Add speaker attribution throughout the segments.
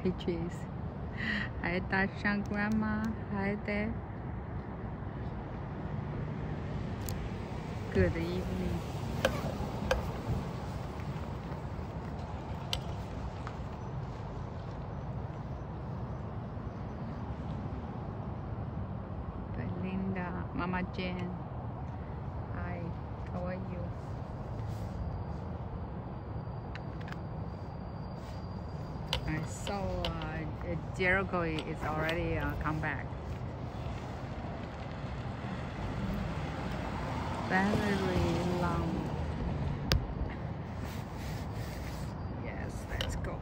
Speaker 1: pictures. Hi, Tasha, Grandma. Hi there. Good evening. Belinda, Mama Jen. Hi, how are you? I saw Jericho is already come back. Very long. Yes, let's go.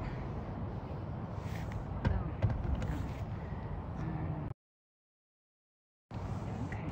Speaker 1: Okay.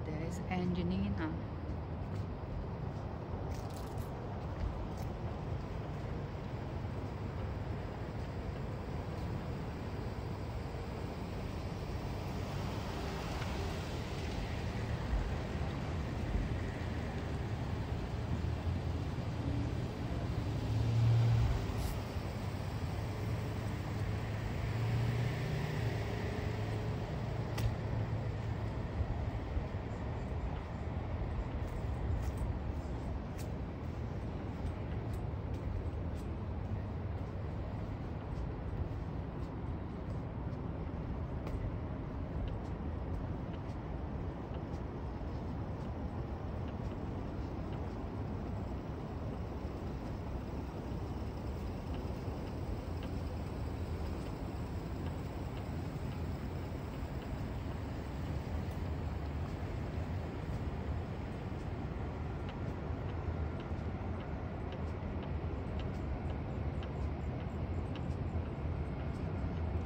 Speaker 1: There is Angelina.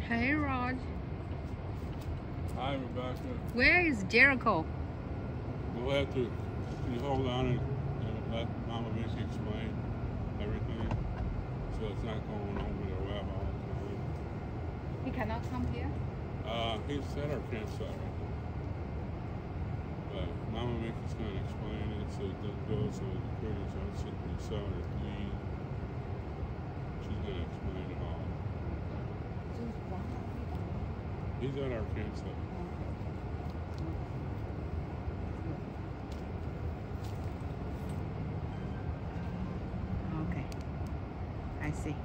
Speaker 1: Hey, Raj.
Speaker 2: Hi, Rebecca.
Speaker 1: Where is Jericho?
Speaker 2: We'll have to hold on and let Mama Micki explain everything, so it's not going over the web all the time.
Speaker 1: He cannot come here?
Speaker 2: He's at our campsite right now. But Mama Micki's going to explain it, so it doesn't go so the critters aren't sitting inside or clean. She's going to explain it all. He's at our campsite.
Speaker 1: Okay. I see.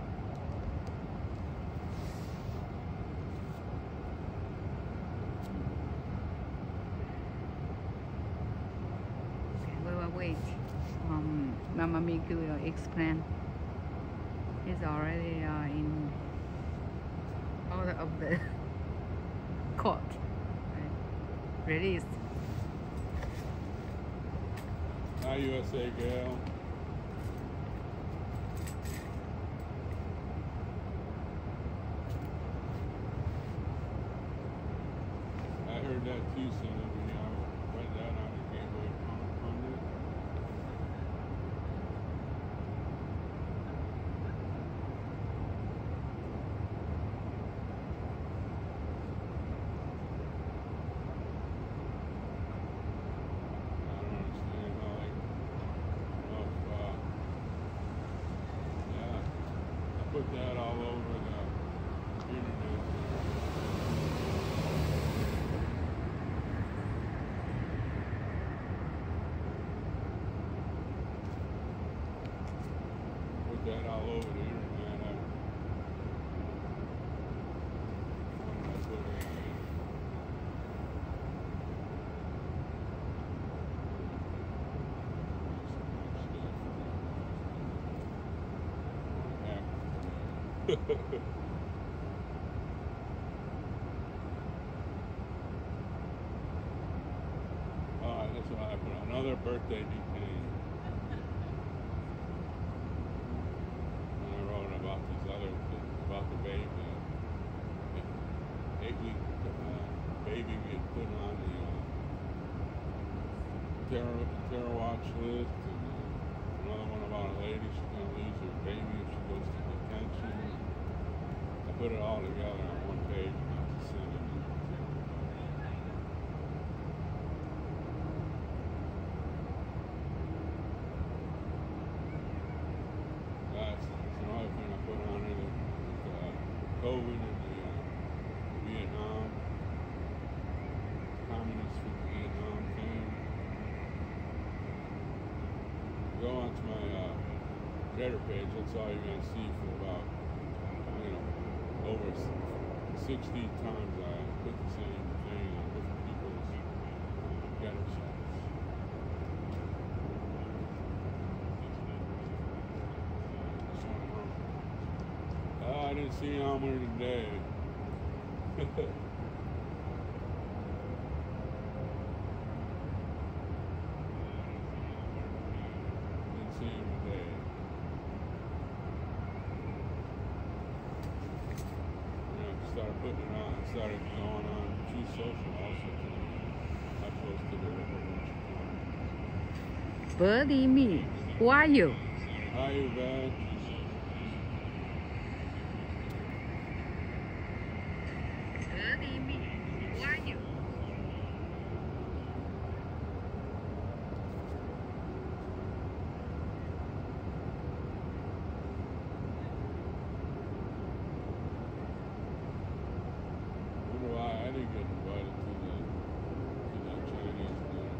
Speaker 1: Okay, we will wait. Mama Micki will explain. He's already in out of the court. Released.
Speaker 2: Hi, USA Gal. I heard that too, son. I read that on the Gateway Pundit. Put that all over the internet. Put that all over the internet. That's what happened. Another birthday detained. And I wrote about these other things, about the baby. 8-week baby get put on the terror watch list, and another one about a lady, she's going to lose her baby if she goes to detention. I put it all together on one page not to send it. That's another thing I put on it, COVID and the Vietnam, communists from the Vietnam thing. Go onto my Twitter page, that's all you're going to see for about, over 60 times I put the same thing on different people's Twitter sites. I didn't see Elmer today. Didn't see him today. Started putting it on. I started going on True Social also tonight. I posted it a whole bunch of times.
Speaker 1: Buddy me, who are you?
Speaker 2: How you, bud?
Speaker 1: Buddy me, who are you?
Speaker 2: I didn't get invited to that Chinese dinner.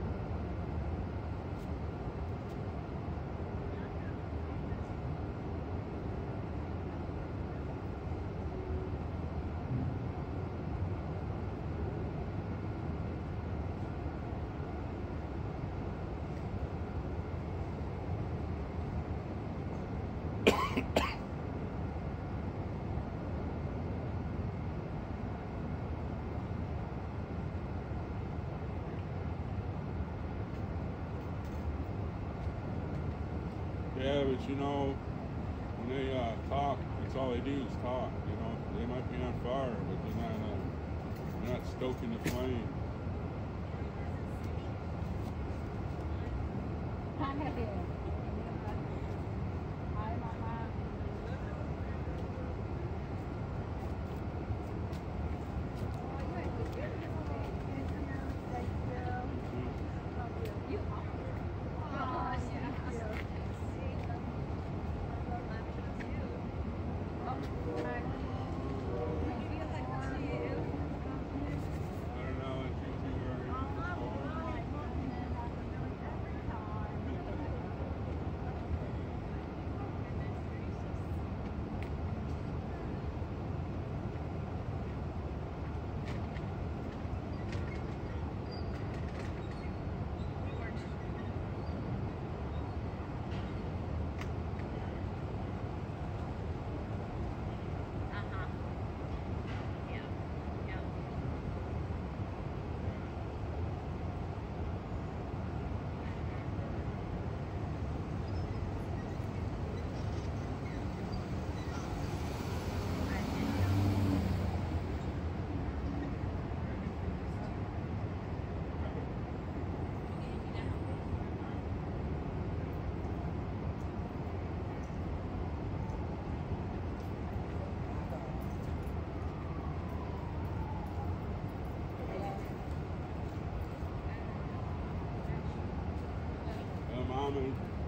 Speaker 2: Yeah, but when they talk, that's all they do is talk. They might be on fire, but they're not stoking the flame.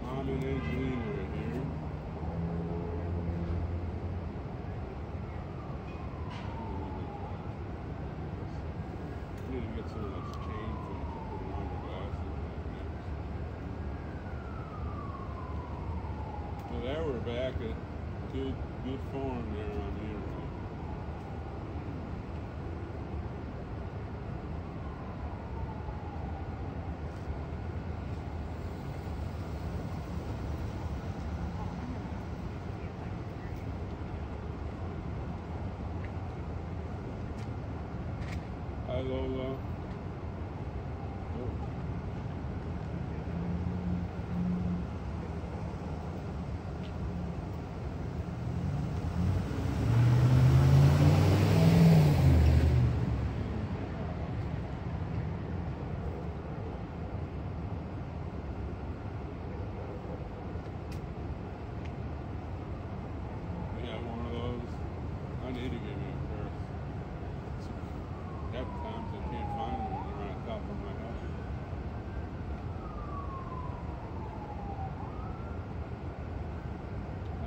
Speaker 2: Mom and Angelina are here. I need to get some of those chain things and put it on your glasses. So there we're back at good form there on the internet. Hi, Lola.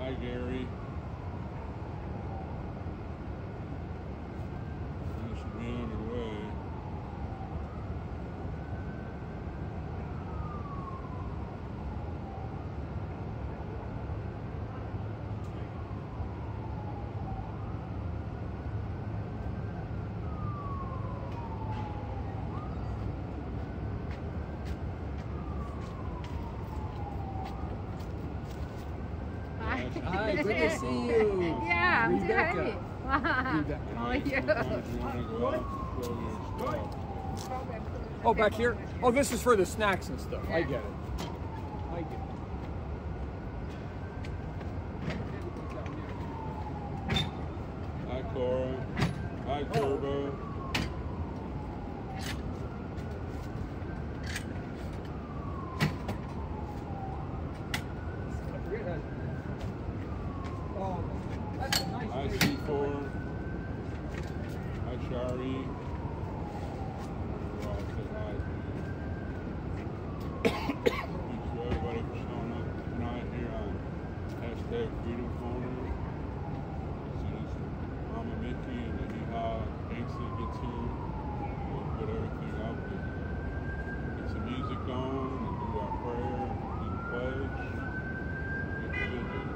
Speaker 2: Hi, Gary. You should be on your way.
Speaker 3: Hi, good to see you.
Speaker 1: Yeah, I'm too
Speaker 3: Rebecca.
Speaker 1: happy. Wow.
Speaker 3: Rebecca.
Speaker 1: How are you?
Speaker 2: Sometimes you want to go out and throw your stuff.
Speaker 3: Oh, back here? Oh, this is for the snacks and stuff. I get it. I get it.
Speaker 2: Hi, Cora. Hi, Turbo.
Speaker 3: Oh, that's a nice
Speaker 2: Hi,
Speaker 3: big-
Speaker 2: C4. Hi, Shari. We're all saying hi to you. Thanks to everybody for showing up tonight here on hashtag Freedom Corner. As soon as Mama Micki and the Hee-Haw Ainsley gets here, we'll put everything up and get some music on and do our prayer, do the pledge. Get the good day.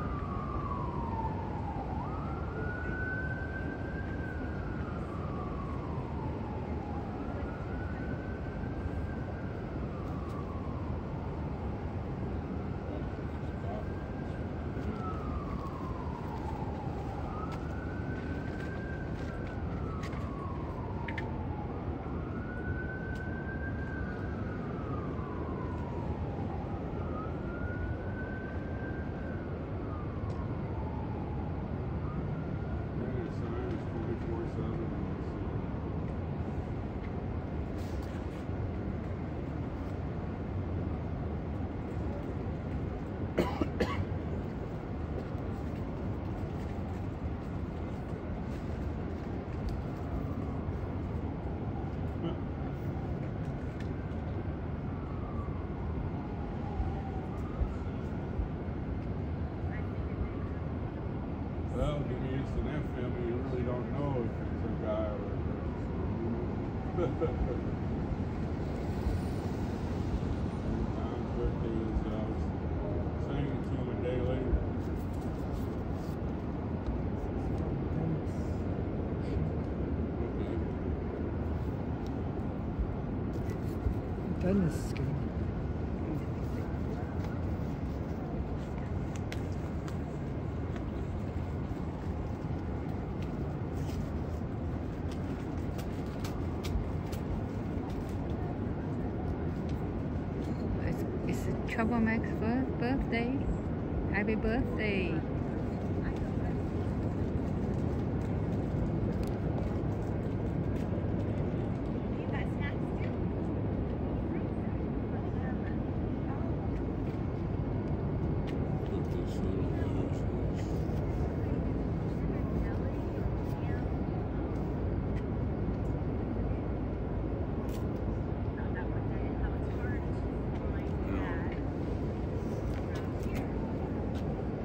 Speaker 2: Well, Denise and that family, you really don't know if it's a guy or a girl. Tom's birthday is, I was saying it to him a day later. Okay.
Speaker 3: Goodness, good.
Speaker 1: It's Troublemaker's birthday. Happy birthday.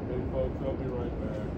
Speaker 2: Hey folks, I'll be right back.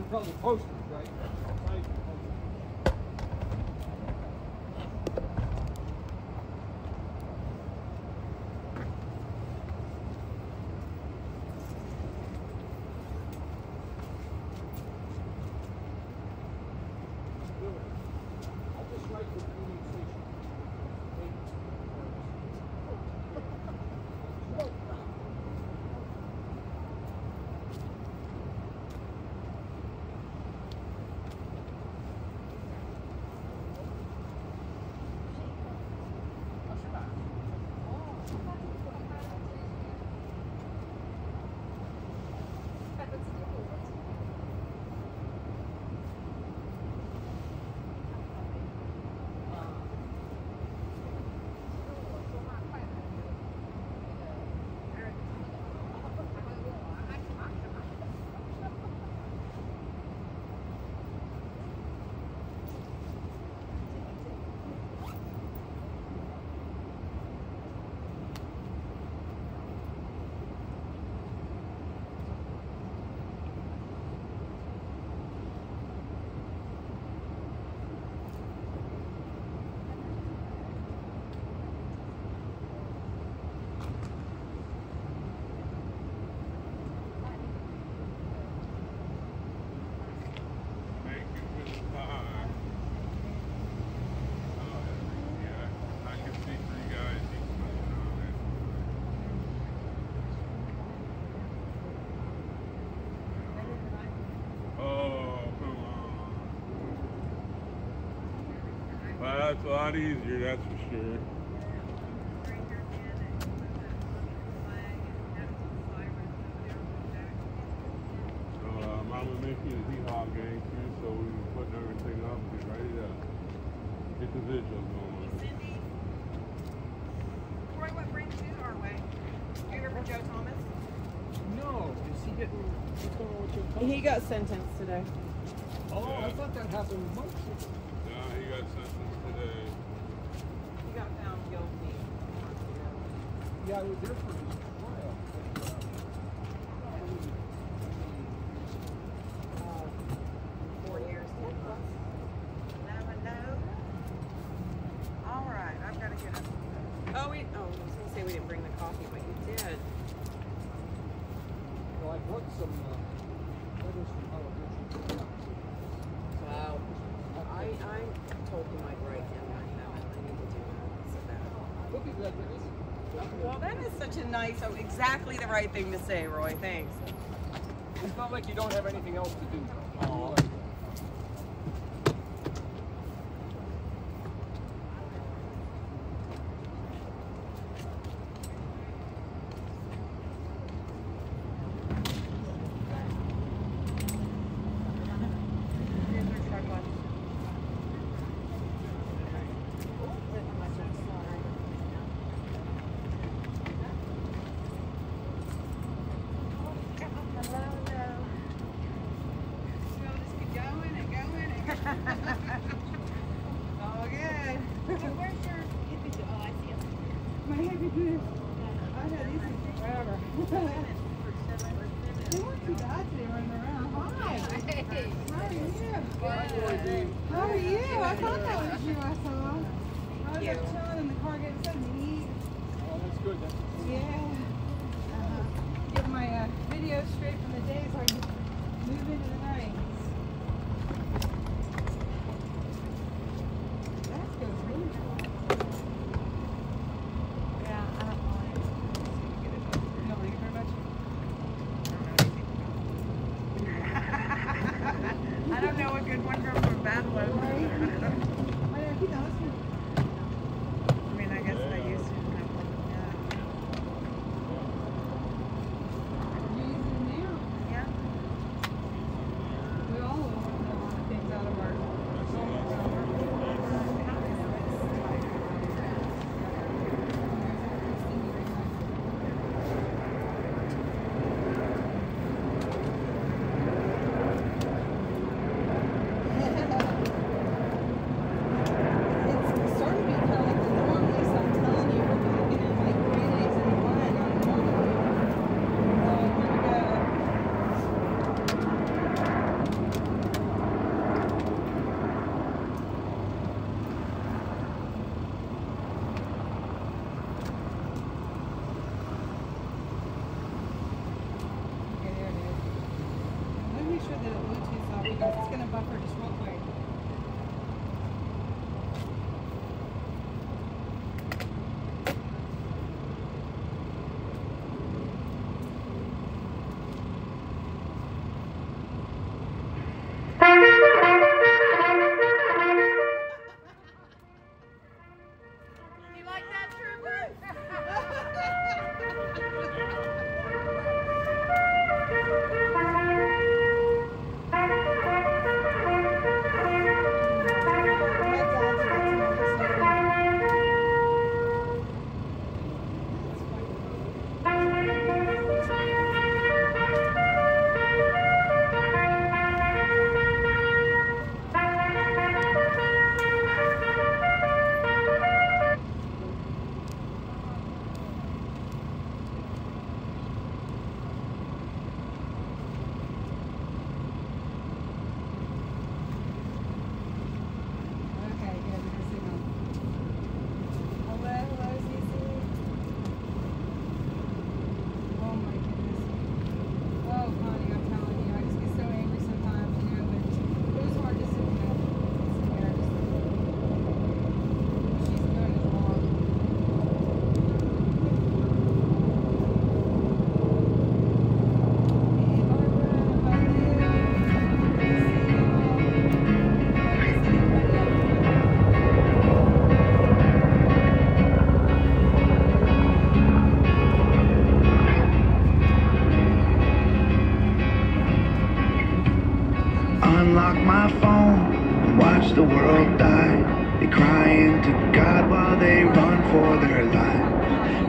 Speaker 3: are probably posters, right? Right. I'll just write the Union Station.
Speaker 2: Well, that's a lot easier, that's for sure. So, Mama Micki and the Hee-Haw gang too, so we were putting everything up and get ready to get the visuals going.
Speaker 4: Cindy, Troy, what brings you our way? Do you remember Joe Thomas?
Speaker 3: No, is he getting, what's going on with your phone?
Speaker 4: He got sentenced today.
Speaker 3: Oh,
Speaker 2: Yeah.
Speaker 3: I thought that happened months ago.
Speaker 2: Yeah, he got sentenced today.
Speaker 4: He got found guilty.
Speaker 3: Yeah, I was there for his trial.
Speaker 4: 4 years, 10 months. No. All right, I've got to get up. I was going to say we didn't bring the coffee, but you did.
Speaker 3: Well, I brought some letters from politicians.
Speaker 4: Wow. I told him I'd write him. I need to do that. So that.
Speaker 3: Look at that, Dennis.
Speaker 4: Well, that is such a nice, exactly the right thing to say, Roy. Thanks.
Speaker 3: It's not like you don't have anything else to do.
Speaker 4: Oh. Oh, good. Where's your hippie? Oh, I see him. My hippie boots. I've had these since forever. They weren't too bad today running around. Hi. Hey. How are you? Good. How are you? I thought that was you I saw. I was up chilling in the car getting something to eat.
Speaker 3: Oh, that's good.
Speaker 4: Yeah. Get my video straight from the day so I can move into the night. I don't know a good one from a bad one. I mean, I guess I used to have one. Yeah. Yeah.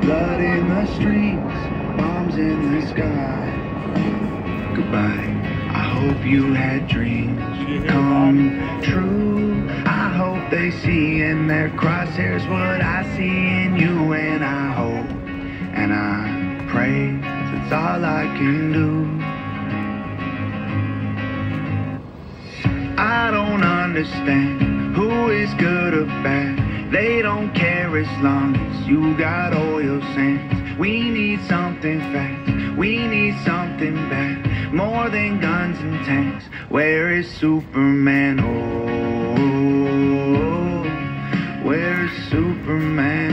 Speaker 5: blood in the streets, bombs in the sky. Goodbye, I hope you had dreams come true. I hope they see in their crosshairs what I see in you. And I hope and I pray, that's all I can do. I don't understand who is good or bad. They don't care as long as you got oil sands. We need something fast, we need something bad, more than guns and tanks. Where is Superman? Oh, where is Superman?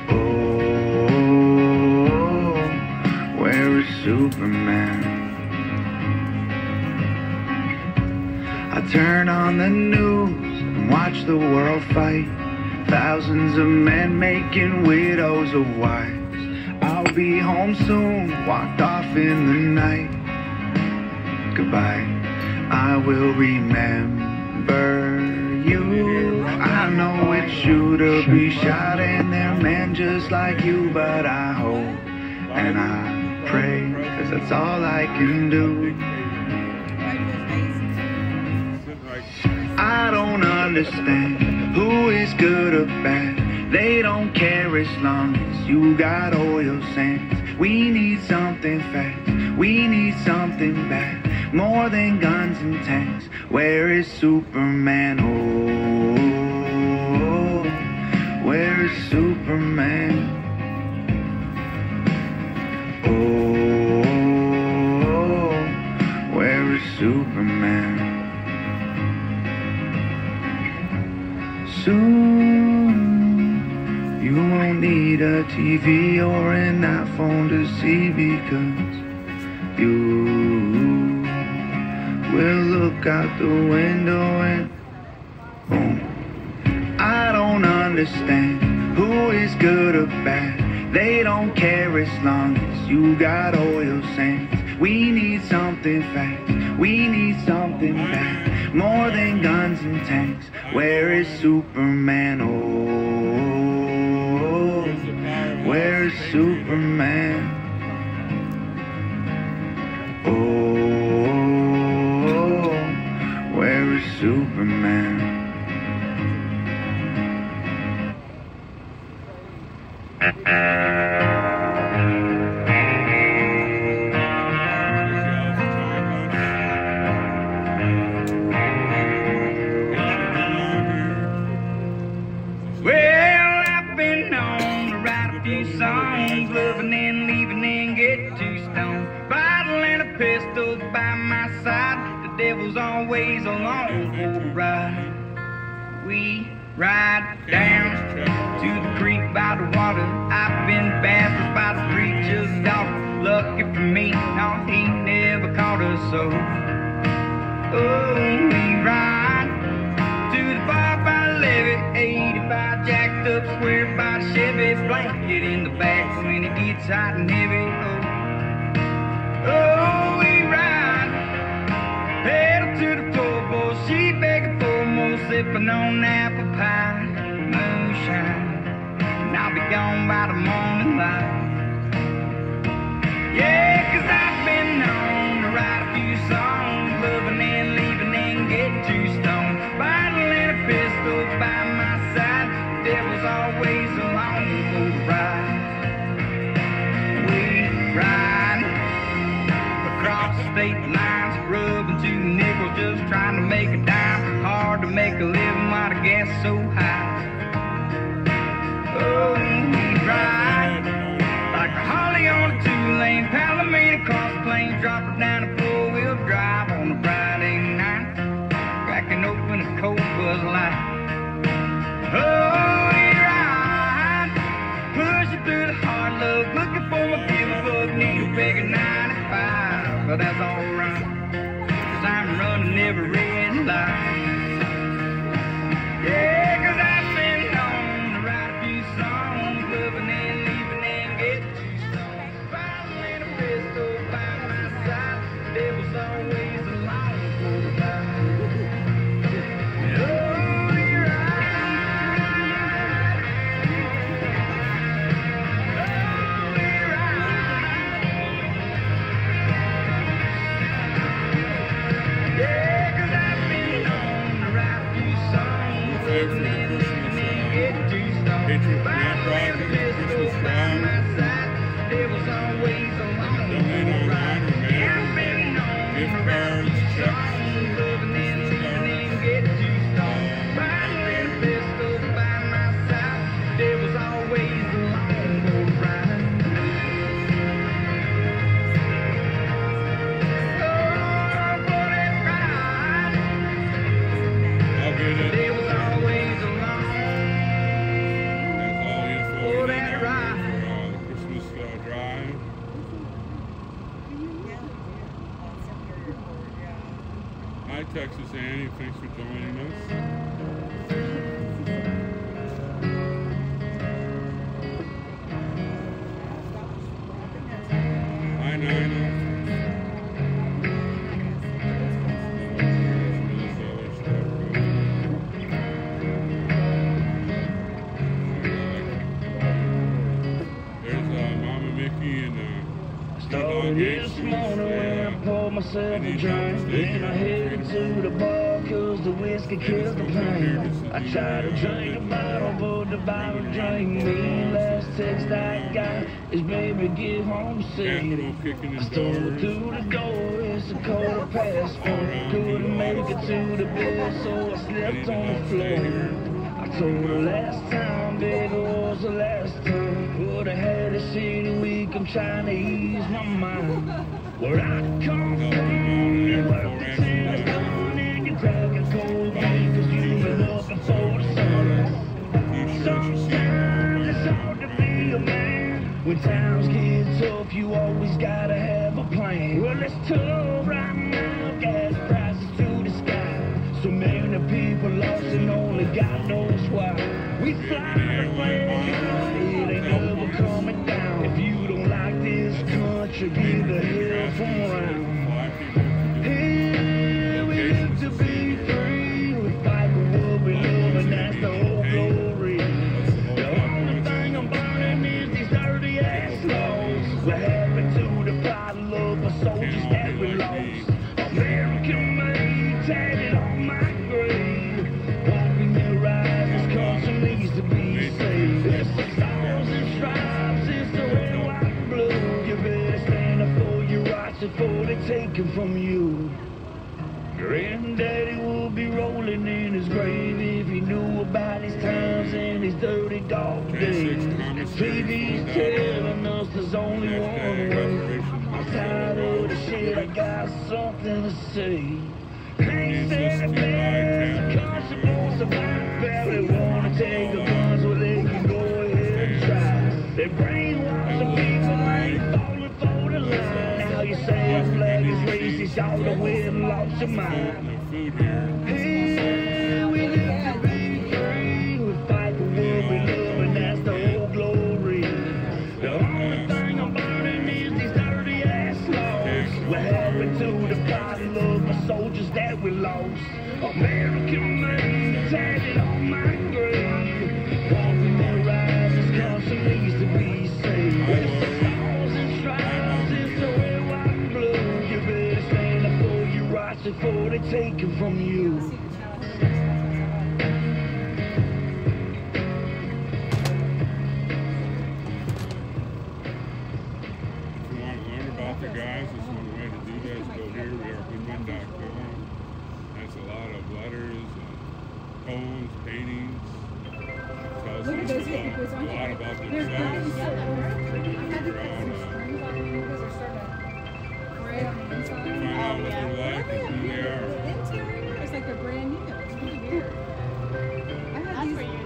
Speaker 5: Oh, where is Superman? I turn on the news and watch the world fight. Thousands of men making widows of wives. I'll be home soon, walked off in the night. Goodbye, I will remember you. I know it's you to be shot and they're men just like you. But I hope and I pray, 'cause that's all I can do. I don't understand who is good or bad. They don't care as long as you got oil sands. We need something fast, we need something bad, more than guns and tanks. Where is Superman? Oh, where is Superman? Oh, where is Superman? Soon you won't need a TV or an iPhone to see, because you will look out the window and boom. I don't understand who is good or bad. They don't care as long as you got oil sands. We need something fast, we need something bad, more than guns and tanks. Where is Superman? Oh, where is Superman? Oh, where is Superman?
Speaker 6: Songs, loving and leaving and get too stoned. Bottle and a pistol by my side. The devil's always along for the ride. We ride down to the creek by the water. I've been baptized by the preacher's daughter. Lucky for me, no, he never caught us so. Oh, we ride to the bar by the levee, 85 jacked up square by Chevy, blanket in the back when it gets hot and heavy. Oh, we ride, pedal to the floor, boy, she begging for more, sipping on apple pie, moonshine, and I'll be gone by the morning light. Yeah, 'cause I've been known to write a few songs, loving and leaving and get too stoned. Bottle and a pistol by my side, the devil's always along for the ride. We ride across state lines, rubbing 2 nickels, just trying to make a dime. Hard to make a living while the gas is so high. Oh, we ride like a Holly on a 2-lane, Palomino cross plains, drop it down a 4-wheel drive on a Friday night, cracking open a cold Buzz Light. Oh, we ride, pushing through the hard luck, looking for my give-a-fuck, need a bigger 95, but that's alright, 'cause I'm running every red light. Yeah, 'cause I've been known to write a few songs, loving and leaving and get too stoned. Bottle and a pistol by my side, the devil's always along for the ride. Oh,
Speaker 2: live for the Christmas Patriot Man Project, Christmas Drive. Donate online or mail. Gift cards, checks. Hi, Texas Annie. Thanks for joining us. Hi, Nina. There's Mama Mickey and
Speaker 6: Started this morning when I poured myself a drink. Then I headed to the bar cause the whiskey kills the pain. I tried to drink a bottle but the bottle drank me. Last text I got is baby get home safe. I stumbled through the door, it's a 4:15. Couldn't make it to the bed so I slept on the floor. I told her last time, baby, was the last time. But I had a shitty week, I'm trying to ease my mind. Where I come from, you work the till dawn and you grab your cold beer cause you've been up before the sun. Sometimes it's hard to be a man. When times get tough, you always gotta have a plan. Well, it's tough right now, gas prices to the sky. So many people lost and only God knows why. We fly the flag, it ain't never coming down. If you don't like this country, get the hell from around. Here we live to be free. We fight for what we love and that's the whole glory. The only thing I'm burning is these dirty ass laws. What happened to the pile of soldiers that we lost? American made, tatted on my grave. Open your eyes, this country needs to be saved. It's the stars and stripes, it's the red, white, blue. You better stand up for your rights before they take them from you. Granddaddy would be rolling in his grave if he knew about his times and his dirty dog days. TV's telling us there's only one way. I'm tired of the shit, I got something to say. Can't stand the best, the country won't survive. They wanna take the guns where they can go ahead and try. They brainwash the people, ain't falling for the line. Now you say our flag is racist, y'all done went and lost your mind. Here we live to be free, we fight for what we love and that's the whole glory. The only thing I'm burning is these dirty ass laws. What happened to the bottle of the soldiers that we lost? American made, tatted on my grave. Open their eyes, this country needs to be saved. It's the stars and stripes, it's the red, white, and blue. You better stand up for your rights before they take them from you.
Speaker 2: The guys, that's one way to do that is go here, wearegoodmen.com. That's a lot of letters, poems, paintings. Tells us a lot about themselves. Find out what they're like and who they are.
Speaker 4: The interior is like they're brand new. It's really weird. That's where you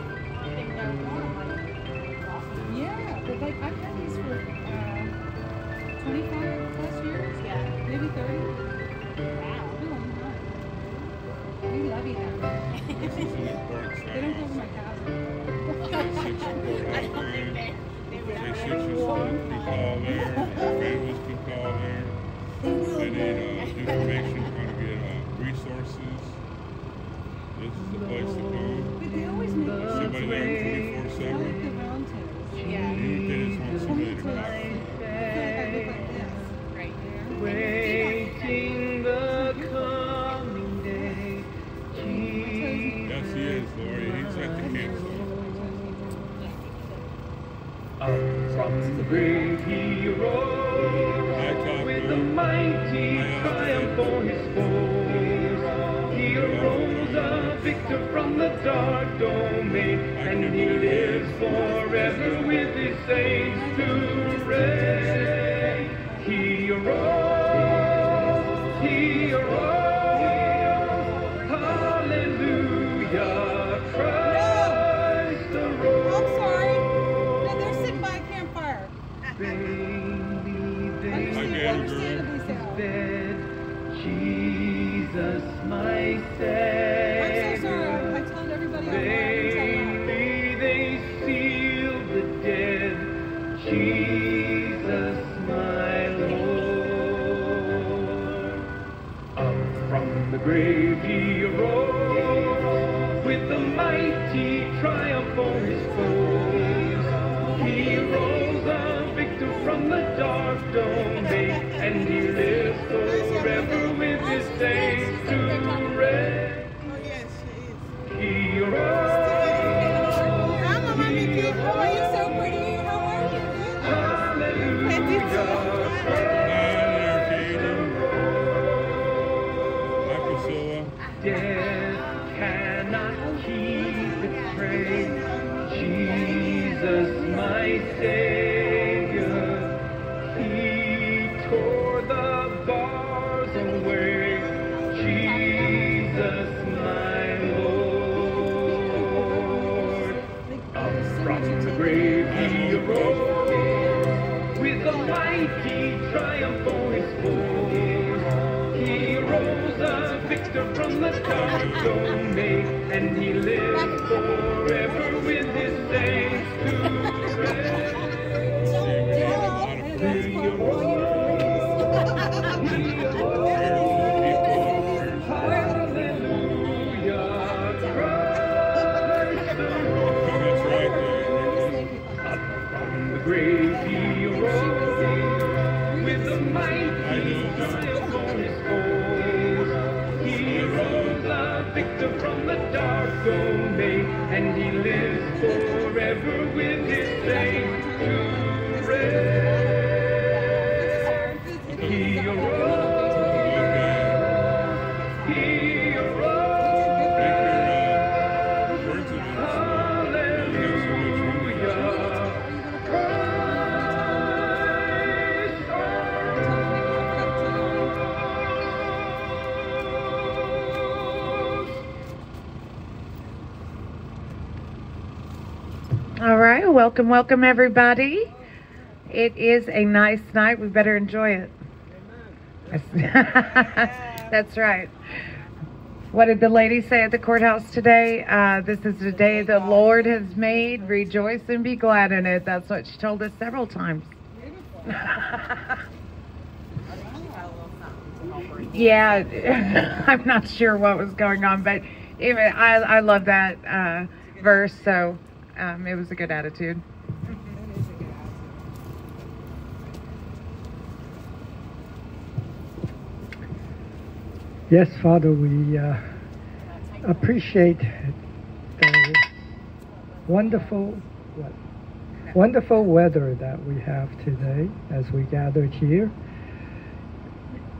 Speaker 4: think they're more like. Yeah, but like I've had these for 25 plus years? Yeah. Maybe 30? Wow. Really not. We love you now.
Speaker 2: This is an important sign.
Speaker 4: They don't go to my house.
Speaker 2: J6 can call there. Families can call there. They need information on how to get resources. This is the place to come.
Speaker 4: But they always make it.
Speaker 2: Somebody there 24/7.
Speaker 4: I like the round tables. Yeah.
Speaker 2: They just want somebody to come.
Speaker 6: Waiting the coming day.
Speaker 2: Yes, he is, Lori. He's
Speaker 6: From the grave he arose with a mighty triumph for his foes. He arose a victor from the dark domain, and he lives forever with his saints to reign. He arose, he arose, hallelujah, Christ arose.
Speaker 4: I'm sorry. No, they're sitting by a campfire. Understandably so.
Speaker 6: Jesus, my
Speaker 4: I'm
Speaker 6: Savior.
Speaker 4: so sorry. I told everybody online.
Speaker 6: Baby, they seal the dead. Jesus, my Lord. Up from the grave he arose with a mighty triumph for his foes. He rose a victor from the dark domain, and he lives forever with his saints to reign.
Speaker 4: Oh, yes, she is.
Speaker 6: He arose.
Speaker 4: Hi, Mama Micki. Oh, you're so pretty. How are you?
Speaker 6: Death cannot keep its prey. Jesus, my Savior, he tore the bars away. Jesus, my Lord. Up from the grave he arose with a mighty triumph for his foes. He rose a victor from the dark domain, and he lives forever with his saints to reign. He arose, hallelujah, Christ arose. Up from the grave he arose with a mighty triumph for his foes. He rose a victor from the dark domain, and he lives forever with his saints to reign. He arose, he arose, hallelujah, Christ arose.
Speaker 7: All right, welcome everybody. It is a nice night. We better enjoy it. That's right. What did the lady say at the courthouse today? This is the day the Lord has made. Rejoice and be glad in it. That's what she told us several times. Yeah, I'm not sure what was going on, but anyway, I love that verse, so it was a good attitude.
Speaker 8: Yes, Father, we appreciate the wonderful weather that we have today as we gathered here.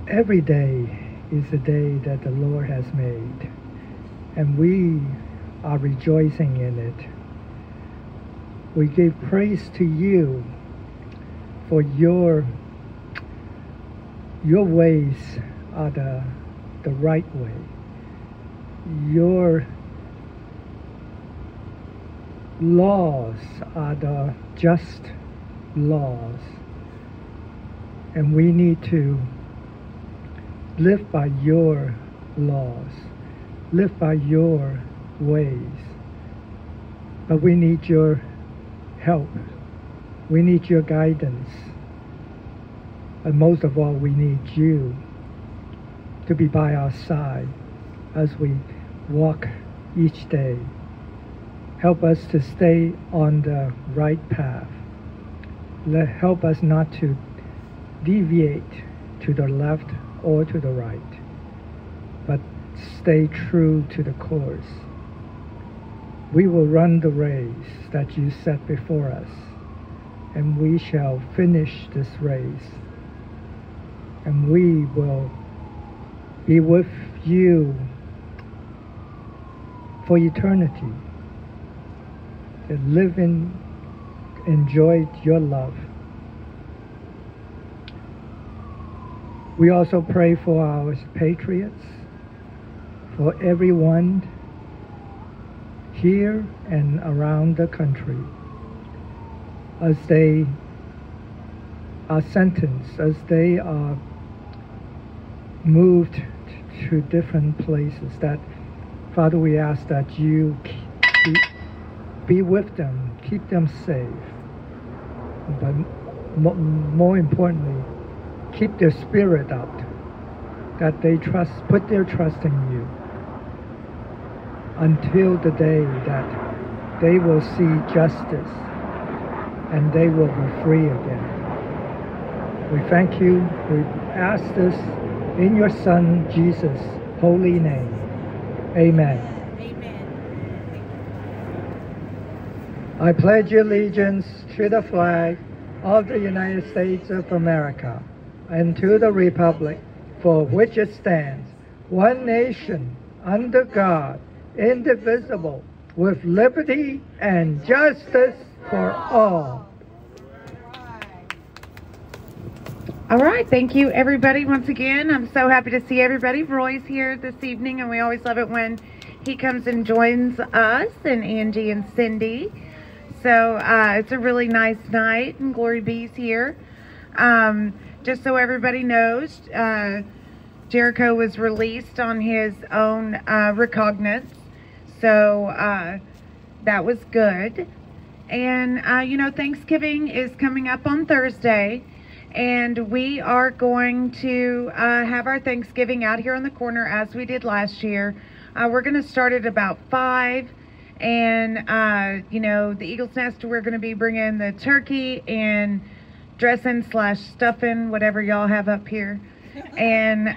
Speaker 8: Every day is a day that the Lord has made, and we are rejoicing in it. We give praise to you for your ways are the right way. Your laws are the just laws, and we need to live by your laws, live by your ways. But we need your help. We need your guidance. And most of all, we need you to be by our side as we walk each day. Help us to stay on the right path. Help us not to deviate to the left or to the right, but stay true to the course. We will run the race that you set before us. and we shall finish this race. And we will be with you for eternity, to live and enjoy your love. We also pray for our patriots, for everyone here and around the country, as they are sentenced, as they are moved to different places, that Father, we ask that you be with them, keep them safe, but more importantly, keep their spirit up, that they put their trust in you until the day that they will see justice and they will be free again. We thank you. We ask this in your Son, Jesus' holy name. Amen. I pledge allegiance to the flag of the United States of America and to the republic for which it stands, one nation, under God, indivisible, with liberty and justice for all.
Speaker 7: All right, thank you everybody once again. I'm so happy to see everybody. Roy's here this evening, and we always love it when he comes and joins us, and Angie and Cindy. So it's a really nice night, and Glory B's here. Just so everybody knows, Jericho was released on his own recognizance, so that was good. And you know, Thanksgiving is coming up on Thursday, and we are going to have our Thanksgiving out here on the corner as we did last year. We're going to start at about 5, and you know, the Eagle's Nest, we're going to be bringing the turkey and dressing / stuffing, whatever y'all have up here, and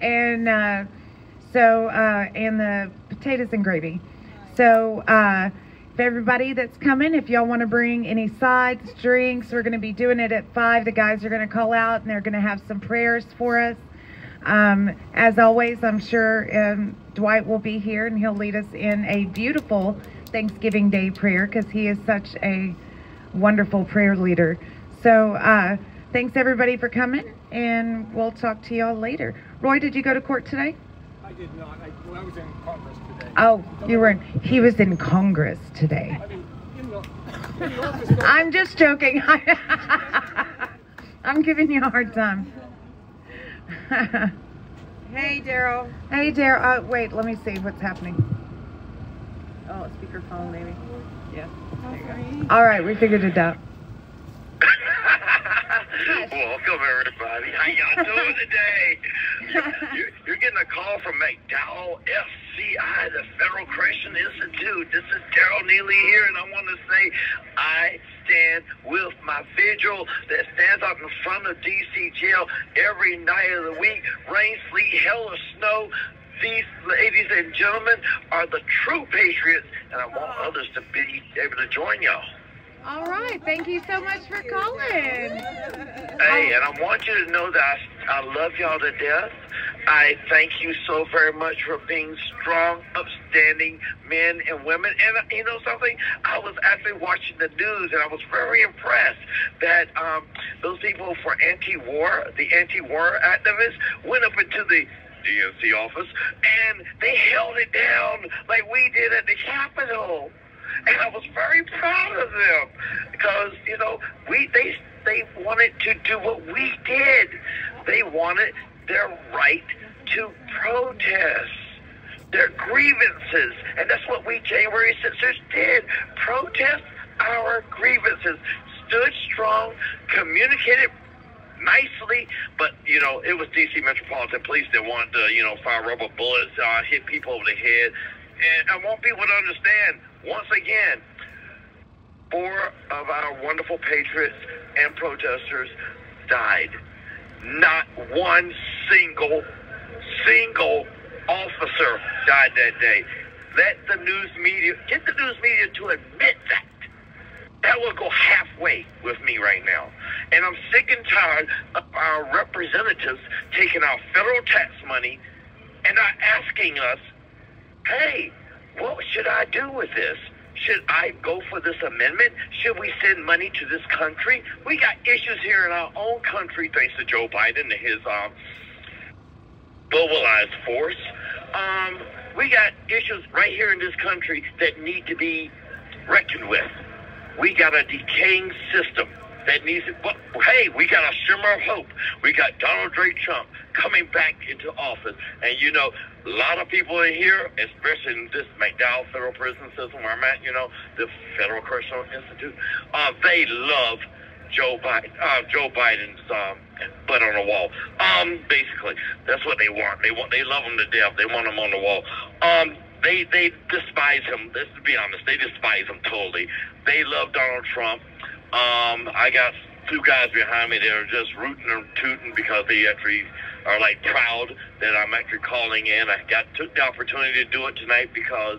Speaker 7: and the potatoes and gravy. So if everybody that's coming, if y'all want to bring any sides, drinks, we're going to be doing it at 5. The guys are going to call out, and they're going to have some prayers for us. As always, I'm sure Dwight will be here, and he'll lead us in a beautiful Thanksgiving Day prayer, because he is such a wonderful prayer leader. So thanks everybody for coming, and we'll talk to y'all later. Roy, did you go to court today?
Speaker 3: I did not. I was in Congress today.
Speaker 7: Oh, he was in Congress today.
Speaker 3: I mean, in the office.
Speaker 7: I'm just joking. I'm giving you a hard time.
Speaker 4: Hey, Daryl.
Speaker 7: Hey, Daryl. Wait, let me see what's happening.
Speaker 4: Oh, speakerphone, maybe. Yeah. There you
Speaker 7: All right, we figured it out.
Speaker 9: Welcome, everybody. How y'all doing today? You're getting a call from McDowell FCI, the Federal Correction Institute. This is Daryl Neely here, and I want to say I stand with my vigil that stands out in front of D.C. jail every night of the week, rain, sleet, hail, or snow. These ladies and gentlemen are the true patriots, and I want others to be able to join y'all.
Speaker 7: All right, thank you so much for calling.
Speaker 9: Hey, and I want you to know that I love y'all to death. I thank you so very much for being strong, upstanding men and women. And you know something? I was actually watching the news, and I was very impressed that those people for anti-war, the anti-war activists, went up into the DNC office, and they held it down like we did at the Capitol. And I was very proud of them, because, you know, they wanted to do what we did. They wanted their right to protest their grievances. And that's what we January 6ers did. Protest our grievances. Stood strong, communicated nicely, but, you know, it was D.C. Metropolitan Police that wanted to, you know, fire rubber bullets, hit people over the head. And I want people to understand, once again, 4 of our wonderful patriots and protesters died. Not one single officer died that day. Let the news media, get the news media to admit that. That will go halfway with me right now. And I'm sick and tired of our representatives taking our federal tax money and not asking us, hey, what should I do with this? Should I go for this amendment? Should we send money to this country? We got issues here in our own country, thanks to Joe Biden and his globalized force. We got issues right here in this country that need to be reckoned with. We got a decaying system that needs to, well, hey, we got a shimmer of hope. We got Donald J. Trump coming back into office. And, you know, a lot of people in here, especially in this McDowell federal prison system where I'm at, you know, the Federal Correctional Institute, they love Joe Biden's butt on the wall. Basically, that's what they want. They love him to death. They want him on the wall. They despise him. Let's be honest. They despise him totally. They love Donald Trump. I got two guys behind me that are just rooting and tooting because they actually are like proud that I'm actually calling in. I took the opportunity to do it tonight because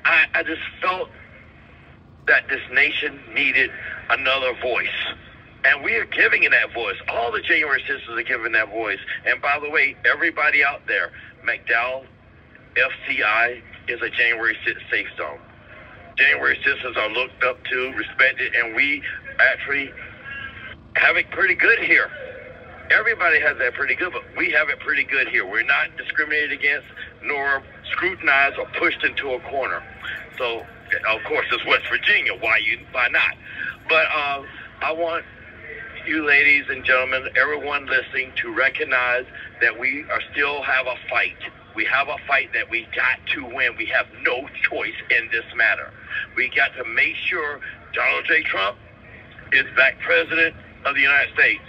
Speaker 9: I just felt that this nation needed another voice. And we are giving it that voice. All the January sisters are giving that voice. And by the way, everybody out there, McDowell FCI is a January 6th safe zone. January sisters are looked up to, respected, and we actually have it pretty good here. Everybody has that pretty good, but we have it pretty good here. We're not discriminated against, nor scrutinized or pushed into a corner. So, of course, it's West Virginia. Why not? But I want you ladies and gentlemen, everyone listening, to recognize that we still have a fight. We have a fight that we got to win. We have no choice in this matter. We got to make sure Donald J. Trump is back president of the United States,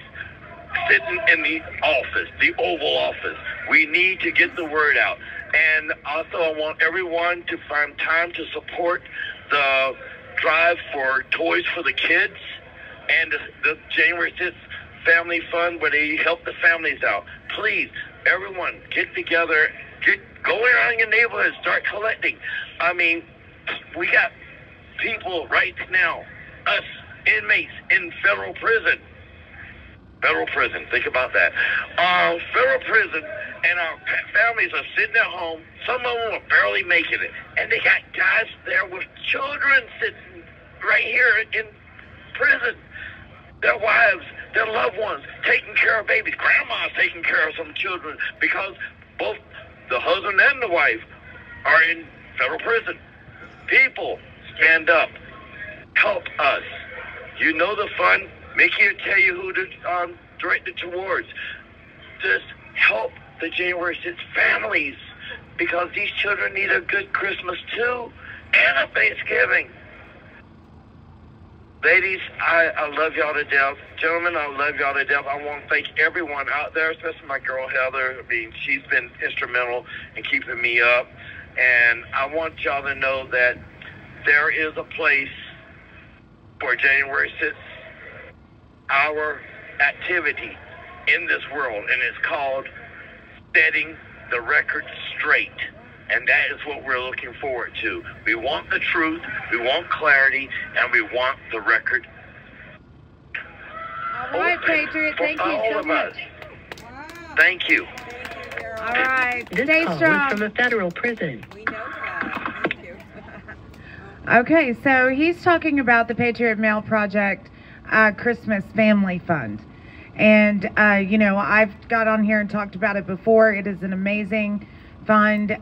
Speaker 9: sitting in the office, the Oval Office. We need to get the word out. And also I want everyone to find time to support the drive for toys for the kids and the January 6th Family Fund where they help the families out. Please, everyone, get together, go around your neighborhood, start collecting. I mean, we got people right now, us inmates in federal prison. Federal prison, think about that. Federal prison, and our families are sitting at home. Some of them are barely making it. And they got guys there with children sitting right here in prison. Their wives, their loved ones, taking care of babies. Grandma's taking care of some children because both the husband and the wife are in federal prison. People, stand up. Help us. You know the fund. Micki will tell you who to direct it towards. Just help the January 6th families because these children need a good Christmas too and a Thanksgiving. Ladies, I love y'all to death. Gentlemen, I love y'all to death. I want to thank everyone out there, especially my girl Heather. I mean, she's been instrumental in keeping me up. And I want y'all to know that there is a place for January 6th, our activity in this world, and it's called Setting the Record Straight. And that is what we're looking forward to. We want the truth, we want clarity, and we want the record.
Speaker 7: All right, Patriot, thank you so much.
Speaker 4: Wow.
Speaker 9: Thank you.
Speaker 7: All right,
Speaker 10: This
Speaker 7: stay
Speaker 10: call
Speaker 7: strong.
Speaker 10: is from a federal prison.
Speaker 4: We know that. Thank you.
Speaker 7: Okay, so he's talking about the Patriot Mail Project Christmas Family Fund. And, you know, I've got on here and talked about it before. It is an amazing fund.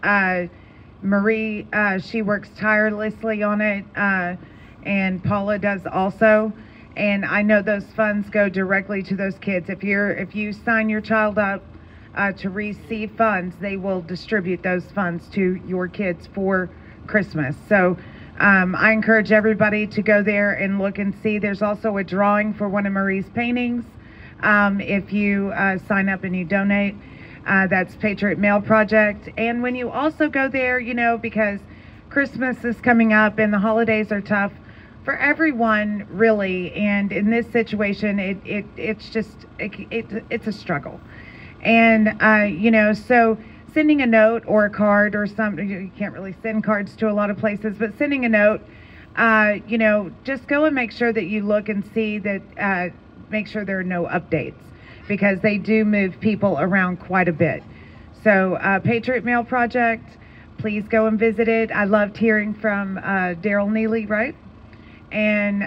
Speaker 7: Marie, she works tirelessly on it, and Paula does also. And I know those funds go directly to those kids. If you sign your child up to receive funds, they will distribute those funds to your kids for Christmas. So I encourage everybody to go there and look and see. There's also a drawing for one of Marie's paintings. If you sign up and you donate, that's Patriot Mail Project. And when you also go there, you know, because Christmas is coming up and the holidays are tough for everyone, really. And in this situation, it's a struggle. And, you know, so sending a note or a card or something, you can't really send cards to a lot of places, but sending a note you know, just go and make sure that you look and see that, make sure there are no updates, because they do move people around quite a bit. So Patriot Mail Project, please go and visit it. I loved hearing from Daryl Neely, right? And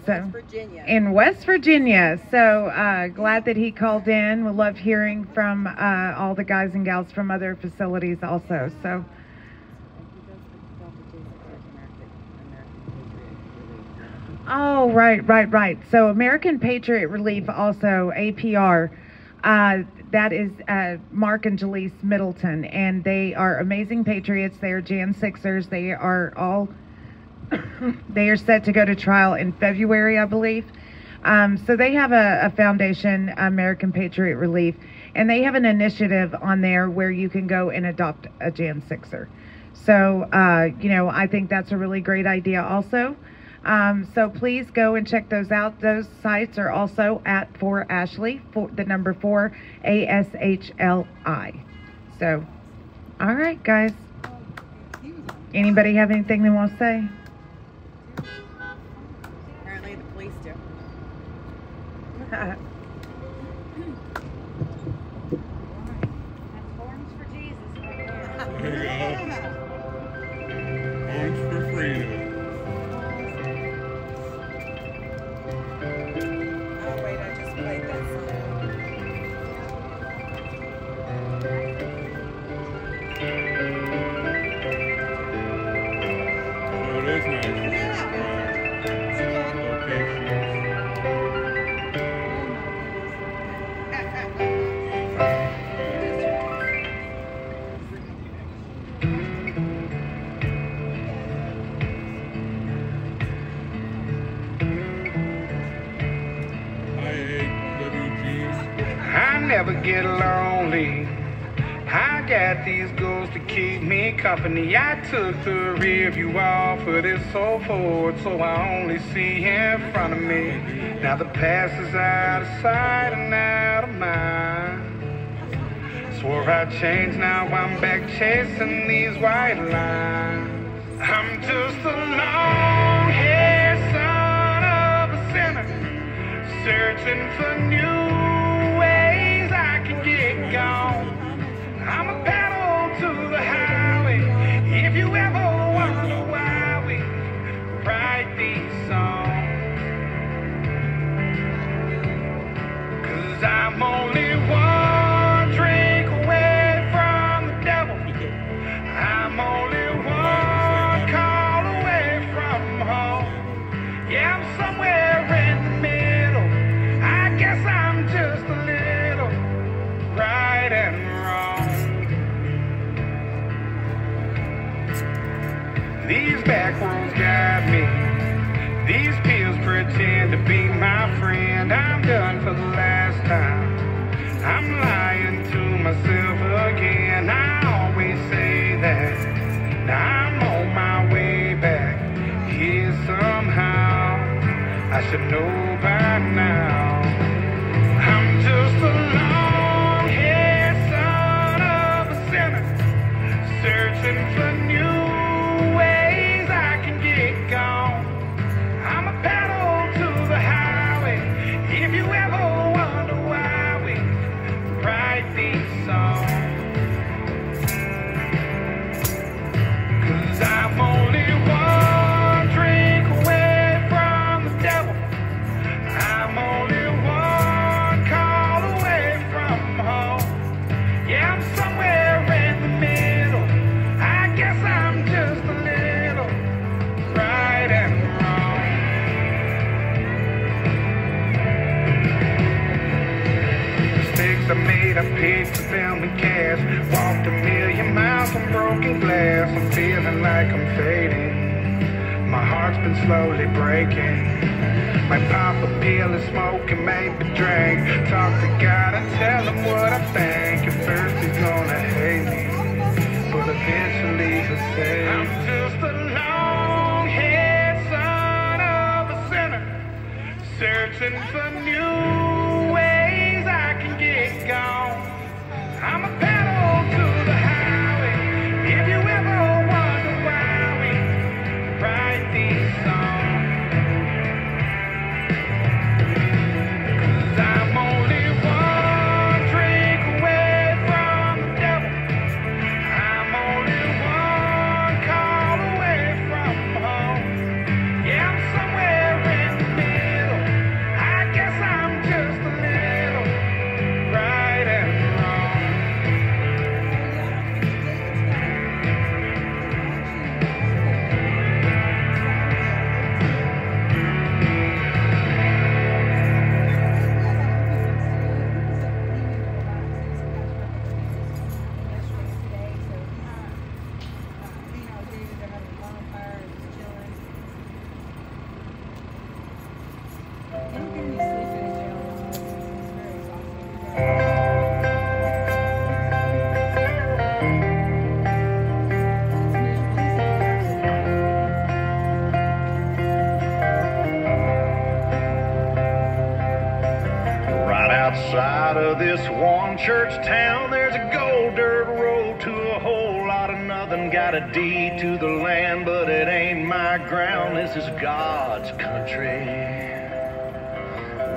Speaker 10: West Virginia.
Speaker 7: In West Virginia. So glad that he called in. We loved hearing from all the guys and gals from other facilities also. So. Oh, right. So American Patriot Relief also, APR, that is Mark and Jaleese Middleton, and they are amazing patriots. They are Jan 6ers. They are all, they are set to go to trial in February, I believe. So they have a foundation, American Patriot Relief, and they have an initiative on there where you can go and adopt a Jan 6er. So, you know, I think that's a really great idea also. So please go and check those out. Those sites are also at 4Ashley, the number 4, ASHLI. So, all right, guys. Anybody have anything they want to say?
Speaker 10: Apparently the police do.
Speaker 4: That's Horns for Jesus.
Speaker 2: There you go. Horns for freedom.
Speaker 6: Never get lonely. I got these goals to keep me company. I took the rear view off of this so forward, so I only see in front of me. Now the past is out of sight and out of mind. Swore I'd change, now I'm back chasing these white lines. I'm just a long-haired son of a sinner, searching for new ways I can get gone. I'm a pedal to the highway. If you ever wonder why we write these songs, 'cause I'm only one drink away from the devil. I'm only one call away from home. Yeah, I'm somewhere in the middle. I guess I'm just a little right and wrong. These back roads got me. These pills pretend to be my friend. I'm done for the last time. I'm lying to myself again. I always say that. Now I'm on my way back here somehow. I should know by now. I'm just a long-haired son of a sinner, searching for new ways I can get gone. I'm a pedal to the highway. If you ever wonder why we write these songs, 'cause I'm only one drink away from the devil. I'm only one call away from home. Yeah, I'm somewhere in the middle. I guess I'm just a little right and wrong. Mistakes I made, I paid for them in cash. Walked a million miles on broken glass. I'm feeling like I'm fading. My heart's been slowly breaking. Might pop a pill and smoke and maybe drink. Talk to God and tell him what I think. At first he's gonna hate me, but eventually he'll say, I'm just a long-haired son of a sinner, searching for new ways I can get gone. I'm a pedal to the highway. If you ever wonder why we ride
Speaker 5: side of this one church town, there's a gold dirt road to a whole lot of nothing. Got a deed to the land, but it ain't my ground. This is God's country.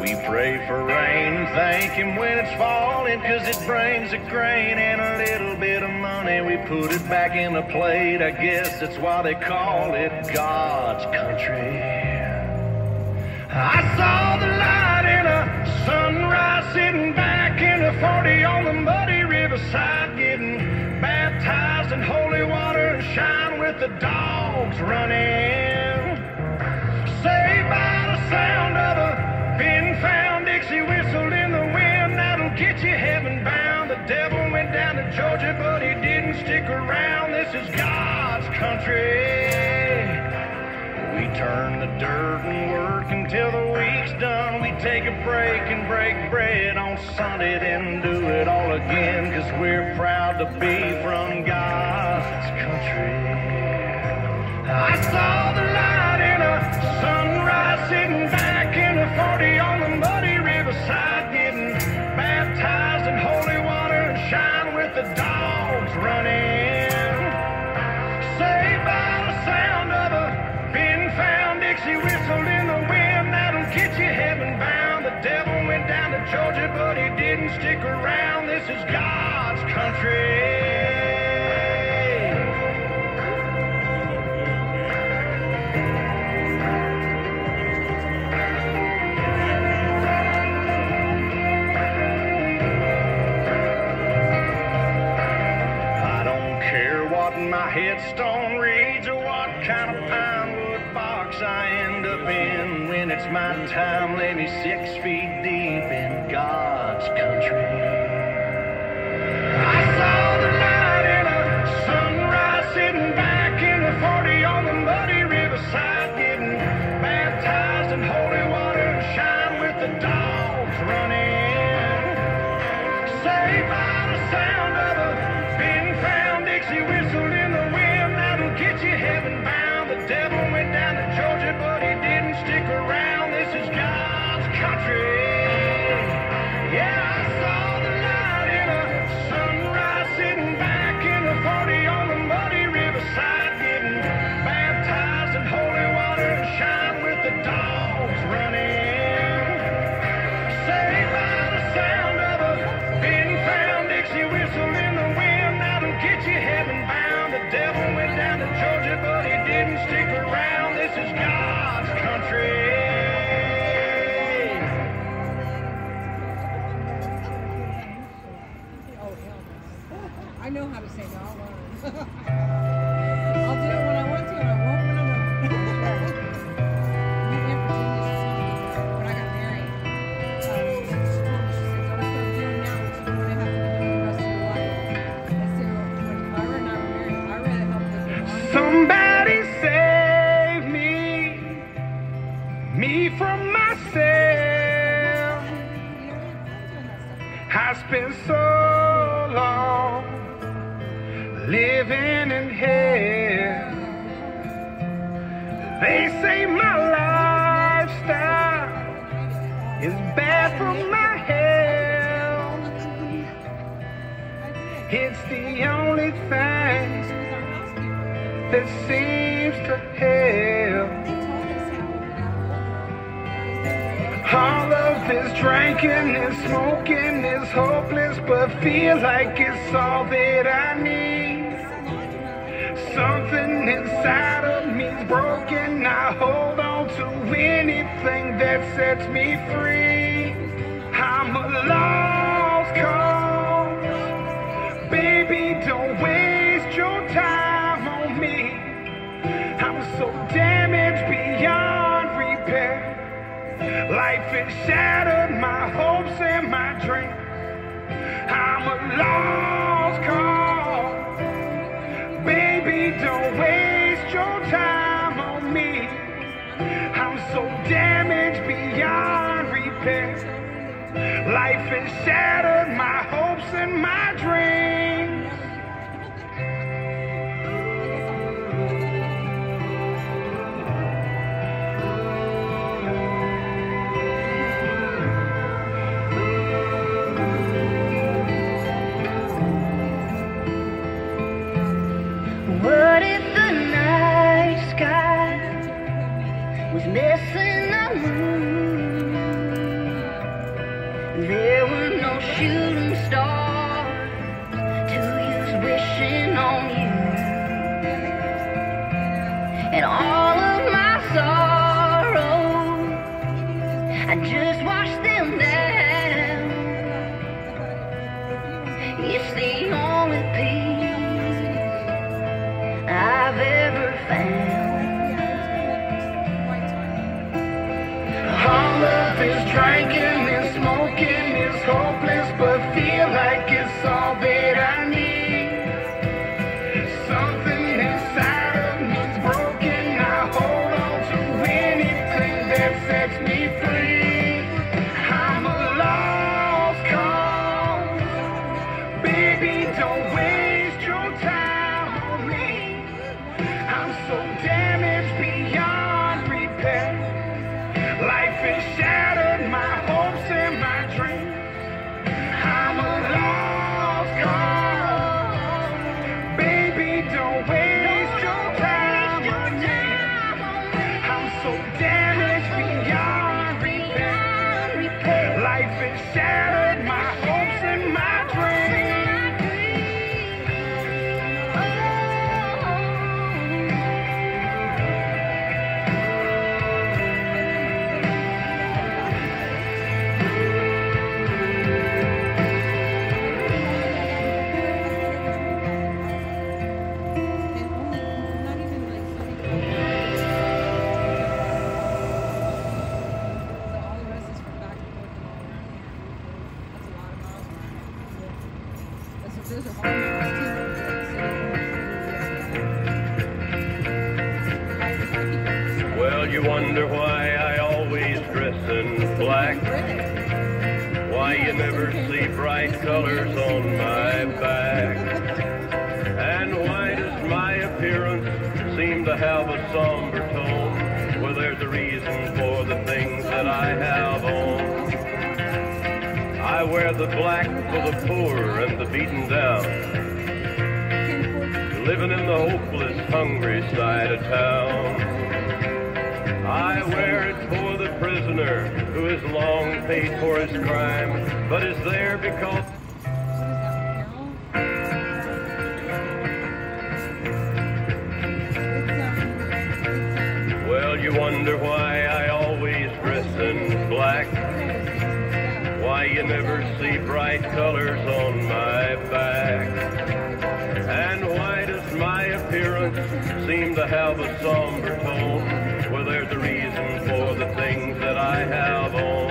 Speaker 5: We pray for rain and thank Him when it's falling, 'cause it brings a grain and a little bit of money. We put it back in the plate, I guess that's why they call it God's country. I saw the light in a sunrise, sitting back in a 40 on the muddy riverside, getting baptized in holy water and shine with the dogs running. Saved by the sound of a been found Dixie whistle in the wind, that'll get you heaven bound. The devil went down to Georgia, but he didn't stick around. This is God's country. We turn the dirt and work until the week's done. We take a break and break bread on Sunday, then do it all again, 'cause we're proud to be from God's country. I saw the light in a sunrise, sitting back in a 40 on the muddy riverside, getting baptized in holy water and shine with the dogs running. Saved by the sound of a been found Dixie whistle in the wind, that'll get you heaven bound. The devil went down to Georgia, but he didn't stick around. This is God's country. My headstone reads, or what kind of pine wood box I end up in. When it's my time, lay me 6 feet deep in God's country. I saw the light in a sunrise, sitting back in a 40 on the muddy riverside, getting baptized in holy water and shine with the dogs running. Saved by the sound of a been found Dixie whistle in the wind, that'll get you heaven bound. The devil went down to Georgia, but he didn't stick around. This is God's country. Yeah, I saw the light in a sunrise, sitting back in a 40 on the muddy riverside, getting baptized in holy water and shine with the dogs running. Saved by the sound of a been found Dixie whistle in the wind, that'll get you heaven bound. The devil went down to Georgia, but he didn't stick around. This is God's country.
Speaker 4: I know how to say no. I'll learn. I'll do it when I want to, and I won't when I don't. We went for 10 years when I got married. She said, don't start doing now what you're going to have to do the rest of your life. I said, when Myra and I were married, I really helped with the
Speaker 5: Somebody save me from myself. I spent so long living in hell. They say my lifestyle is bad for my health. It's the only thing that seems to help. All of this drinking and smoking is hopeless, but feel like it's all that I need. Something inside of me's broken. I hold on to anything that sets me free. I'm a lost cause. Baby, don't waste your time on me. I'm so damaged beyond repair. Life has shattered my hopes and my dreams. I'm a lost cause. Baby, don't waste your time on me. I'm so damaged beyond repair. Life has shattered my hopes and my dreams.
Speaker 11: What if the night sky was missing the moon? There were no shooting stars to use wishing on you. And all of my sorrows, I just washed them down. It's the only peace I've ever found. All love is drinking and smoking is hopeless, but feel like it's all that I need. Something inside of me's broken. I hold on to anything that sets me free. I'm a lost cause. Baby, don't waste your time on me. I'm so damaged beyond repair. Life has shattered my hopes and my dreams. I'm a lost cause. Baby, don't waste your time on me. I'm so damaged beyond repair. Life has shattered my hopes and my dreams.
Speaker 12: Well, you wonder why I always dress in black, why you never see bright colors on my back, and why does my appearance seem to have a somber tone? Well, there's a reason for the things that I have on. I wear the black for the poor and the beaten down, living in the hopeless, hungry side of town. I wear it for the prisoner who has long paid for his crime, but is there because well, you wonder why I always dress in black, why you never see bright colors on my back, and why does my appearance seem to have a somber tone? Well, there's a reason for the things that I have on.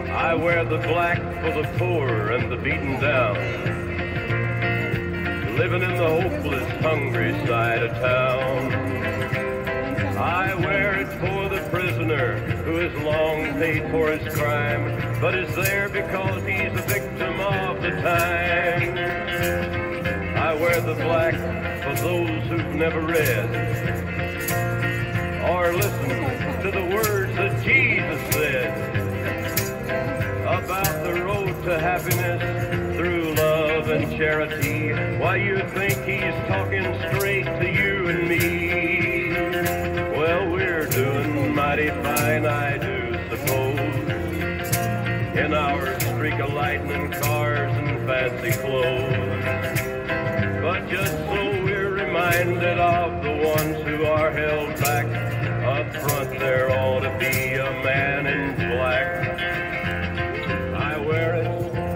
Speaker 12: I wear the black for the poor and the beaten down, living in the hopeless, hungry side of town. I wear it for the prisoner who has long paid for his crime, but is there because he's a victim of the time. I wear the black for those who've never read or listen to the words that Jesus said about the road to happiness through love and charity. Why, you think he's talking straight to you and me? Well, we're doing mighty fine, I do suppose, in our streak of lightning cars and fancy clothes. But just so we're reminded of the ones who are held back, up front there ought to be a man in black. I wear it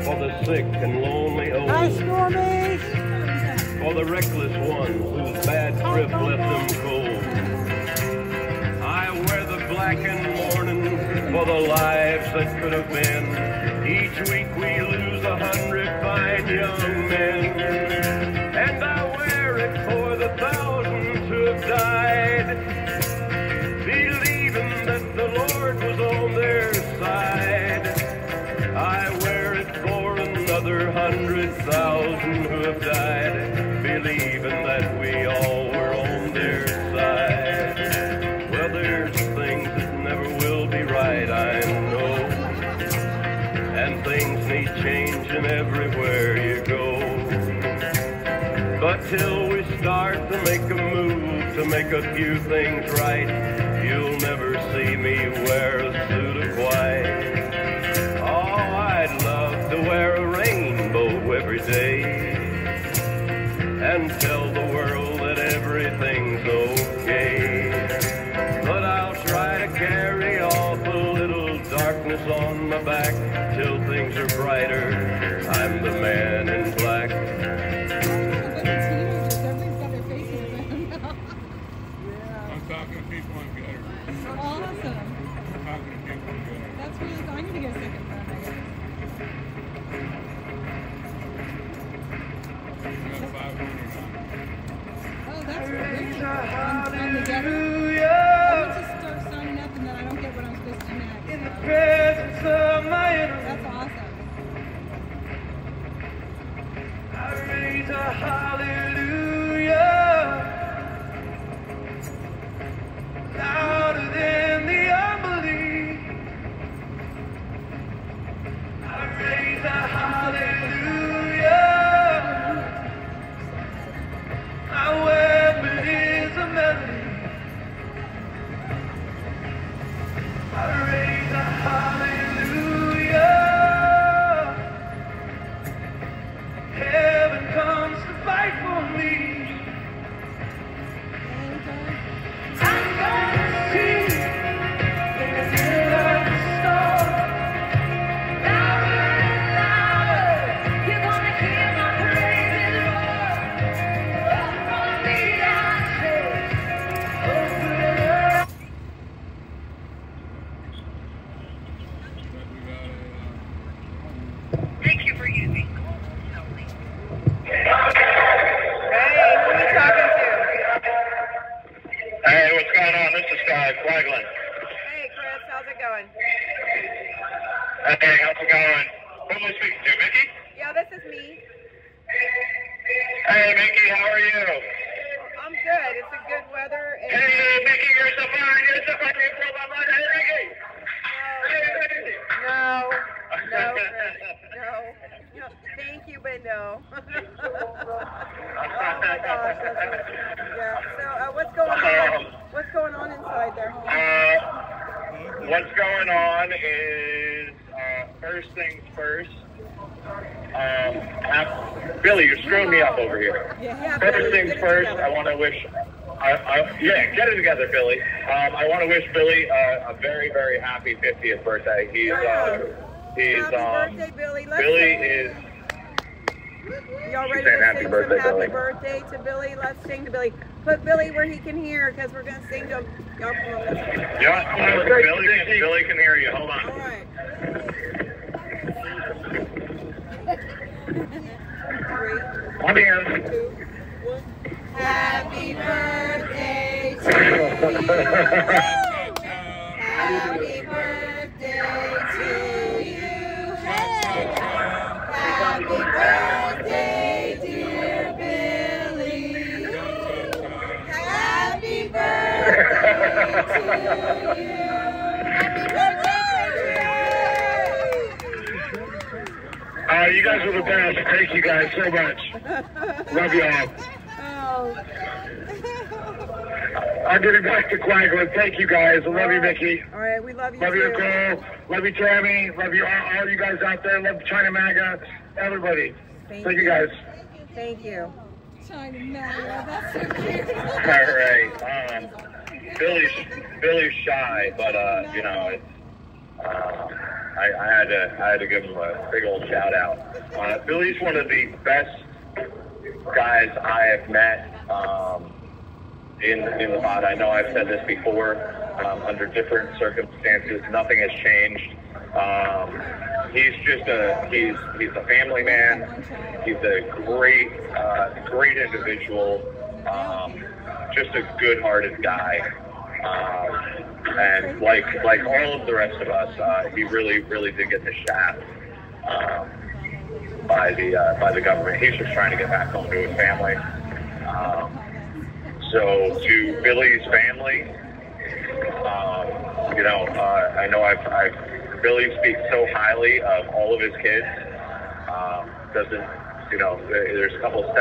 Speaker 12: for the sick and lonely old, for the reckless ones whose bad trip left them cold. I wear the black in mourning for the lives that could have been. Each week we lose 100 fine young men. And I wear it for the thousands who have died, believing that the Lord was on their side. I wear it for another 100,000 who have died, believing that we all were on their side. Well, there's things that never will be right, I know, and things need changing everywhere you go. But until we start to make a move to make a few things right. You'll never see me wear a suit of white. Oh, I'd love to wear a rainbow every day and tell the world that everything's okay. But I'll try to carry off a little darkness on my back till things are brighter. I'm the man in black.
Speaker 2: I'm talking to people in gutter.
Speaker 4: Awesome.
Speaker 2: I'm talking to people in gutter.
Speaker 4: That's really cool. I'm going to go second front, I guess.
Speaker 2: I got 500 on it.
Speaker 4: Oh, that's great. On the gutter. I would just start signing up and then I don't get what I'm supposed to do next.
Speaker 6: In the presence of my enemies,
Speaker 4: That's awesome.
Speaker 6: I raise a hallelujah louder than the unbelief. I raise a hallelujah. My weapon is a melody. I raise a hallelujah. Heaven comes to fight for me. I'm gonna see in the middle of the storm. Louder and louder, you're gonna hear my praises roar. Up from the ashes, open it up.
Speaker 10: Thank you for using.
Speaker 13: Hey, who are you talking to?
Speaker 9: Hey, what's going on? This is Quaglin.
Speaker 13: Hey, Chris, how's it going?
Speaker 9: Hey, how's it going? Who am I speaking to, Mickey?
Speaker 13: Yeah, this is me.
Speaker 9: Hey, Mickey, how are you?
Speaker 13: I'm good. It's a good weather. And
Speaker 9: Hey, Mickey, you're so fine. You're so fine. You're so fine. Hey, Mickey.
Speaker 13: no, Chris, no. Thank you, but no. Oh my gosh, yeah. So, what's going on? What's going on inside there?
Speaker 9: What's going on is, first things first. Billy, you're screwing me up over here.
Speaker 13: Yeah,
Speaker 9: First things first, I want to wish, yeah, get it together, Billy. I want to wish Billy a very, very happy 50th birthday. He's
Speaker 13: happy birthday, Billy.
Speaker 9: Billy is.
Speaker 13: Y'all
Speaker 9: She's
Speaker 13: ready
Speaker 9: saying
Speaker 13: to
Speaker 9: happy
Speaker 13: sing
Speaker 9: birthday,
Speaker 13: some happy
Speaker 9: Billy.
Speaker 13: birthday to Billy? Let's sing to Billy. Put Billy where he can hear, because we're going to sing to him. Y'all come on, let's sing.
Speaker 9: Yeah, Billy can hear you. Hold on.
Speaker 13: All right.
Speaker 9: I'm here.
Speaker 4: Happy birthday to you. Happy birthday to you. Happy birthday, dear Billy. Happy birthday to you. Happy birthday.
Speaker 9: You guys are the best. Thank you guys so much. Love you all. I'll get it back to Quaglin. Thank you guys. I love you, Mickey.
Speaker 13: All right, we love you.
Speaker 9: Love you,
Speaker 13: too.
Speaker 9: Nicole. Love you, Tammy. Love you all you guys out there. Love China MAGA. Everybody. Thank you guys.
Speaker 13: Thank you.
Speaker 4: China MAGA, that's so cute.
Speaker 9: All right. Billy's shy, but you know, it's, I had to give him a big old shout out. Billy's one of the best guys I have met in the mod. I know I've said this before. Under different circumstances, nothing has changed. He's just he's a family man. He's a great individual. Just a good-hearted guy. And like all of the rest of us, he really did get the shaft by the government. He's just trying to get back home to his family. So to Billy's family, you know, I know Billy speaks so highly of all of his kids. Doesn't
Speaker 14: you know, there's a couple of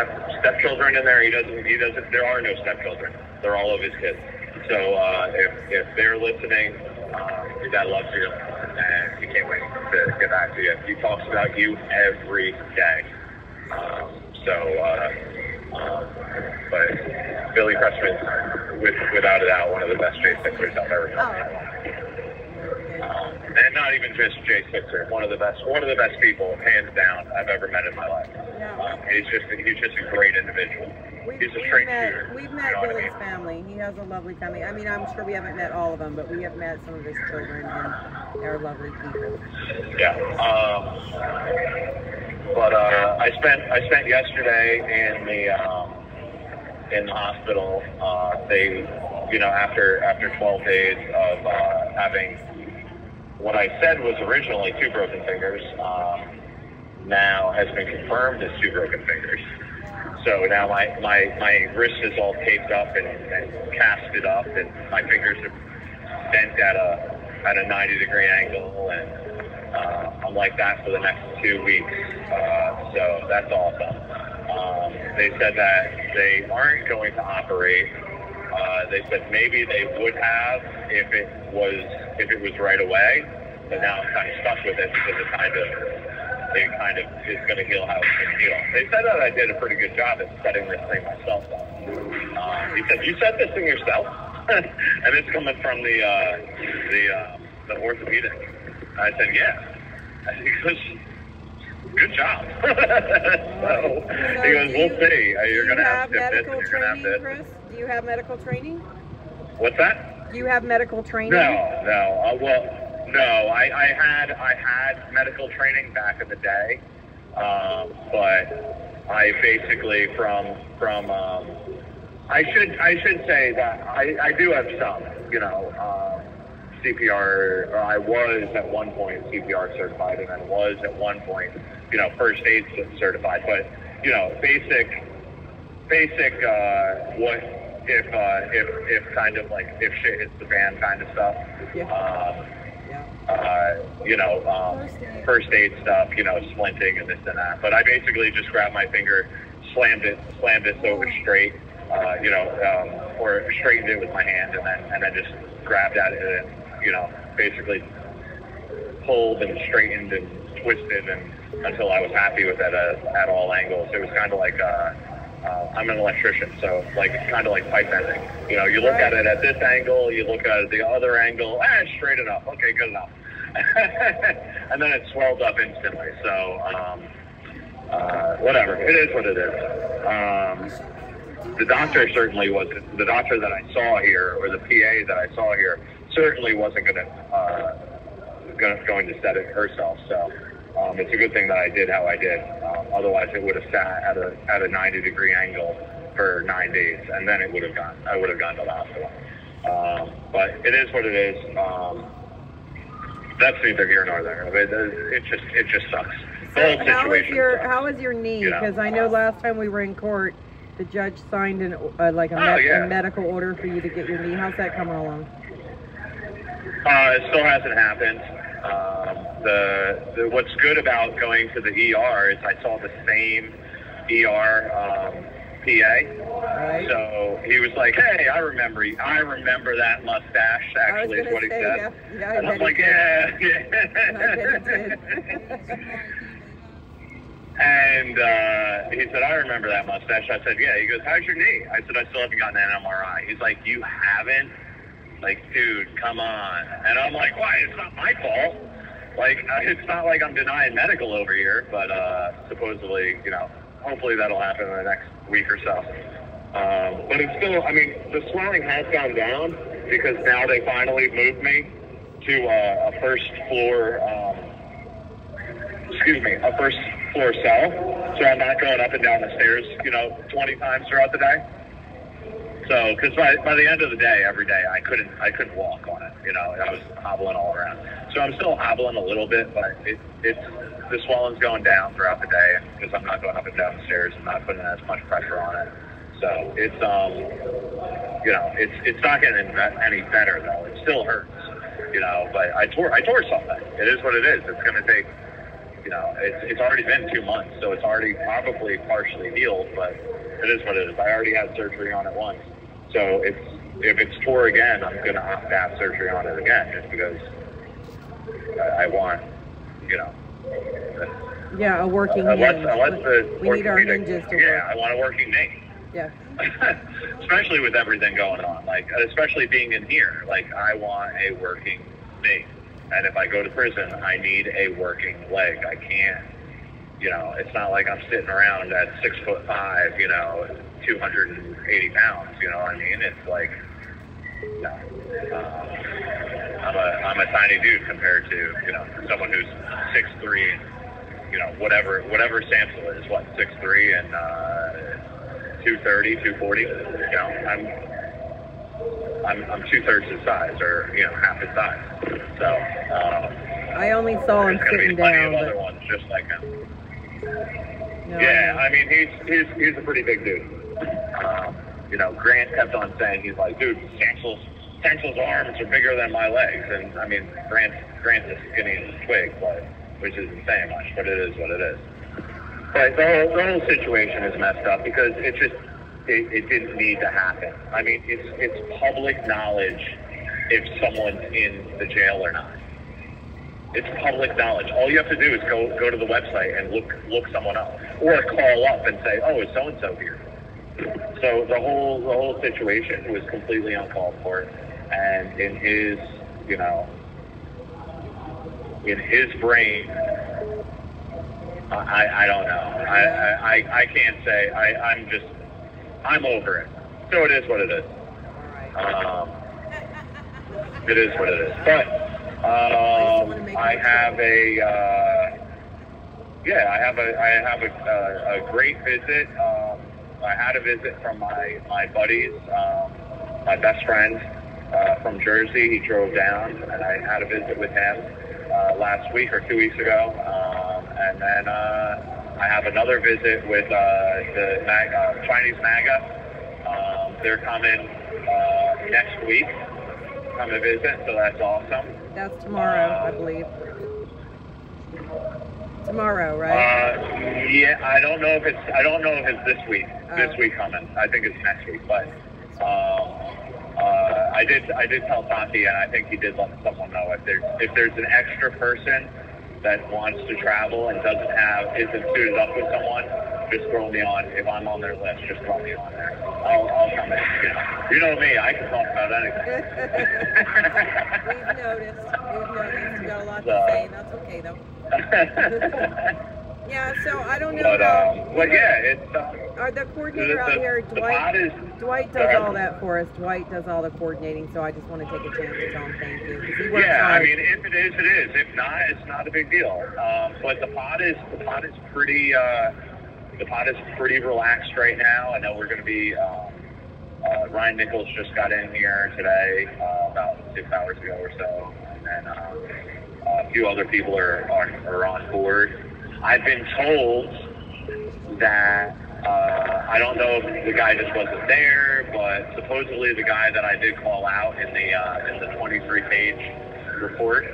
Speaker 14: stepchildren in there. He doesn't. There are no stepchildren. They're all of his kids. So if they're listening, your dad loves you, and he can't wait to get back to you. He talks about you every day. But Billy Pressman, without a doubt, one of the best J6ers I've ever met. And not even just J6er, one of the best people, hands down, I've ever met in my life. He's just a great individual. He's a straight shooter.
Speaker 10: We've met Billy's family. He has a lovely family. I mean, I'm sure we haven't met all of them, but we have met some of his children, and they're lovely people.
Speaker 14: Yeah. But I spent yesterday in the hospital. They, you know, after 12 days of having what I said was originally 2 broken fingers, now has been confirmed as 2 broken fingers. So now my wrist is all taped up and casted up, and my fingers are bent at a 90-degree angle, and I'm like that for the next 2 weeks. So that's awesome. They said that they aren't going to operate. They said maybe they would have if it was right away, but now I'm kind of stuck with it because it kind of is going to heal how it's going to heal. They said that I did a pretty good job at setting this thing myself up. He said, "You set this thing yourself?" And it's coming from the orthopedic. I said, "Yeah." He goes, "Good job." So he goes, "We'll see. You're going to have medical training,
Speaker 10: Chris? Do you have medical training?
Speaker 14: What's that?
Speaker 10: Do you have medical training?
Speaker 14: No. No. I had medical training back in the day, but I basically I should say that I do have some, you know, CPR. Or I was at one point CPR certified, and I was at one point, you know, first aid certified. But you know, basic what if kind of like if shit hits the fan kind of stuff. You know, first aid stuff, you know, splinting and this and that. But I basically just grabbed my finger, slammed it so it was straight, you know, or straightened it with my hand, and then just grabbed at it and, you know, basically pulled and straightened and twisted and until I was happy with it at all angles. It was kind of like I'm an electrician, so like kind of like pipe bending. You know, you look at it at this angle, you look at it the other angle, straight enough. Okay, good enough. And then it swelled up instantly. So whatever, it is what it is. The doctor certainly wasn't. The doctor that I saw here, or the PA that I saw here, certainly wasn't going to set it herself. So it's a good thing that I did how I did. Otherwise, it would have sat at a 90-degree angle for 9 days, and then I would have gone to the hospital. But it is what it is. That's neither here nor there. I mean, it just sucks. The whole situation.
Speaker 10: How is your knee? Because I know last time we were in court, the judge signed a medical order for you to get your knee. How's that coming along?
Speaker 14: It still hasn't happened. What's good about going to the ER is I saw the same ER PA. Right. So he was like, "Hey, I remember that mustache." Actually, is what he said. Yeah, and I'm like, "Yeah." And he said, "I remember that mustache." I said, "Yeah." He goes, "How's your knee?" I said, "I still haven't gotten an MRI." He's like, "You haven't?" Like, dude, come on. And I'm like, why? It's not my fault. Like, it's not like I'm denying medical over here, but supposedly, you know, hopefully that'll happen in the next week or so. But it's still, I mean, the swelling has gone down because now they finally moved me to a first floor cell. So I'm not going up and down the stairs, you know, 20 times throughout the day. So, because by the end of the day, every day, I couldn't walk on it. You know, I was hobbling all around. So I'm still hobbling a little bit, but the swelling's going down throughout the day because I'm not going up and down the stairs and not putting as much pressure on it. So it's you know, it's not getting any better though. It still hurts, you know. But I tore something. It is what it is. It's going to take you know, it's already been 2 months, so it's already probably partially healed, but it is what it is. I already had surgery on it once. So if it's tore again, I'm going to have to have surgery on it again, just because I want, you know.
Speaker 10: Yeah, a working
Speaker 14: unless
Speaker 10: we need our hinges to work.
Speaker 14: Yeah, I want a working knee.
Speaker 10: Yeah.
Speaker 14: Especially with everything going on, like, especially being in here, like, I want a working knee. And if I go to prison, I need a working leg. I can't, you know, it's not like I'm sitting around at 6'5", you know, 280 pounds, you know what I mean? It's like, no. I'm a tiny dude compared to, you know, someone who's 6'3", you know, whatever Samson is, what, 6'3" and 230, 240. You know, I'm 2/3 his size, or, you know, half his size. So
Speaker 10: I only saw him sitting down.
Speaker 14: There's plenty of other ones just like him.
Speaker 10: No,
Speaker 14: Yeah, I mean, he's a pretty big dude. You know, Grant kept on saying, he's like, dude, Sansel's arms are bigger than my legs. And I mean, Grant's as skinny as a twig, but, which isn't saying much, but it is what it is. But the whole situation is messed up because it didn't need to happen. I mean, it's public knowledge if someone's in the jail or not. It's public knowledge. All you have to do is go to the website and look someone up, or call up and say, "Oh, is so and so here?" So the whole situation was completely uncalled for, and in his, you know, in his brain, I don't know. I can't say. I'm over it. So it is what it is. It is what it is. But I have a great visit. I had a visit from my buddies, my best friend from Jersey. He drove down, and I had a visit with him last week or 2 weeks ago. And then I have another visit with the Chinese MAGA. They're coming next week. Come to visit, so that's awesome.
Speaker 10: That's tomorrow, I believe. Tomorrow, right?
Speaker 14: Yeah, I don't know if it's this week. This week coming. I think it's next week. But I did tell Santi, and I think he did let someone know if there's an extra person that wants to travel and isn't suited up with someone, just throw me on. If I'm on their list, just throw me on there. I'll come in. You know me, I can talk about anything.
Speaker 10: We've noticed. You got a lot to say. That's okay, though. Yeah, so I don't know.
Speaker 14: But yeah, it's...
Speaker 10: the coordinator out here, Dwight does all that for us. Dwight does all the coordinating, so I just want to take a chance to tell him thank you. He works hard.
Speaker 14: I mean, if it is, it is. If not, it's not a big deal. But the pod is pretty relaxed right now. I know we're going to be... Ryan Nichols just got in here today, about 6 hours ago or so. And then a few other people are on board. I've been told that, I don't know if the guy just wasn't there, but supposedly the guy that I did call out in the 23-page report,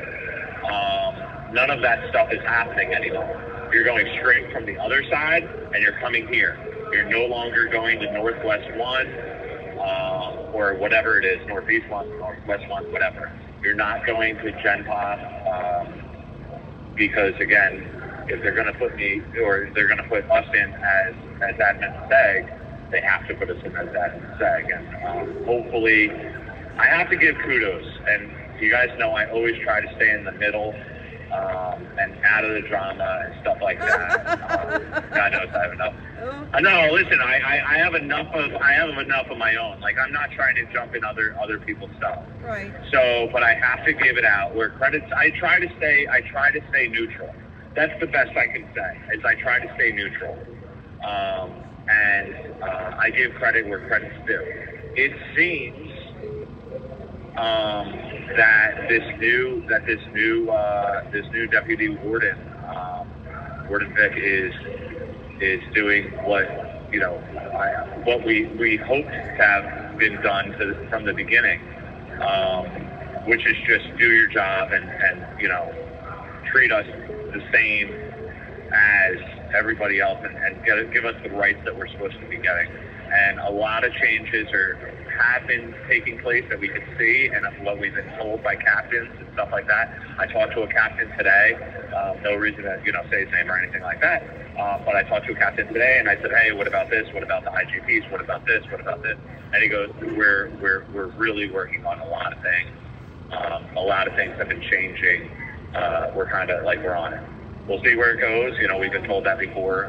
Speaker 14: none of that stuff is happening anymore. You're going straight from the other side, and you're coming here. You're no longer going to Northwest 1, or whatever it is, Northeast 1, Northwest 1, whatever. You're not going to Gen Pop, because, again, if they're going to put me, or they're going to put us in as admin seg, they have to put us in as admin seg. And hopefully, I have to give kudos. And you guys know I always try to stay in the middle and out of the drama and stuff like that. God knows I have enough. No, listen, I have enough of my own. Like, I'm not trying to jump in other people's stuff.
Speaker 10: Right.
Speaker 14: So, but I have to give it out where credits. I try to stay neutral. That's the best I can say, is I try to stay neutral. And I give credit where credit's due. It seems that this new deputy warden, Warden Vic, is doing what we hoped to have been done from the beginning, which is just do your job and treat us the same as everybody else and give us the rights that we're supposed to be getting. And a lot of changes have been taking place that we can see, and what we've been told by captains and stuff like that. I talked to a captain today. No reason to say his name or anything like that. But I talked to a captain today, and I said, hey, what about this? What about the IGPs? What about this? What about this? And he goes, we're really working on a lot of things. A lot of things have been changing. We're kind of like we're on it. We'll see where it goes. We've been told that before.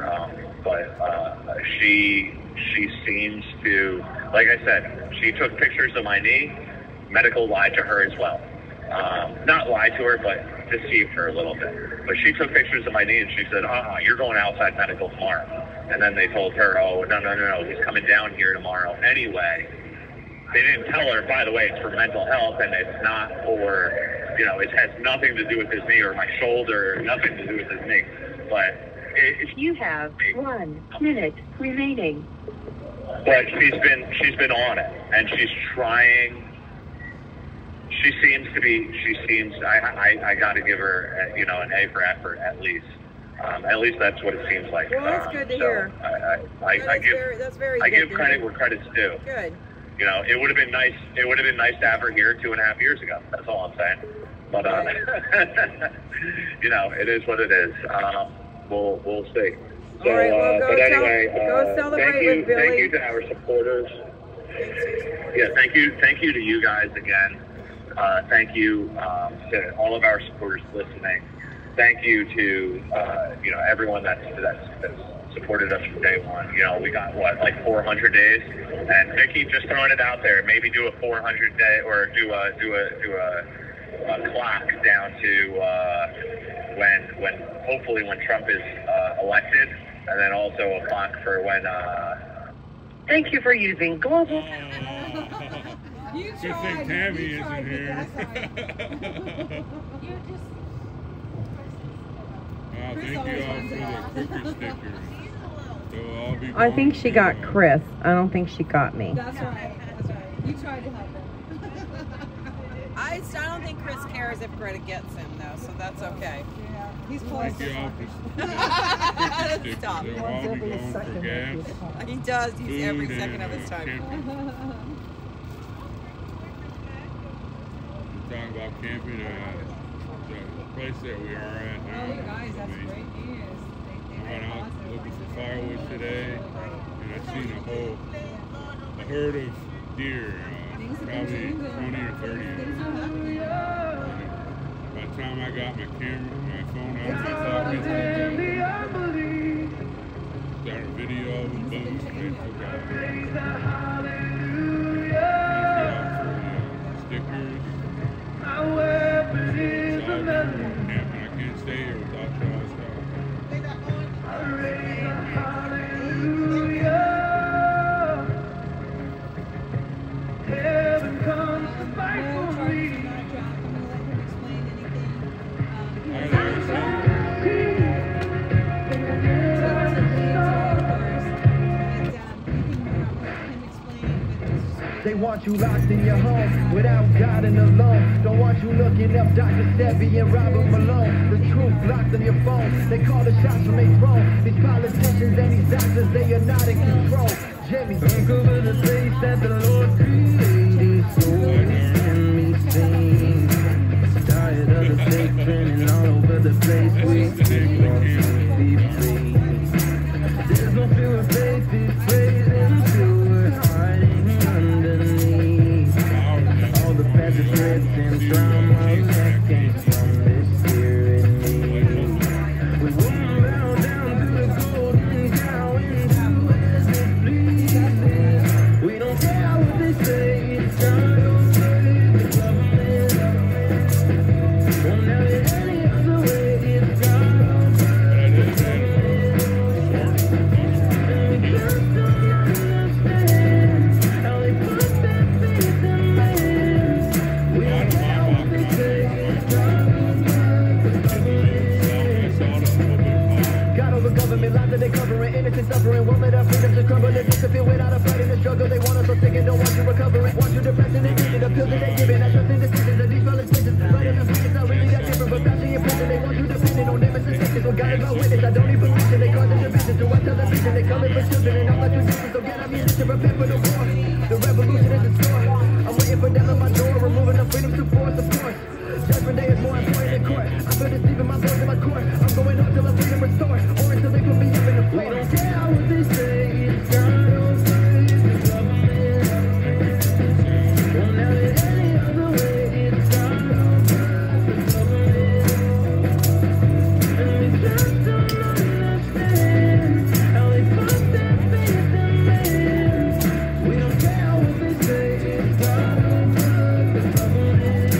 Speaker 14: But she seems to, like I said, she took pictures of my knee. Medical lied to her as well. Not lied to her, but deceived her a little bit. But she took pictures of my knee and she said, you're going outside medical tomorrow. And then they told her, oh, no, he's coming down here tomorrow anyway. They didn't tell her, by the way, it's for mental health and it's not for, it has nothing to do with his knee or my shoulder, nothing to do with his knee. But
Speaker 15: you have 1 minute remaining.
Speaker 14: But she's been on it, and she's trying. She seems. I got to give her, an A for effort at least. At least that's what it seems like.
Speaker 10: Well, that's good to hear.
Speaker 14: I give credit where credit's due.
Speaker 10: Good.
Speaker 14: It would have been nice. It would have been nice to have her here 2.5 years ago. That's all I'm saying. But it is what it is. We'll see. So,
Speaker 10: all right, well,
Speaker 14: but anyway,
Speaker 10: go celebrate with Billy.
Speaker 14: Thank you to our supporters. Yeah, thank you to you guys again. Thank you to all of our supporters listening. Thank you to everyone that's supported us from day one. We got like 400 days, and Micki just throwing it out there. Maybe do a 400 day or do a clock down to when hopefully when Trump is elected, and then also a clock for when.
Speaker 15: Thank you for using global.
Speaker 2: You tried. Tammy isn't here. Thank you all for the cookie stickers.
Speaker 10: I think she got Chris. I don't think she got me.
Speaker 4: That's right. You tried to help her.
Speaker 13: I don't think Chris cares if Greta gets him, though, so that's okay.
Speaker 4: Yeah, he's close.
Speaker 13: Stop. He does use every second of his time.
Speaker 2: We're talking about camping, the place that we are at now.
Speaker 4: Oh, you guys, that's great news.
Speaker 2: I went out looking for firewood today, and I seen a herd of deer, probably 20 or 30 of them. By the time I got my phone out, I thought we got a video of them, boom, they took out. Thank you all for stickers. I can't stay here without y'all.
Speaker 11: Heaven comes to fight for me. They want you locked in your home without God and alone. Don't want you looking up Dr. Sebi and Robert Malone. The truth locked on your phone. They call the shots from their throne. These politicians and these doctors, they are not in control. Jimmy, think over the place that the Lord created. So send me sing. Tired of the fake trending all over the place. We can't be free. There's no fear of faith, it's praising until we're hiding underneath all the passive threats and drama that came from this tyranny. We won't bow down to the golden cow and do as it pleases. We don't care what they say, it's not okay. The government won't have it any other way. It's not suffering, won't let our freedom to crumble and disappear without a fight in the struggle. They want us so sick and don't want you recovering. Want you depressed and addicted, the pills that they giving. I trust in decisions of these fellas' visions. Right in the business, not really that different, but fashion your prison. They want you dependent on them as a sickness. When God is my witness, I don't even The revolution is in store. I'm waiting for them at my door, removing the freedom to force, of course. Judgment day is more important than court. I feel this deep in my voice in my court. I'm going on till the freedom restored, or until they put me up in the floor. We don't care what they say, it's God over the government. Won't have it any other way, it's God over the government. And we just don't understand how they put their faith in man. We don't care what they say, it's God over the government.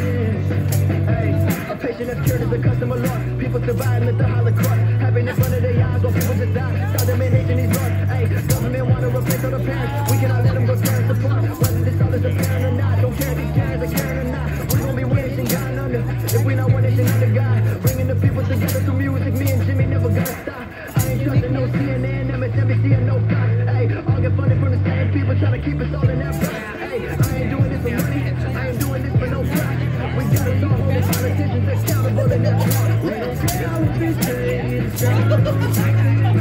Speaker 11: Hey, a patient that's cured is a customer lost. People surviving at the Holocaust, having in front of their eyes while people just die. Condemnation is lost. Hey, government want to replace all the parents. We cannot let them go tear us apart. Whether this all is apparent or not, don't care if these parents are caring or not. We gon' be witnessing God under. If we not witnessing under God, bringing the people together through music. Me and Jimmy never gonna stop. I ain't trusting no CNN, MSNBC, and no Fox. Hey, all get funded from the same people trying to keep us all in that box. Hey, I ain't doing this for money. I ain't doing this for no profit. We gotta start holding politicians accountable in that part. We don't care what they say, it's God over the government.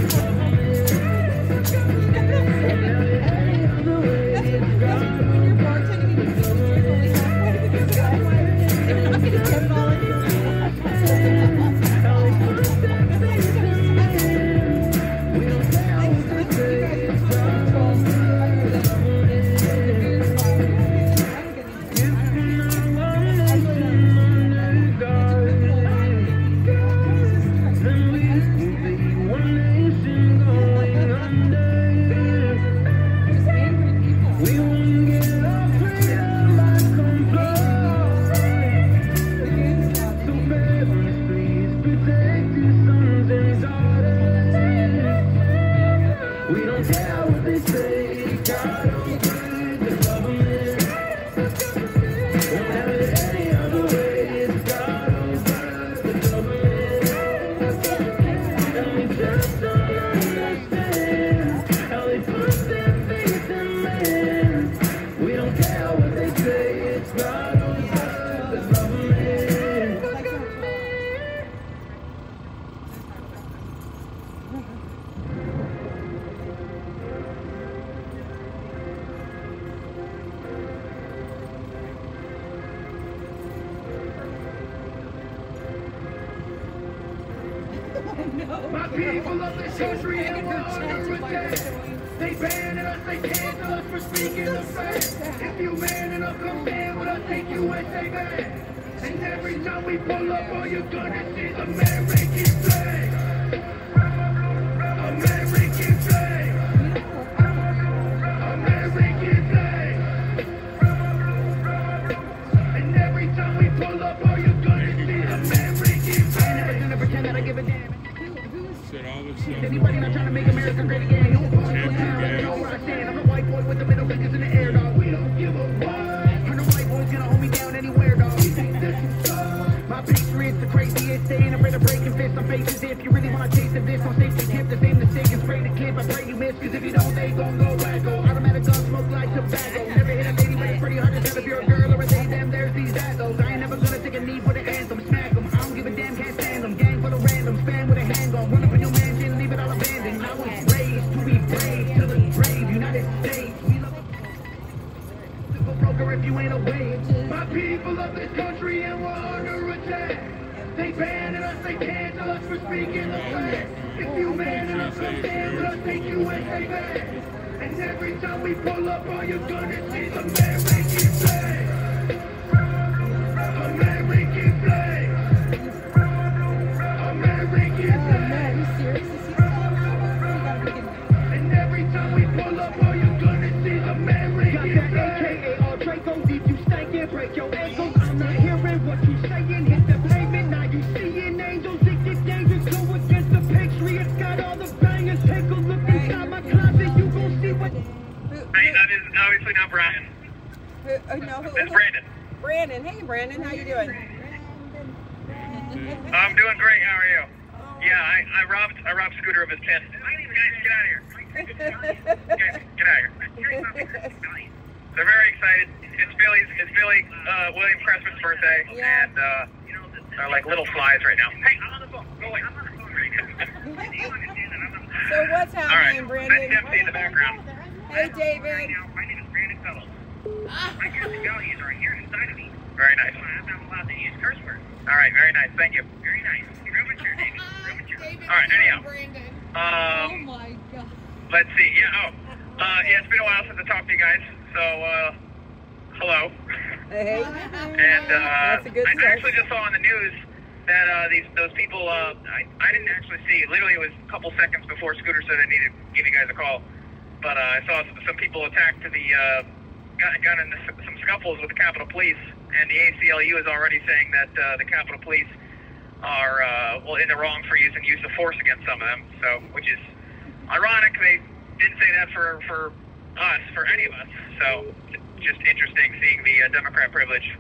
Speaker 11: Any other way, it's God over the government. How they put their faith in man. We don't care what they say, it's God over the government. If you're not one nation under God, then we will be one nation going under. We won't get our freedom back on board. So parents, please protect your sons and daughters. We don't care what they say, God over the government. Won't have it any other way, it's God over the government. And we just don't understand how they put their faith in man. We don't care what they say, it's God over the government. My people of this country and we're under attack. They banning us, they cancel us for speaking the fact. If you man enough, come stand with us, take USA back. And every time we pull up, all you're gonna see is American flag. American flag. American flag. And every time we pull up, all you're gonna see is American flag. I never pretend that I give a damn.
Speaker 2: Said all this stuff.
Speaker 11: Anybody not trying to make America great again? Don't put me down, let me know where I stand. I'm a white boy with the middle fingers in the air, dog. We don't give a fuck. I'm the white boy's gonna hold me down anywhere, dog. We think this is tough. My patriots, the craziest thing. I'm ready to break and fist some faces. If you really wanna taste of this, don't take the tip. The same mistake is spray the clip. I pray you miss, cause if you don't, they gon' go wacko. Automatic gun smoke like tobacco. Never hit a lady, but it's pretty hard to tell if you're a girl or a they, them, there's these assholes. I ain't never gonna take a knee for the anthem. Smack them, I don't give a damn, can't stand them. Gang full of randoms, fan with a handgun. Run up in your mansion, leave it all abandoned. I was raised to be brave, till the grave, United States. We love a broker if you ain't away. My people of this country and we're under attack. They banning us, they cancel us for speaking the fact. If you man enough, come stand with us, take USA back. And every time we pull up, all you're gonna see is American flag. American flag. American flag. And every time we pull up, all you're gonna see is American flag. AKA all Dracos, if you stank and break your ankles. I'm not hearing what you saying, hit the pavement. Now you seeing angels, it gets dangerous. Go against the Patriots, got all the bangers. Take a look inside my closet, you gon' see what.
Speaker 14: Hey, that is obviously not Brian. It's Brandon.
Speaker 13: Brandon. Hey, Brandon. How you doing?
Speaker 14: I'm doing great. How are you? Yeah, I robbed Scooter of his pen. Guys, get out of here. Guys, get out of here. They're very excited. It's Billy William Crespin's birthday, and they're like little flies right now. Hey, I'm on the phone. Go away. I'm on the phone right now.
Speaker 13: So what's happening,
Speaker 14: All right.
Speaker 13: Brandon?
Speaker 14: That's Dempsey in the background.
Speaker 13: Hey, David.
Speaker 14: My name is Brandon Fellows.
Speaker 9: I guess the values are here inside of me. Very nice. I'm not allowed to use curse words. All right, very nice. Thank you. Very nice. Real mature, David. Real mature. All right, anyhow.
Speaker 4: Oh my God.
Speaker 9: Let's see. Yeah. Yeah, it's been a while since I talked to you guys. So, hello.
Speaker 10: Hey.
Speaker 9: And
Speaker 10: That's a good
Speaker 9: I
Speaker 10: start.
Speaker 9: actually just saw on the news that those people. I didn't actually see. Literally, it was a couple seconds before Scooter said I needed to give you guys a call. But I saw some people attacked got in some scuffles with the Capitol Police, and the ACLU is already saying that the Capitol Police are in the wrong for using use of force against some of them. So, which is ironic. They didn't say that for us, for any of us. So, just interesting seeing the Democrat privilege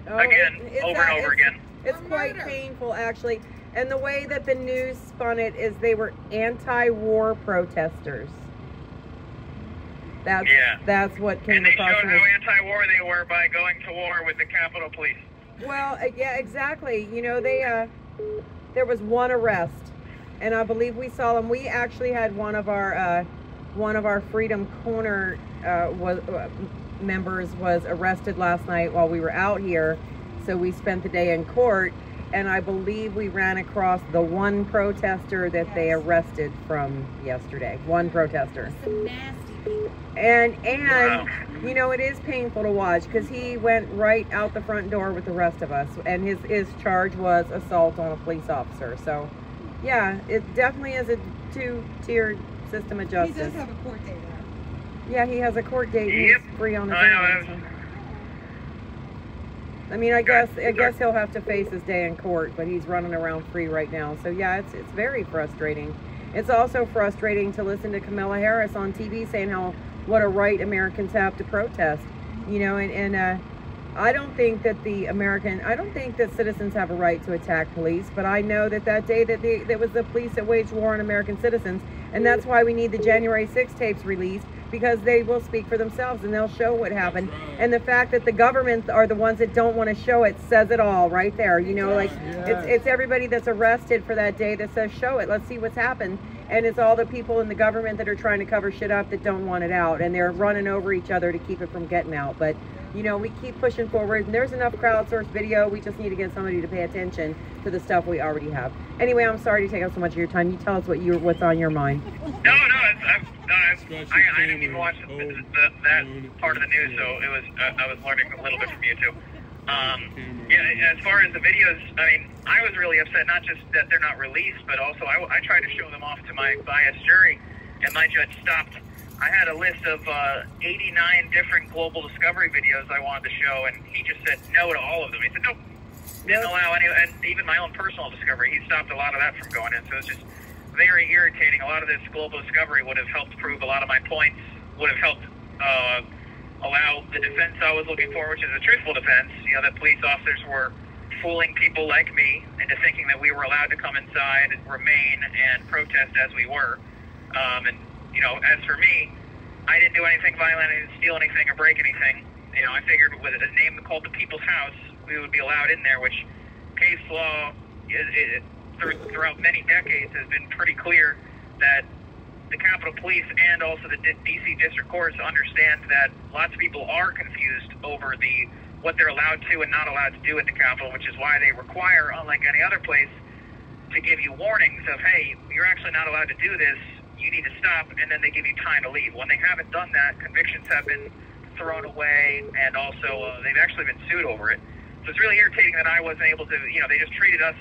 Speaker 9: again, over and over again.
Speaker 10: It's quite painful, actually. And the way that the news spun it is they were anti-war protesters. That's what came
Speaker 9: and they
Speaker 10: across.
Speaker 9: showed how anti-war they were by going to war with the Capitol Police.
Speaker 10: Well, yeah, exactly. You know, there was one arrest, and I believe we saw them. We actually had one of our Freedom Corner members was arrested last night while we were out here. So we spent the day in court, and I believe we ran across the one protester that they arrested from yesterday. One protester. And
Speaker 9: wow.
Speaker 10: You know, it is painful to watch because he went right out the front door with the rest of us, and his charge was assault on a police officer. So, yeah, it definitely is a two-tiered system of justice.
Speaker 4: He does have a court date now.
Speaker 10: Yeah, he has a court date.
Speaker 9: Yep.
Speaker 10: He's free on his own. I mean, I guess he'll have to face his day in court, but he's running around free right now. So yeah, it's very frustrating. It's also frustrating to listen to Kamala Harris on TV saying what a right Americans have to protest. You know, and I don't think that citizens have a right to attack police, but I know that day that there was the police that waged war on American citizens, and that's why we need the January 6th tapes released, because they will speak for themselves and they'll show what happened. And the fact that the government are the ones that don't want to show it says it all right there. You know, like it's everybody that's arrested for that day that says show it, let's see what's happened. And it's all the people in the government that are trying to cover shit up that don't want it out, and they're running over each other to keep it from getting out. But you know, we keep pushing forward, and there's enough crowdsourced video. We just need to get somebody to pay attention to the stuff we already have. Anyway, I'm sorry to take up so much of your time. You tell us what's on your mind.
Speaker 9: No, I didn't even watch that part of the news, so it was I was learning a little bit from you too. Yeah, as far as the videos, I mean, I was really upset, not just that they're not released, but also I tried to show them off to my biased jury, and my judge stopped. I had a list of 89 different global discovery videos I wanted to show, and he just said no to all of them. He said nope, didn't allow any, and even my own personal discovery, he stopped a lot of that from going in. So it's just very irritating. A lot of this global discovery would have helped prove a lot of my points, would have helped allow the defense I was looking for, which is a truthful defense. You know, that police officers were fooling people like me into thinking that we were allowed to come inside and remain and protest as we were. And, you know, as for me, I didn't do anything violent, I didn't steal anything or break anything. You know, I figured with a name called the People's House, we would be allowed in there, which case law throughout many decades has been pretty clear that the Capitol Police and also the D.C. District Courts understand that lots of people are confused over what they're allowed to and not allowed to do at the Capitol, which is why they require, unlike any other place, to give you warnings of, hey, you're actually not allowed to do this, you need to stop, and then they give you time to leave. When they haven't done that, convictions have been thrown away, and also they've actually been sued over it. So it's really irritating that I wasn't able to, you know, they just treated us,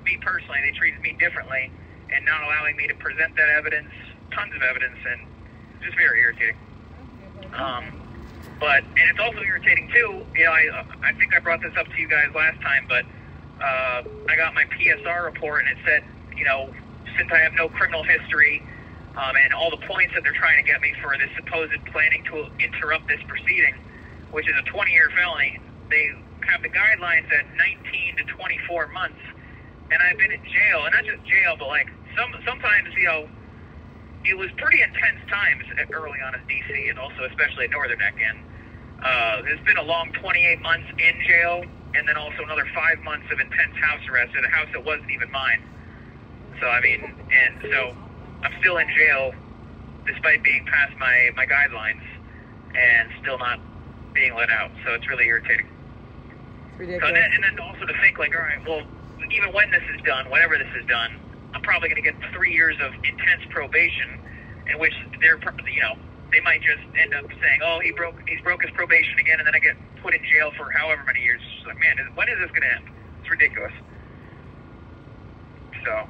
Speaker 9: me personally, they treated me differently, and not allowing me to present that evidence, tons of evidence, and just very irritating. And it's also irritating too, you know, I think I brought this up to you guys last time, but I got my PSR report, and it said, you know, since I have no criminal history, and all the points that they're trying to get me for this supposed planning to interrupt this proceeding, which is a 20-year felony, they have the guidelines at 19 to 24 months, and I've been in jail, and not just jail, but like sometimes, you know, it was pretty intense times early on in D.C. and also especially at Northern Neck. And there's been a long 28 months in jail, and then also another 5 months of intense house arrest at a house that wasn't even mine. So I mean, and so I'm still in jail despite being past my guidelines, and still not
Speaker 16: being let out. So it's really irritating.
Speaker 10: It's ridiculous.
Speaker 16: So and then also to think like, all right, well, even when this is done, whenever this is done, I'm probably going to get 3 years of intense probation, in which they're, you know, they might just end up saying, oh, he's broke his probation again, and then I get put in jail for however many years. It's like, man, when is this going to end? It's ridiculous. So.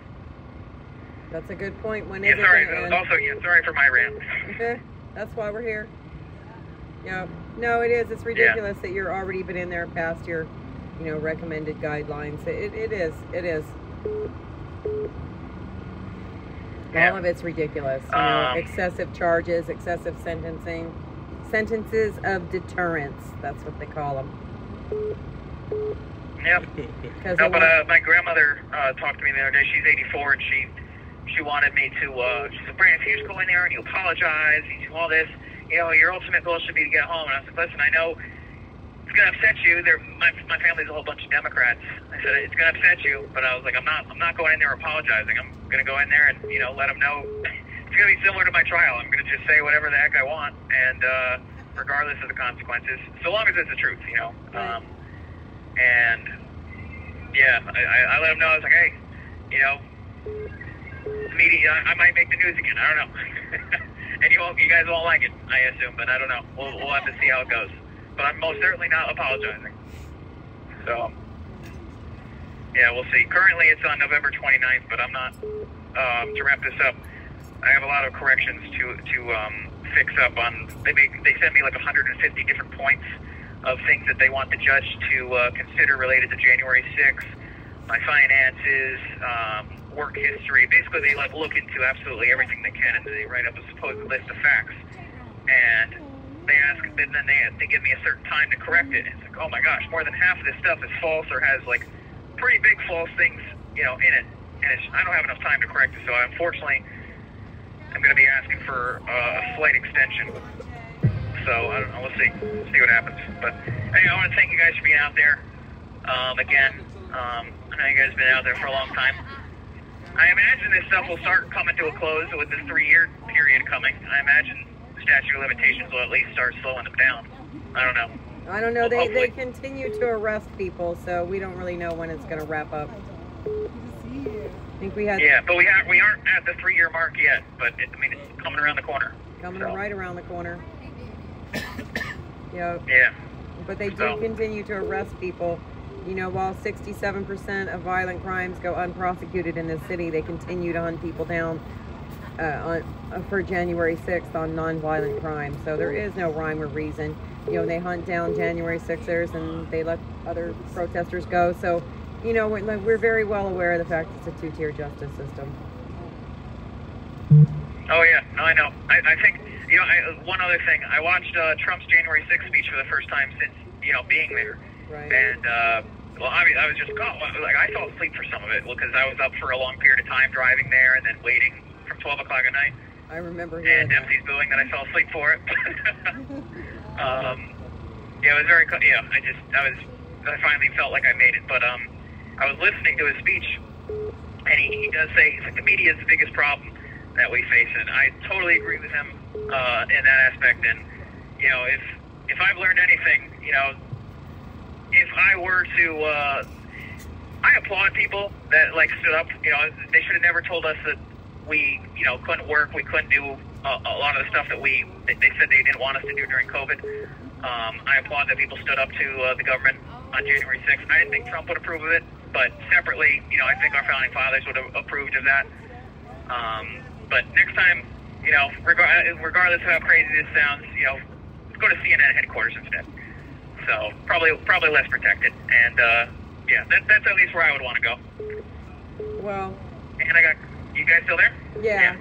Speaker 10: That's a good point. When is
Speaker 16: yeah,
Speaker 10: it
Speaker 16: sorry.
Speaker 10: going to end?
Speaker 16: Also, yeah, sorry for my rant.
Speaker 10: That's why we're here. Yeah. No, it is. It's ridiculous that you're already been in there past your, you know, recommended guidelines. It is. It is. All of it's ridiculous. You know, excessive charges, excessive sentences of deterrence. That's what they call them.
Speaker 16: Yep. No, but my grandmother talked to me the other day. She's 84, and she wanted me to. She said, "Brandon, if you just go in there and you apologize, you do all this, you know, your ultimate goal should be to get home." And I was like, "Listen, I know it's gonna upset you. My family's a whole bunch of Democrats." I said, "It's gonna upset you," but I was like, "I'm not going in there apologizing. I'm gonna go in there and, you know, let them know it's gonna be similar to my trial. I'm gonna just say whatever the heck I want, and regardless of the consequences, so long as it's the truth, you know." And yeah, I let them know. I was like, "Hey, you know, the media, I might make the news again. I don't know." And you guys won't like it, I assume, but I don't know. We'll have to see how it goes. But I'm most certainly not apologizing. So, yeah, we'll see. Currently, it's on November 29th, but I'm not. To wrap this up, I have a lot of corrections to fix up on. They sent me like 150 different points of things that they want the judge to consider related to January 6th, my finances, work history. Basically, they like look into absolutely everything they can, and they write up a supposed list of facts. And they ask, and then they give me a certain time to correct it. It's like, oh my gosh, more than half of this stuff is false or has like pretty big false things, you know, in it. And I don't have enough time to correct it, so unfortunately, I'm going to be asking for a slight extension. So I don't know. We'll see what happens. But anyway, I want to thank you guys for being out there. Again, I know you guys have been out there for a long time. I imagine this stuff will start coming to a close with this 3-year period coming. I imagine the statute of limitations will at least start slowing them down. I don't know.
Speaker 10: I don't know. They continue to arrest people, so we don't really know when it's going to wrap up. I think we had.
Speaker 16: Yeah, but we aren't at the 3-year mark yet. But I mean, it's coming around the corner.
Speaker 10: Coming right around the corner. Yep.
Speaker 16: Yeah.
Speaker 10: But they do continue to arrest people. You know, while 67% of violent crimes go unprosecuted in this city, they continue to hunt people down for January 6th on non-violent crime. So there is no rhyme or reason. You know, they hunt down January 6ers and they let other protesters go. So, you know, we're very well aware of the fact it's a 2-tier justice system.
Speaker 16: Oh, yeah. No, I know. I think, you know, one other thing. I watched Trump's January 6th speech for the first time since, you know, being there.
Speaker 10: Right.
Speaker 16: And, well, I mean, I was just, like, I fell asleep for some of it because I was up for a long period of time driving there and then waiting from 12 o'clock at night.
Speaker 10: I remember
Speaker 16: and Dempsey's booing that I fell asleep for it. Yeah, it was very, you know, I finally felt like I made it. But I was listening to his speech, and he does say, he's like, the media is the biggest problem that we face, and I totally agree with him in that aspect. And, you know, if I've learned anything, you know, if I were to, I applaud people that, like, stood up. You know, they should have never told us that we, you know, couldn't work, we couldn't do a lot of the stuff that they said they didn't want us to do during COVID. I applaud that people stood up to the government on January 6th. I didn't think Trump would approve of it, but separately, you know, I think our founding fathers would have approved of that. But next time, you know, regardless of how crazy this sounds, you know, let's go to CNN headquarters instead. So probably less protected, and yeah, that's at least where I would want to go.
Speaker 10: Well,
Speaker 16: and I got you guys still there?
Speaker 10: Yeah.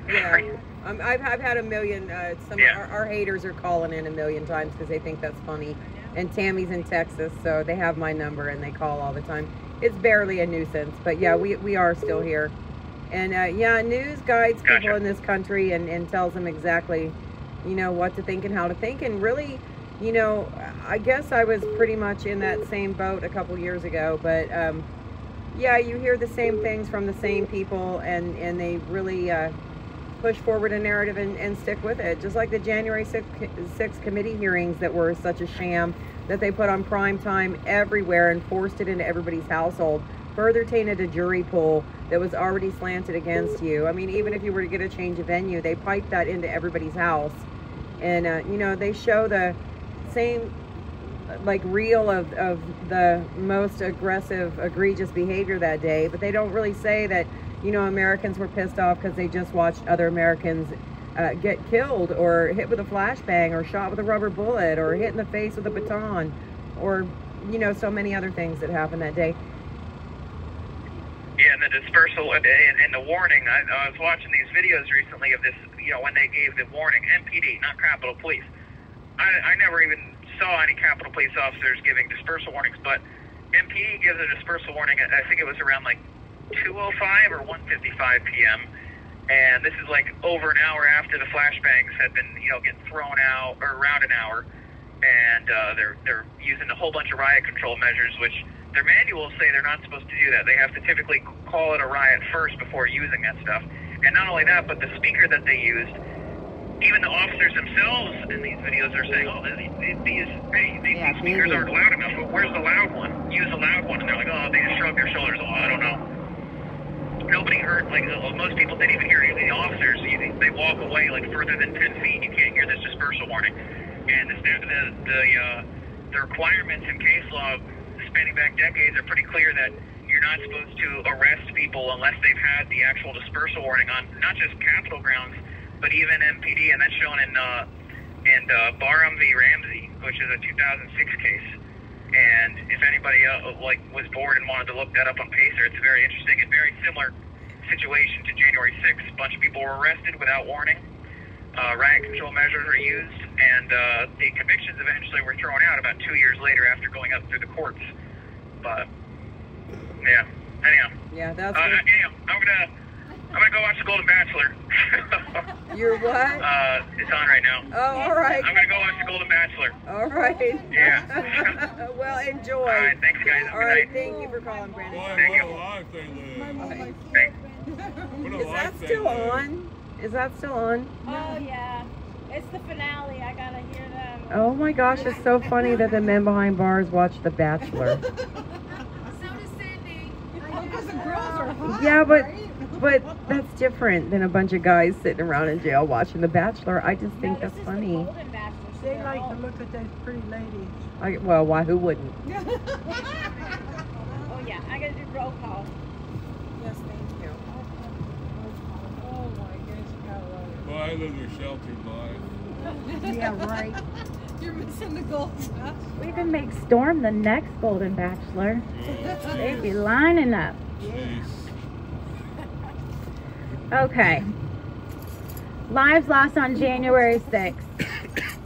Speaker 10: I've had a million. Our haters are calling in a million times because they think that's funny. And Tammy's in Texas, so they have my number and they call all the time. It's barely a nuisance, but yeah, we are still here. And yeah, news guides people in this country and tells them exactly, you know, what to think and how to think. And really, you know, I guess I was pretty much in that same boat a couple years ago, but yeah, you hear the same things from the same people, and they really push forward a narrative and stick with it. Just like the January 6th committee hearings that were such a sham that they put on prime time everywhere and forced it into everybody's household, further tainted a jury pool that was already slanted against you. I mean, even if you were to get a change of venue, they piped that into everybody's house. And, you know, they show the same, like, reel of the most aggressive, egregious behavior that day, but they don't really say that, you know, Americans were pissed off because they just watched other Americans get killed or hit with a flashbang or shot with a rubber bullet or hit in the face with a baton or, you know, so many other things that happened that day.
Speaker 16: Yeah, and the dispersal and the warning. I was watching these videos recently of this, you know, when they gave the warning, MPD, not Capitol Police. I never even saw any Capitol Police officers giving dispersal warnings, but MPD gives a dispersal warning, I think it was around like 2:05 or 1:55 p.m. And this is like over an hour after the flashbangs had been, you know, getting thrown out, or around an hour. And they're using a whole bunch of riot control measures, which their manuals say they're not supposed to do that. They have to typically call it a riot first before using that stuff. And not only that, but the speaker that they used, even the officers themselves in these videos are saying, oh, these speakers aren't loud enough. But where's the loud one? Use the loud one. And they're like, oh, they just shrug their shoulders. Oh, I don't know. Nobody heard, like, most people didn't even hear the officers. They walk away, like, further than 10 feet. You can't hear this dispersal warning. And the requirements in case law spanning back decades are pretty clear that you're not supposed to arrest people unless they've had the actual dispersal warning on not just Capitol grounds, but even MPD, and that's shown in Barham v. Ramsey, which is a 2006 case. And if anybody was bored and wanted to look that up on Pacer, it's very interesting and very similar situation to January 6th. A bunch of people were arrested without warning. Riot control measures were used, and the convictions eventually were thrown out about 2 years later after going up through the courts. But yeah, anyhow.
Speaker 10: Yeah, that's.
Speaker 16: Anyhow, I'm gonna go watch The Golden Bachelor.
Speaker 10: You're what?
Speaker 16: It's on right now.
Speaker 10: Oh, all right.
Speaker 16: I'm gonna go watch The Golden Bachelor.
Speaker 10: All right.
Speaker 16: Yeah.
Speaker 10: Well, enjoy.
Speaker 16: All right, thanks, guys.
Speaker 10: All right, thank you for calling, Brandon.
Speaker 16: Thank you.
Speaker 10: Is that still on? Is that still on?
Speaker 17: Oh, yeah. It's the finale. I gotta hear them.
Speaker 10: Oh my gosh, it's so funny that the men behind bars watch The Bachelor.
Speaker 17: So does Cindy.
Speaker 4: Because the girls are hot.
Speaker 10: Yeah, but that's different than a bunch of guys sitting around in jail watching The Bachelor. I just think that's funny.
Speaker 4: They like to look at those pretty ladies.
Speaker 10: Well, why? Who wouldn't?
Speaker 17: Oh, yeah. I gotta do roll call.
Speaker 4: Yes, thank you. Oh my goodness,
Speaker 2: Well, I live a sheltered life.
Speaker 4: yeah, right. You're missing the Golden Bachelor.
Speaker 7: We can make Storm the next Golden Bachelor. They'd be lining up.
Speaker 2: Jeez.
Speaker 7: Okay. Lives lost on January 6th.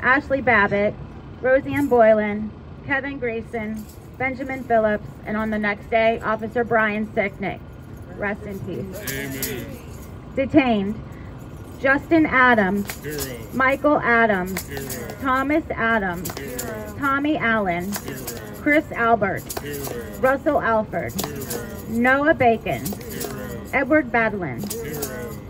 Speaker 7: Ashley Babbitt, Roseanne Boylan, Kevin Grayson, Benjamin Phillips, and on the next day, Officer Brian Sicknick. Rest in peace.
Speaker 2: Amen.
Speaker 7: Detained. Justin Adams,
Speaker 2: Hero.
Speaker 7: Michael Adams,
Speaker 2: Hero.
Speaker 7: Thomas Adams,
Speaker 2: Hero.
Speaker 7: Tommy Allen,
Speaker 2: Hero.
Speaker 7: Chris Albert,
Speaker 2: Hero.
Speaker 7: Russell Alford,
Speaker 2: Hero.
Speaker 7: Noah Bacon,
Speaker 2: Hero.
Speaker 7: Edward Badlin,
Speaker 2: Hero.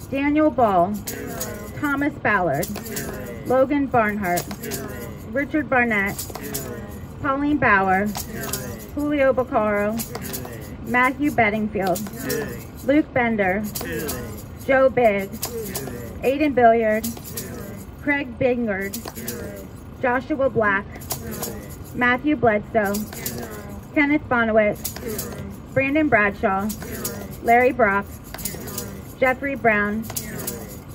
Speaker 7: Daniel Ball,
Speaker 2: Hero.
Speaker 7: Thomas Ballard,
Speaker 2: Hero.
Speaker 7: Logan Barnhart,
Speaker 2: Hero.
Speaker 7: Richard Barnett,
Speaker 2: Hero.
Speaker 7: Pauline Bauer,
Speaker 2: Hero.
Speaker 7: Julio Baccaro,
Speaker 2: Hero.
Speaker 7: Matthew Bedingfield,
Speaker 2: Hero.
Speaker 7: Luke Bender,
Speaker 2: Hero.
Speaker 7: Joe Bigg,
Speaker 2: Hero.
Speaker 7: Aiden Billiard,
Speaker 2: Hero.
Speaker 7: Craig Bingard,
Speaker 2: Hero.
Speaker 7: Joshua Black,
Speaker 2: Hero.
Speaker 7: Matthew Bledsoe,
Speaker 2: Hero.
Speaker 7: Kenneth Bonowitz,
Speaker 2: Hero.
Speaker 7: Brandon Bradshaw,
Speaker 2: Hero.
Speaker 7: Larry Brock,
Speaker 2: Hero.
Speaker 7: Jeffrey Brown,
Speaker 2: Hero.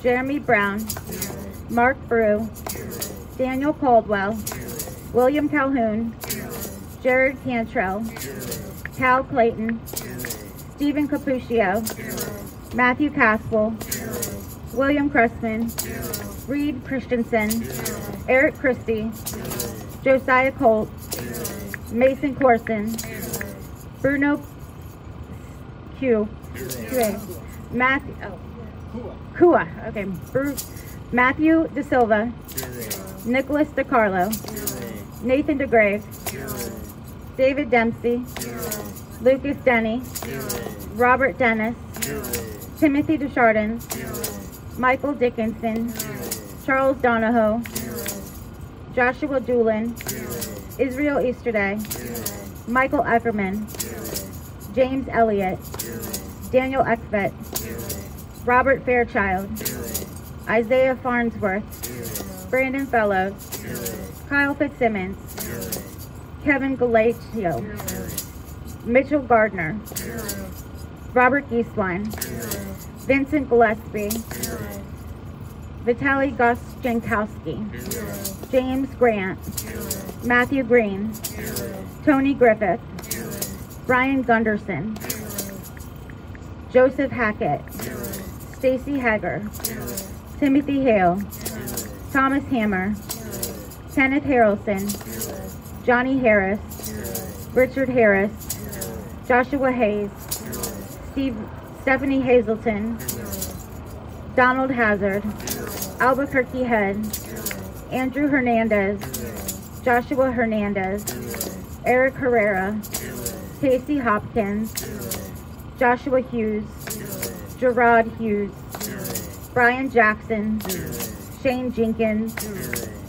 Speaker 7: Jeremy Brown,
Speaker 2: Hero.
Speaker 7: Mark Brew,
Speaker 2: Hero.
Speaker 7: Daniel Caldwell,
Speaker 2: Hero.
Speaker 7: William Calhoun,
Speaker 2: Hero.
Speaker 7: Jared Cantrell,
Speaker 2: Hero.
Speaker 7: Cal Clayton,
Speaker 2: Hero.
Speaker 7: Stephen Capuccio,
Speaker 2: Hero.
Speaker 7: Matthew Caspel,
Speaker 2: Hero.
Speaker 7: William Cressman,
Speaker 2: Hero.
Speaker 7: Reed Christensen,
Speaker 2: Hero.
Speaker 7: Eric Christie,
Speaker 2: Hero.
Speaker 7: Josiah Colt,
Speaker 2: Hero.
Speaker 7: Mason Corson,
Speaker 2: Hero.
Speaker 7: Bruno Q,
Speaker 2: Hero.
Speaker 7: Matthew, Kua, okay, Matthew De Silva,
Speaker 2: Hero.
Speaker 7: Nicholas DeCarlo,
Speaker 2: Hero.
Speaker 7: Nathan DeGrave,
Speaker 2: Hero.
Speaker 7: David Dempsey,
Speaker 2: Hero.
Speaker 7: Lucas Denny,
Speaker 2: Hero.
Speaker 7: Robert Dennis,
Speaker 2: Hero.
Speaker 7: Timothy Deschardins,
Speaker 2: Hero.
Speaker 18: Michael Dickinson, Charles Donahoe, Joshua Doolin, Israel Easterday, Michael Eckerman, James Elliott, Daniel Eckfett, Robert Fairchild, Isaiah Farnsworth, Brandon Fellows, Kyle Fitzsimmons, Kevin Galatio, Mitchell Gardner, Robert Geeswine, Vincent Gillespie, Vitaly Gosjankowski, James Grant, Matthew Green, Tony Griffith, Brian Gunderson, Joseph Hackett, Stacy Hager, Timothy Hale, Thomas Hammer, Kenneth Harrelson, Johnny Harris, Richard Harris, Joshua Hayes, Stephanie Hazelton, Donald Hazard, Albuquerque Head, Andrew Hernandez, Joshua Hernandez, Eric Herrera, Casey Hopkins, Joshua Hughes, Gerard Hughes, Brian Jackson, Shane Jenkins,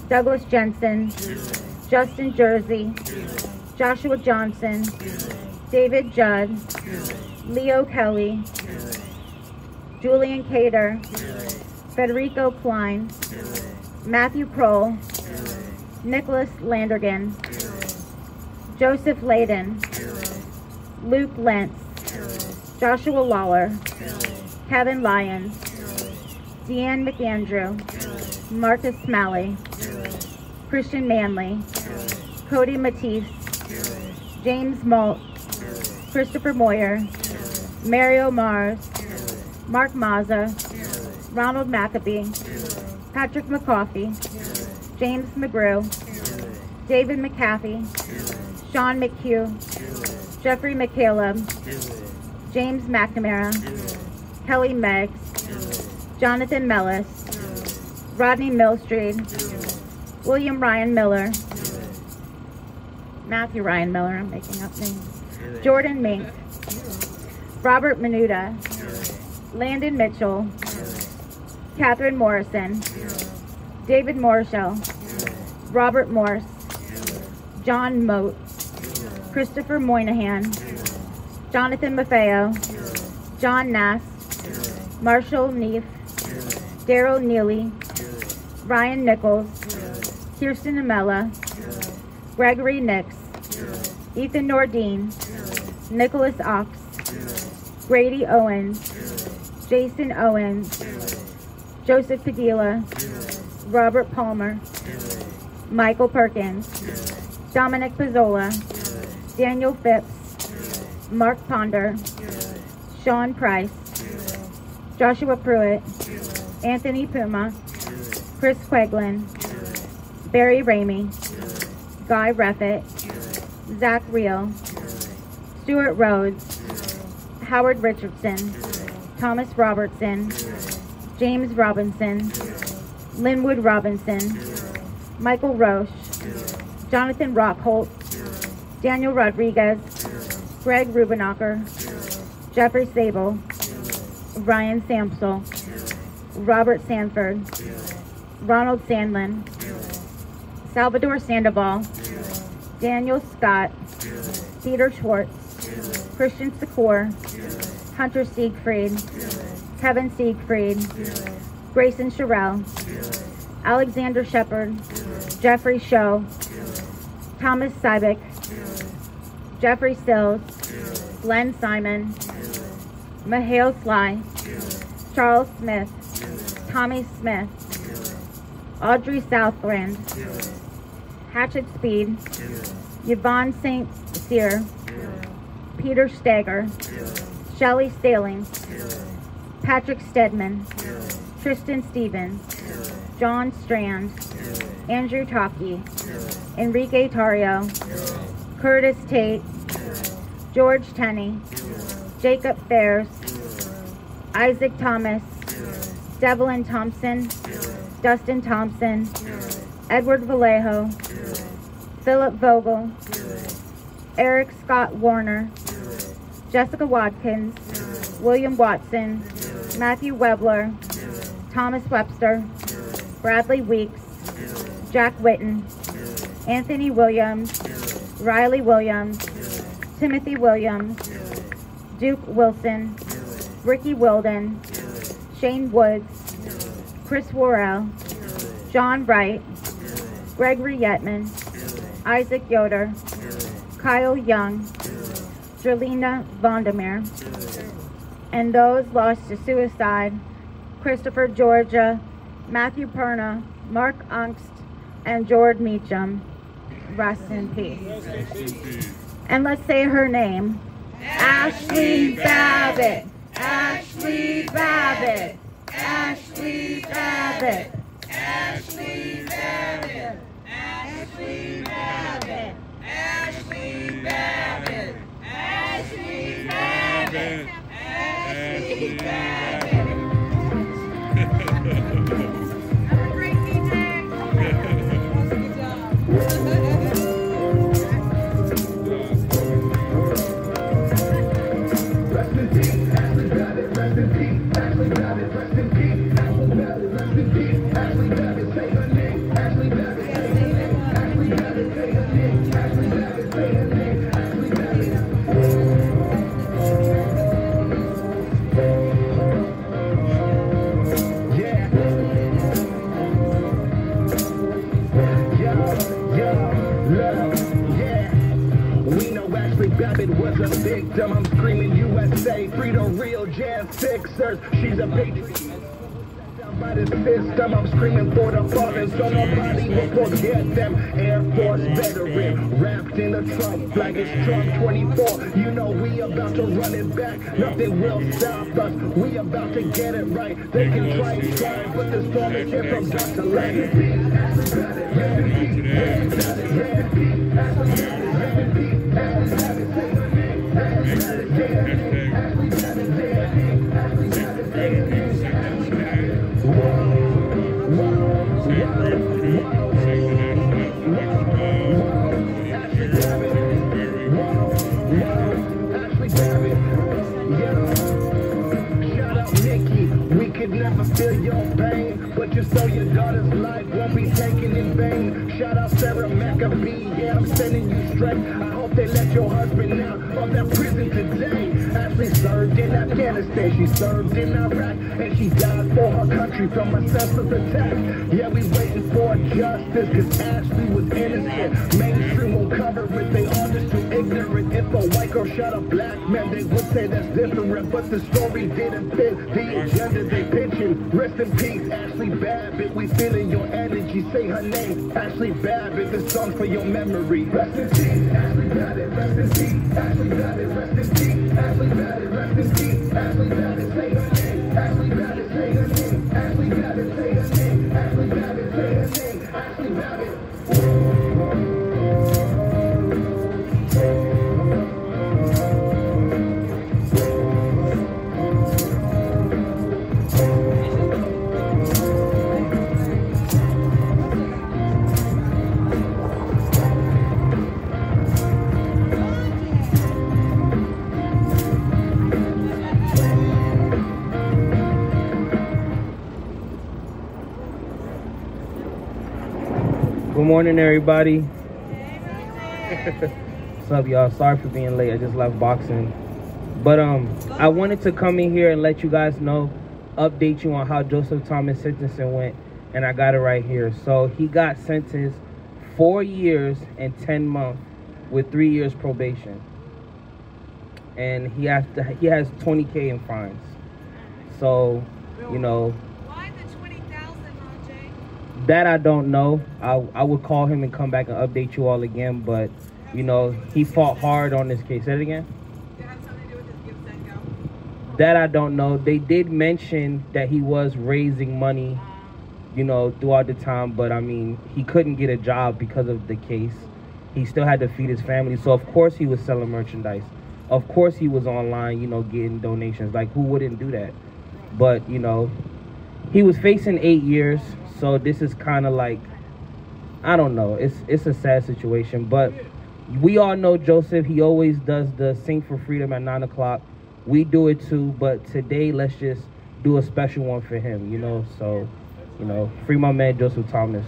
Speaker 18: Douglas Jensen, Justin Jersey, Joshua Johnson, David Judd, Leo Kelly, Julian Cater, Federico Klein, Matthew Kroll, Nicholas Landergan, Joseph Layden, Luke Lentz, Joshua Lawler, Kevin Lyons, Deanne McAndrew, Marcus Smalley, Christian Manley, Cody Matisse, James Malt, Christopher Moyer, Mario Mars, Mark Mazza, Ronald McAbee, Patrick McCoffey, James McGrew, David McCaffey, Sean McHugh, Jeffrey McCaleb, James McNamara, Kelly Meggs, Jonathan Mellis, Rodney Millstreet, William Ryan Miller, Matthew Ryan Miller, I'm making up names, Jordan Mink, Robert Menuda, Landon Mitchell, Catherine Morrison, David Morshall, Robert Morse, John Moat, Christopher Moynihan, Jonathan Maffeo, John Nass, Marshall Neef, Daryl Neely, Ryan Nichols, Kirsten Amella, Gregory Nix, Ethan Nordine, Nicholas Ox, Grady Owens, Jason Owens, Joseph Padilla, Robert Palmer, Michael Perkins, Dominic Pizzola, Daniel Phipps, Mark Ponder, Sean Price, Joshua Pruitt, Anthony Puma, Chris Queglin, Barry Ramey, Guy Reffitt, Zach Reel, Stuart Rhodes, Howard Richardson, Thomas Robertson, James Robinson, Linwood Robinson, Michael Roche, Jonathan Rockholt, Daniel Rodriguez, Greg Rubenacher, Jeffrey Sable, Ryan Samsel, Robert Sanford, Ronald Sandlin, Salvador Sandoval, Daniel Scott, Peter Schwartz, Christian Secor, Hunter Siegfried, Kevin Siegfried, Grayson Sherrill, Alexander Shepard, Jeffrey Show, Thomas Sybick, Jeffrey Sills, Glenn Simon, Mahail Sly, Charles Smith, Tommy Smith, Audrey Southland, Hatchet Speed, Yvonne St. Cyr, Peter Stager, Shelley Staling, Patrick Stedman, Tristan Stevens, John Strand, Andrew Talkie, Enrique Tario, Curtis Tate, George Tenney, Jacob Fairs, Isaac Thomas, Devlin Thompson, Dustin Thompson, Edward Vallejo, Philip Vogel, Eric Scott Warner, Jessica Watkins, William Watson, Matthew Webler, Thomas Webster, Bradley Weeks, Jack Whitten, Anthony Williams, Riley Williams, Timothy Williams, Duke Wilson, Ricky Wilden, Shane Woods, Chris Worrell, John Wright, Gregory Yetman, Isaac Yoder, Kyle Young, Jelena Vondermeer, and those lost to suicide, Christopher Georgia, Matthew Perna, Mark Angst, and George Meacham. Rest in peace. And let's say her name. Ashley Babbitt. Ashley Babbitt. Ashley Babbitt. Ashley Babbitt. Ashley Babbitt. Ashley Babbitt. Ashley Babbitt. Ashley Babbitt. Have a great DJ. Good job.
Speaker 11: Rest in peace, Ashley Babbitt. Rest in peace, Ashley Babbitt. Rest in peace, Ashley Babbitt. Rest in peace, Ashley Babbitt. Say her name, Ashley Babbitt. Say her name, Ashley Babbitt. Say her name, Ashley Babbitt. Say her name, Ashley Babbitt. Babbitt was a victim. I'm screaming USA, free the real jazz fixers. She's a patriot. Down by the system, I'm screaming for the fallen, so nobody will forget them. Air Force veteran, wrapped in a Trump flag. It's Trump 24. You know we about to run it back. Nothing will stop us. We about to get it right. They can try, but the storm is here from Dr. Lang. Feel your pain, but just so your daughter's life won't be taken in vain. Shout out Sarah McAbee, yeah, I'm sending you straight. I hope they let your husband out of that prison today. Ashley served in Afghanistan, she served in Iraq, and she died for her country from a senseless attack. Yeah, we waiting for justice, cause Ashley was innocent. Mainstream won't cover it, they all just too ignorant. If a white girl shot a black man, they would say that's different, but the story didn't fit the agenda they pitching. Rest in peace, Ashley Babbitt. We feeling your energy. Say her name, Ashley Babbitt. This song's for your memory. Rest in peace, Ashley Babbitt. Rest in peace, Ashley Babbitt. Rest in peace, Ashley Babbitt. Rest in peace, Ashley Babbitt. Say her name, Ashley Babbitt. Say her name, Ashley Babbitt. Say her name, Ashley Babbitt. Say her name, Ashley Babbitt.
Speaker 19: Good morning, everybody. What's up, y'all? Sorry for being late. I just left boxing. But I wanted to come in here and let you guys know, update you on how Joseph Thomas' sentencing went, and I got it right here. So he got sentenced 4 years and 10 months with 3 years probation, and he has $20K in fines. So, you know. That I don't know. I would call him and come back and update you all again, but you know, he fought hard on this case. Say it again. Did it have something to do with his give, send, go? That I don't know. They did mention that he was raising money, you know, throughout the time, but I mean, he couldn't get a job because of the case. He still had to feed his family, so of course he was selling merchandise. Of course he was online, you know, getting donations. Like, who wouldn't do that? But, you know, he was facing 8 years. So this is kind of like, I don't know. It's a sad situation, but we all know Joseph. He always does the Sing for Freedom at 9 o'clock. We do it too, but today let's just do a special one for him, you know. So, you know, free my man Joseph Thomas.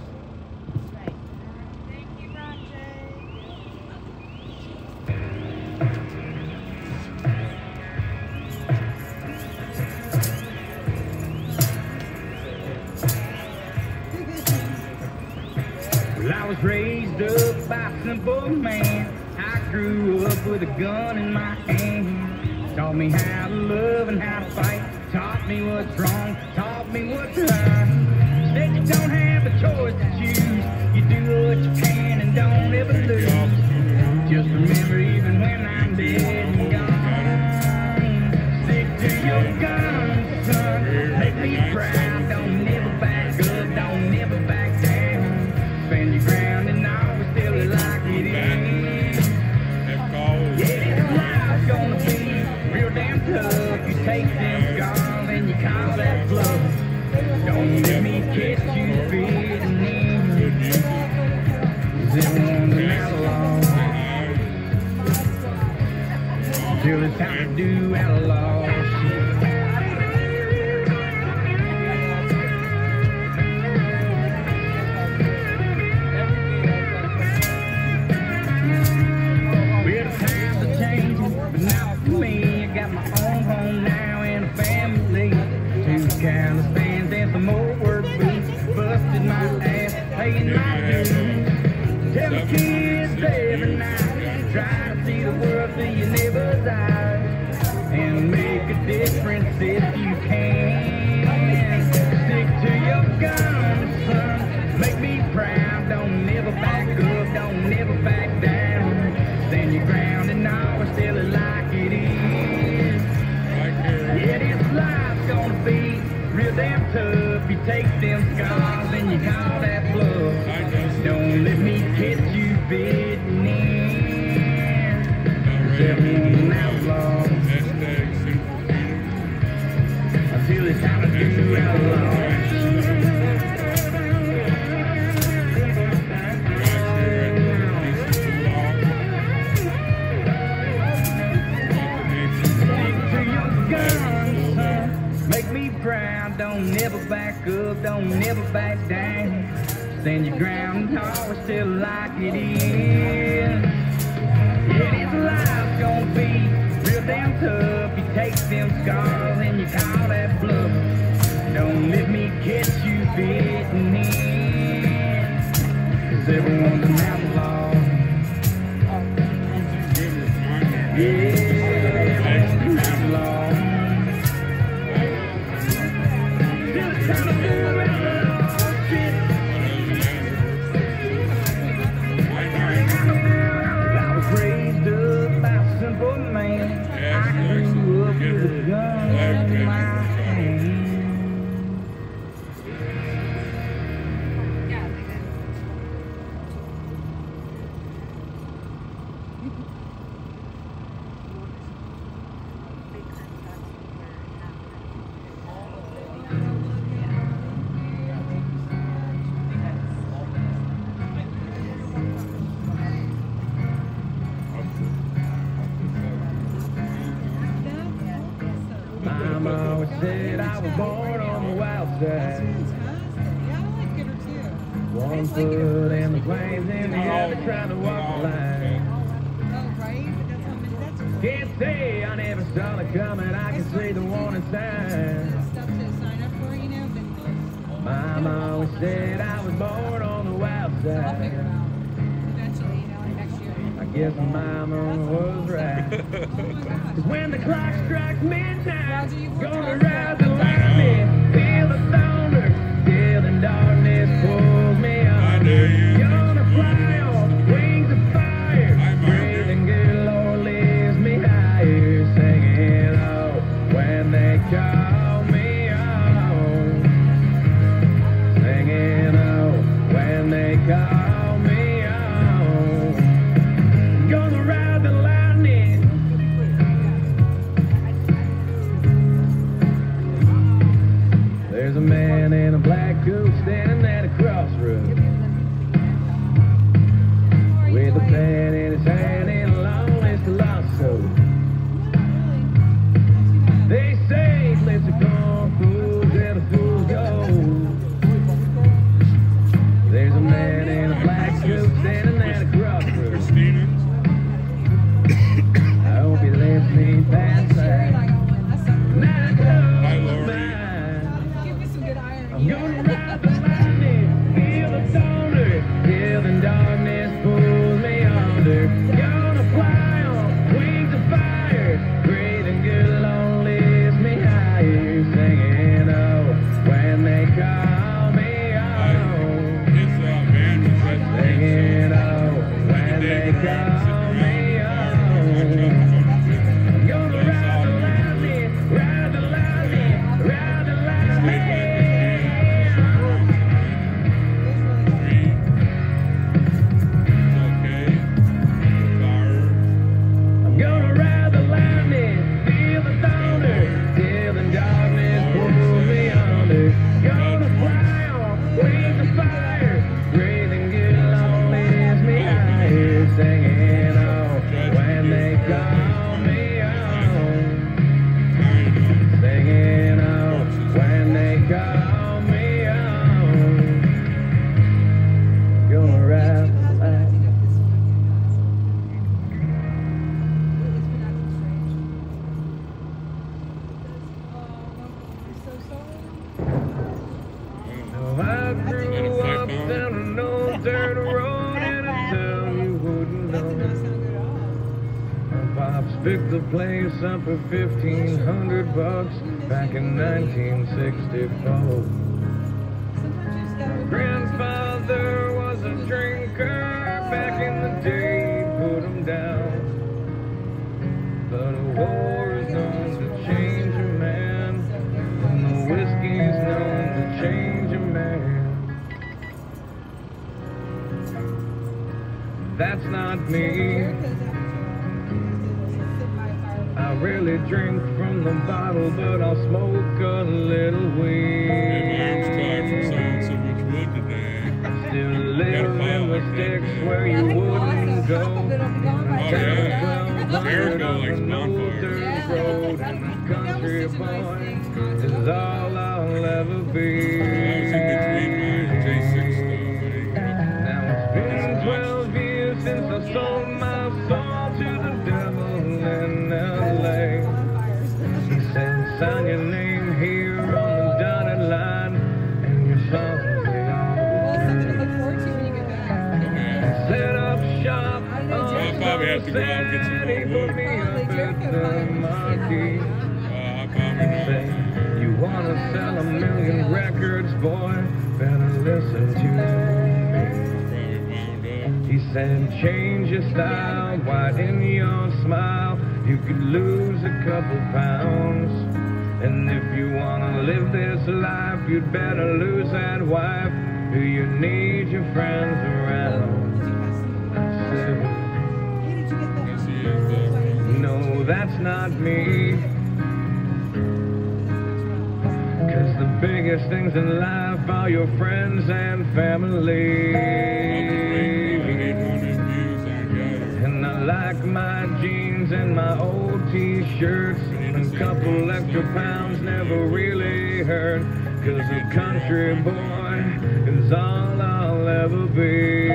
Speaker 6: Well, I was raised up by a simple man. I grew up with a gun in my hand. Taught me how to love and how to fight. Taught me what's wrong, taught me what's right. Said you don't have a choice to choose. You do what you can and don't ever lose. Just remember, even when I'm dead and gone, stick to your guns, son. Make me proud, don't never back up, don't never back down. Stand your ground and always tell it like it is. Yeah, this life's gonna be real damn tough. You take them scars and you call that bluff. Don't let me catch you fitting in. 'Cause everyone's an outlaw till it's time to do outlaw shit. Well, the times are changing, but not for me. I got my own home now and a family. 2 counter stands and some more work boots. Busted my ass, paying my dues. Tell the kids every night, try to see the world through your neighbor's eyes, and make a difference if you can. Stick to your guns, son. Make me proud. Don't never back up. Don't never back down. Stand your ground and always tell it like it is. Yeah, this life's gonna be real damn tough. You take them scars and you call that bluff. Don't let me catch you bitten in. 'Cause everyone's an outlaw until it's time to do outlaw. Make me proud, don't never back up, don't never back down. Stand your ground and always tell it like it is. Yeah, this life's gonna be real damn tough. You take them scars and you call that bluff. Don't let me catch you fitting in. 'Cause everyone's an outlaw. Yeah, everyone's an outlaw. I was raised up by a simple man. I grew up with a gun in my hand. Mama always said I was born on the wild side. One foot in the flames and the other trying to walk the line. Can't say I never saw it coming, I can see the warning signs. Mama always said I was born on the wild side. I guess Mama was right. 'Cause when the clock strikes midnight, gonna rise the lightning, feel the thunder, till the darkness pulls me on. Gonna fly on wings of fire, breathing good, Lord lifts me higher, singing oh when they call me home, singing oh when they call me home. Gonna ride the lightning. There's a man in a black coat standing at a crossroads.
Speaker 20: picked the place up for $1,500 back in 1964. Grandfather was a drinker back in the day, put him down. But a war is known to change a man, and the whiskey's known to change a man. That's not me. I rarely drink from the bottle, but I'll smoke a little weed. Still live in the sticks where you wouldn't go. Road and country boy is all I'll ever be. Now it's been 12 years since I sold my soul to the devil in LA. He said, sign your name here on the dotted line, and your songs set up shop.
Speaker 2: I'll probably have to go out and get some more wood.
Speaker 20: You wanna sell 1 million records, boy? Better listen to me. He said, change your style, widen your smile. You could lose a couple pounds. And if you wanna live this life, you'd better lose that wife. Do you need your friends around? No, that's not me. 'Cause the biggest things in life are your friends and family. And I like my jeans and my old t-shirts. A couple extra pounds never really hurt. 'Cause a country boy is all I'll ever be.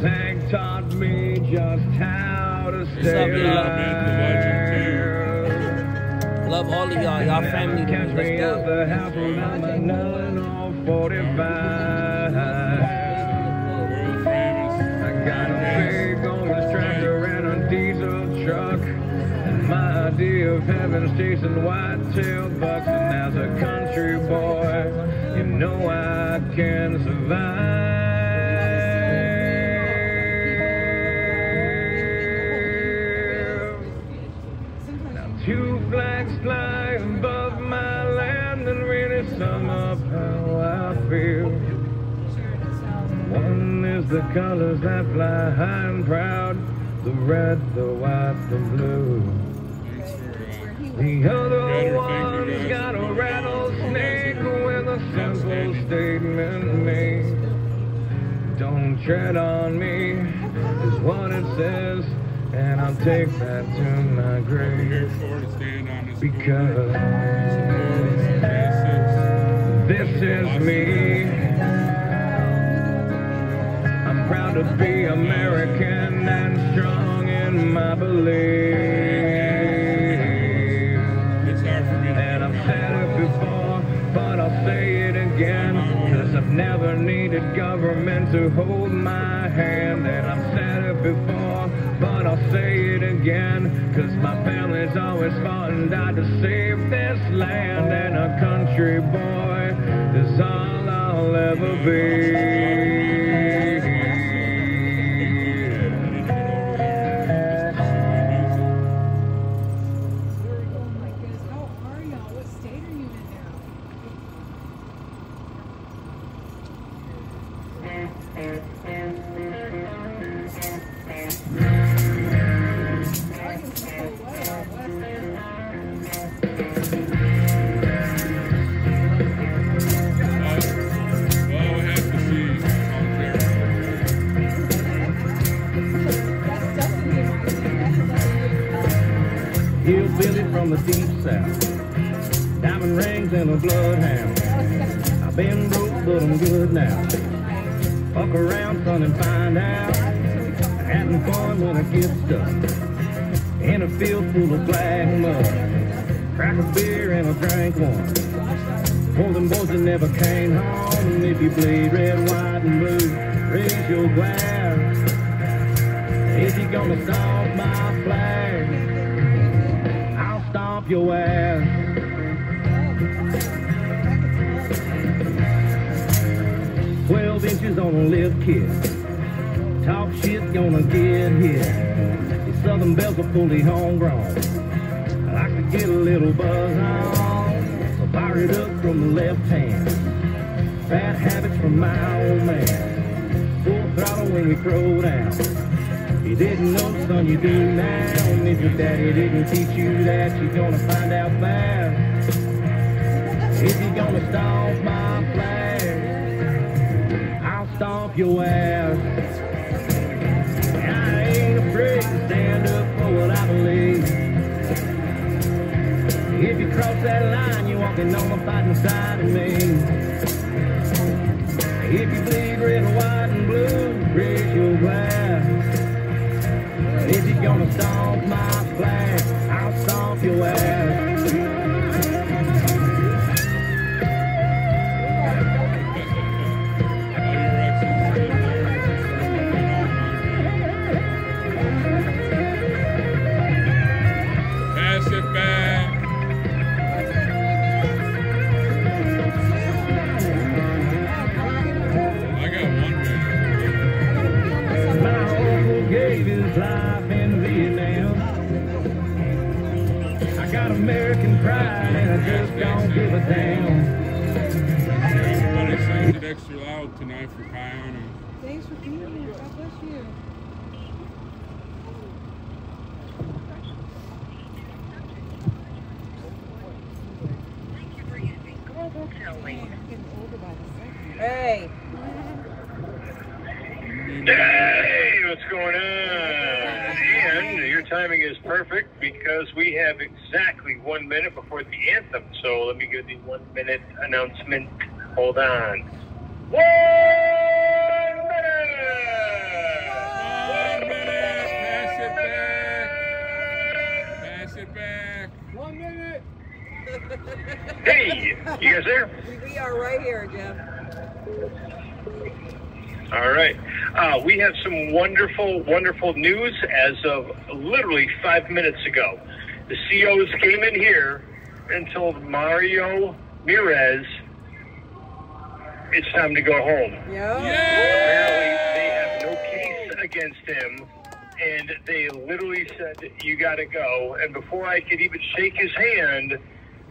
Speaker 20: Hank taught me just how to stay alive.
Speaker 19: Love all of y'all. Y'all family.
Speaker 20: Catch me at the house when I'm a 945. I got a big old tractor and a diesel truck. And my idea of heaven's chasing white-tailed bucks. And as a country boy, you know I can survive. Two flags fly above my land and really sum up how I feel. One is the colors that fly high and proud, the red, the white, the blue. The other one's got a rattlesnake with a simple statement made. Don't tread on me, is what it says. And I'll take that to my grave, because this is me. I'm proud to be American and strong in my belief. And I've said it before, but I'll say it again, 'cause I've never needed government to hold my hand. And I've said it before, but I'll say it again, 'cause my family's always fought and died to save this land. And a country boy is all I'll ever be. Hillbilly from the deep south, diamond rings and a bloodhound. I've been broke, but I'm good now. Fuck around, son, and find out. Having fun when I get stuck in a field full of black mud. Crack a beer and I drank one. For them boys that never came home. And if you bleed red, white, and blue, raise your glass. you're gonna stomp my flag, I'll stomp your ass. 12 inches on a lift kit, talk shit gonna get hit. These Southern bells are fully homegrown, I like to get a little buzz on, so fire it up from the left hand. Bad habits from my old man, full throttle when we throw down. You didn't know, son, you do now. If your daddy didn't teach you that, you're gonna find out fast. If you're gonna stomp my flag, I'll stomp your ass. I ain't afraid to stand up for what I believe. If you cross that line, you're walking on the fighting side of me. If you bleed red, white, and blue, raise your glass. If you're gonna stomp my flag, I'll stomp your ass.
Speaker 2: Pass it back. I got 1 minute.
Speaker 20: My uncle gave his life in Vietnam. I got American pride and I just don't give a damn.
Speaker 2: Everybody sings it extra loud tonight for Kiana.
Speaker 4: Thanks for being here. God bless you.
Speaker 10: Hey.
Speaker 21: Hey, what's going on? And your timing is perfect because we have exactly 1 minute before the anthem. So let me give the 1 minute announcement. Hold on. 1 minute!
Speaker 2: 1 minute! Pass it back! Pass it back!
Speaker 3: 1 minute!
Speaker 21: Hey, you guys there?
Speaker 10: We are right here, Jeff.
Speaker 21: All right. We have some wonderful, wonderful news as of literally 5 minutes ago. The COs came in here and told Mario Mirez it's time to go home. Apparently, they have no case against him, and they literally said, you got to go. And before I could even shake his hand,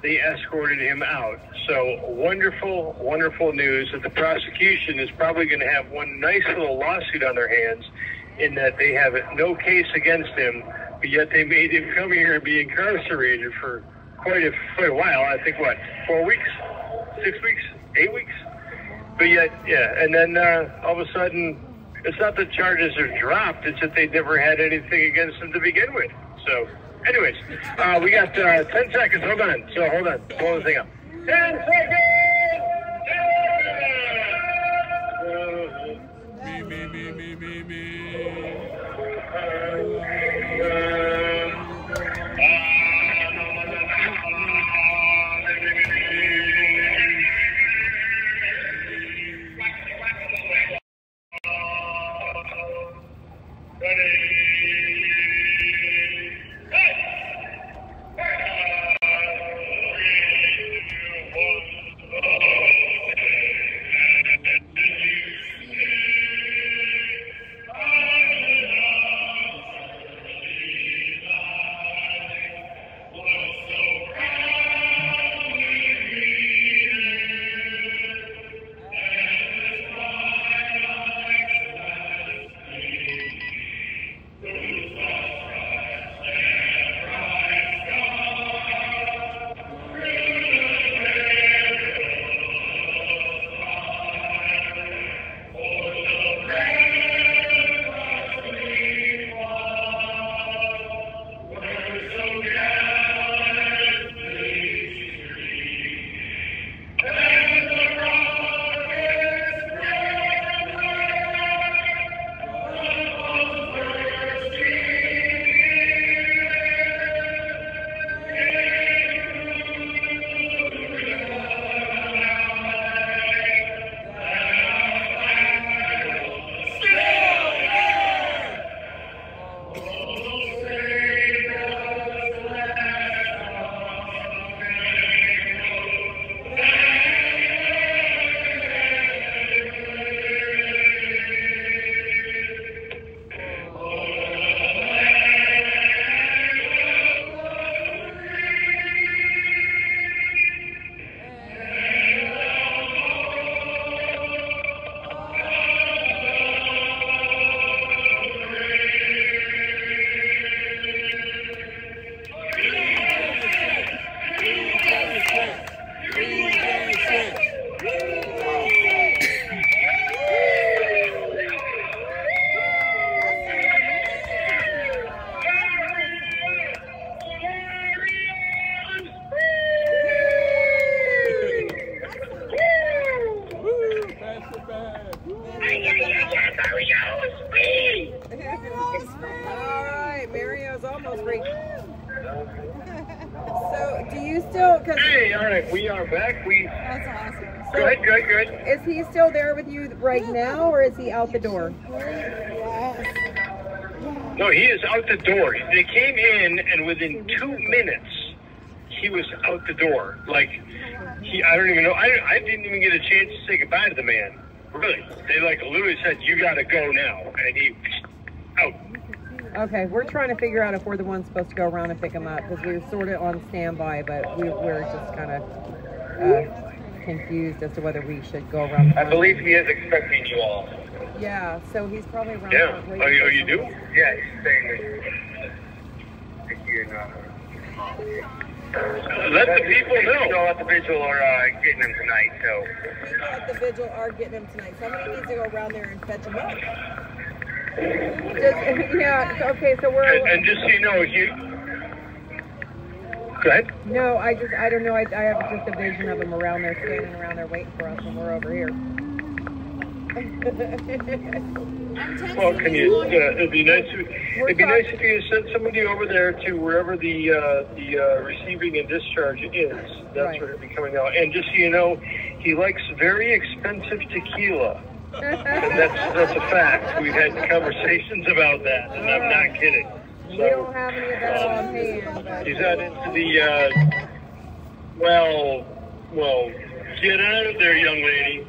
Speaker 21: they escorted him out. So wonderful, wonderful news that the prosecution is probably going to have one nice little lawsuit on their hands in that they have no case against him, but yet they made him come here and be incarcerated for quite a while. I think, what, 4 weeks, 6 weeks, 8 weeks? But yet, yeah, and then all of a sudden, it's not that charges are dropped, it's that they never had anything against him to begin with. So, anyways, we got 10 seconds. Hold on. So, hold on. Pull this thing up. 10 seconds!
Speaker 2: Me.
Speaker 21: free!
Speaker 10: All right, Mario's almost free. So, do you still? Cause
Speaker 21: Hey, all right, we are back.
Speaker 10: That's awesome. So,
Speaker 21: Go ahead.
Speaker 10: Is he still there with you right now, or is he out the door?
Speaker 21: No, he is out the door. They came in, and within 2 minutes, he was out the door. Like, I don't even know. I didn't even get a chance to say goodbye to the man. Really. They, like, literally said, you got to go now. And he, out.
Speaker 10: Okay, we're trying to figure out if we're the ones supposed to go around and pick him up, because we were sort of on standby, but we're just kind of confused as to whether we should go around.
Speaker 21: I believe he is expecting you all.
Speaker 10: Yeah, so he's probably around.
Speaker 21: Yeah. Oh, you do?
Speaker 14: Yeah, he's saying that you're not.
Speaker 21: Let the people know.
Speaker 14: People at the vigil are getting him tonight, so.
Speaker 10: People at the vigil are getting him tonight. Somebody needs to go around there and fetch him up. Yeah, okay, so we're...
Speaker 21: And just so you know, Go ahead.
Speaker 10: No, I don't know. I have just a vision of him around there, standing around there waiting for us when we're over here.
Speaker 21: Well, can you? It'd be nice if you sent somebody over there to wherever the receiving and discharge is. That's where it'd be coming out. And just so you know, he likes very expensive tequila. And that's a fact. We've had conversations about that, and I'm not kidding.
Speaker 10: We don't have any of that on hand. But...
Speaker 21: He's not into the. Well, get out of there, young lady.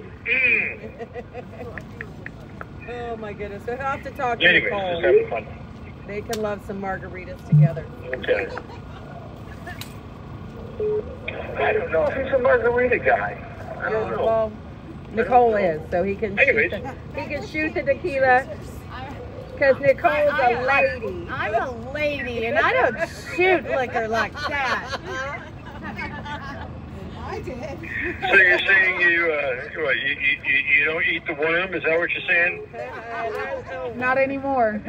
Speaker 10: Oh my goodness! So he'll have to talk to
Speaker 21: Anyways,
Speaker 10: Nicole.
Speaker 21: just having fun.
Speaker 10: They can love some margaritas together.
Speaker 21: Okay.
Speaker 14: I don't know if he's a margarita guy. I don't know.
Speaker 10: Well, Nicole is, so he can
Speaker 21: Anyways.
Speaker 10: shoot the tequila. Because Nicole's a lady.
Speaker 17: I'm a lady, and I don't shoot liquor like that.
Speaker 4: I did.
Speaker 21: So you're saying you don't eat the worm? Is that what you're saying?
Speaker 10: Not anymore.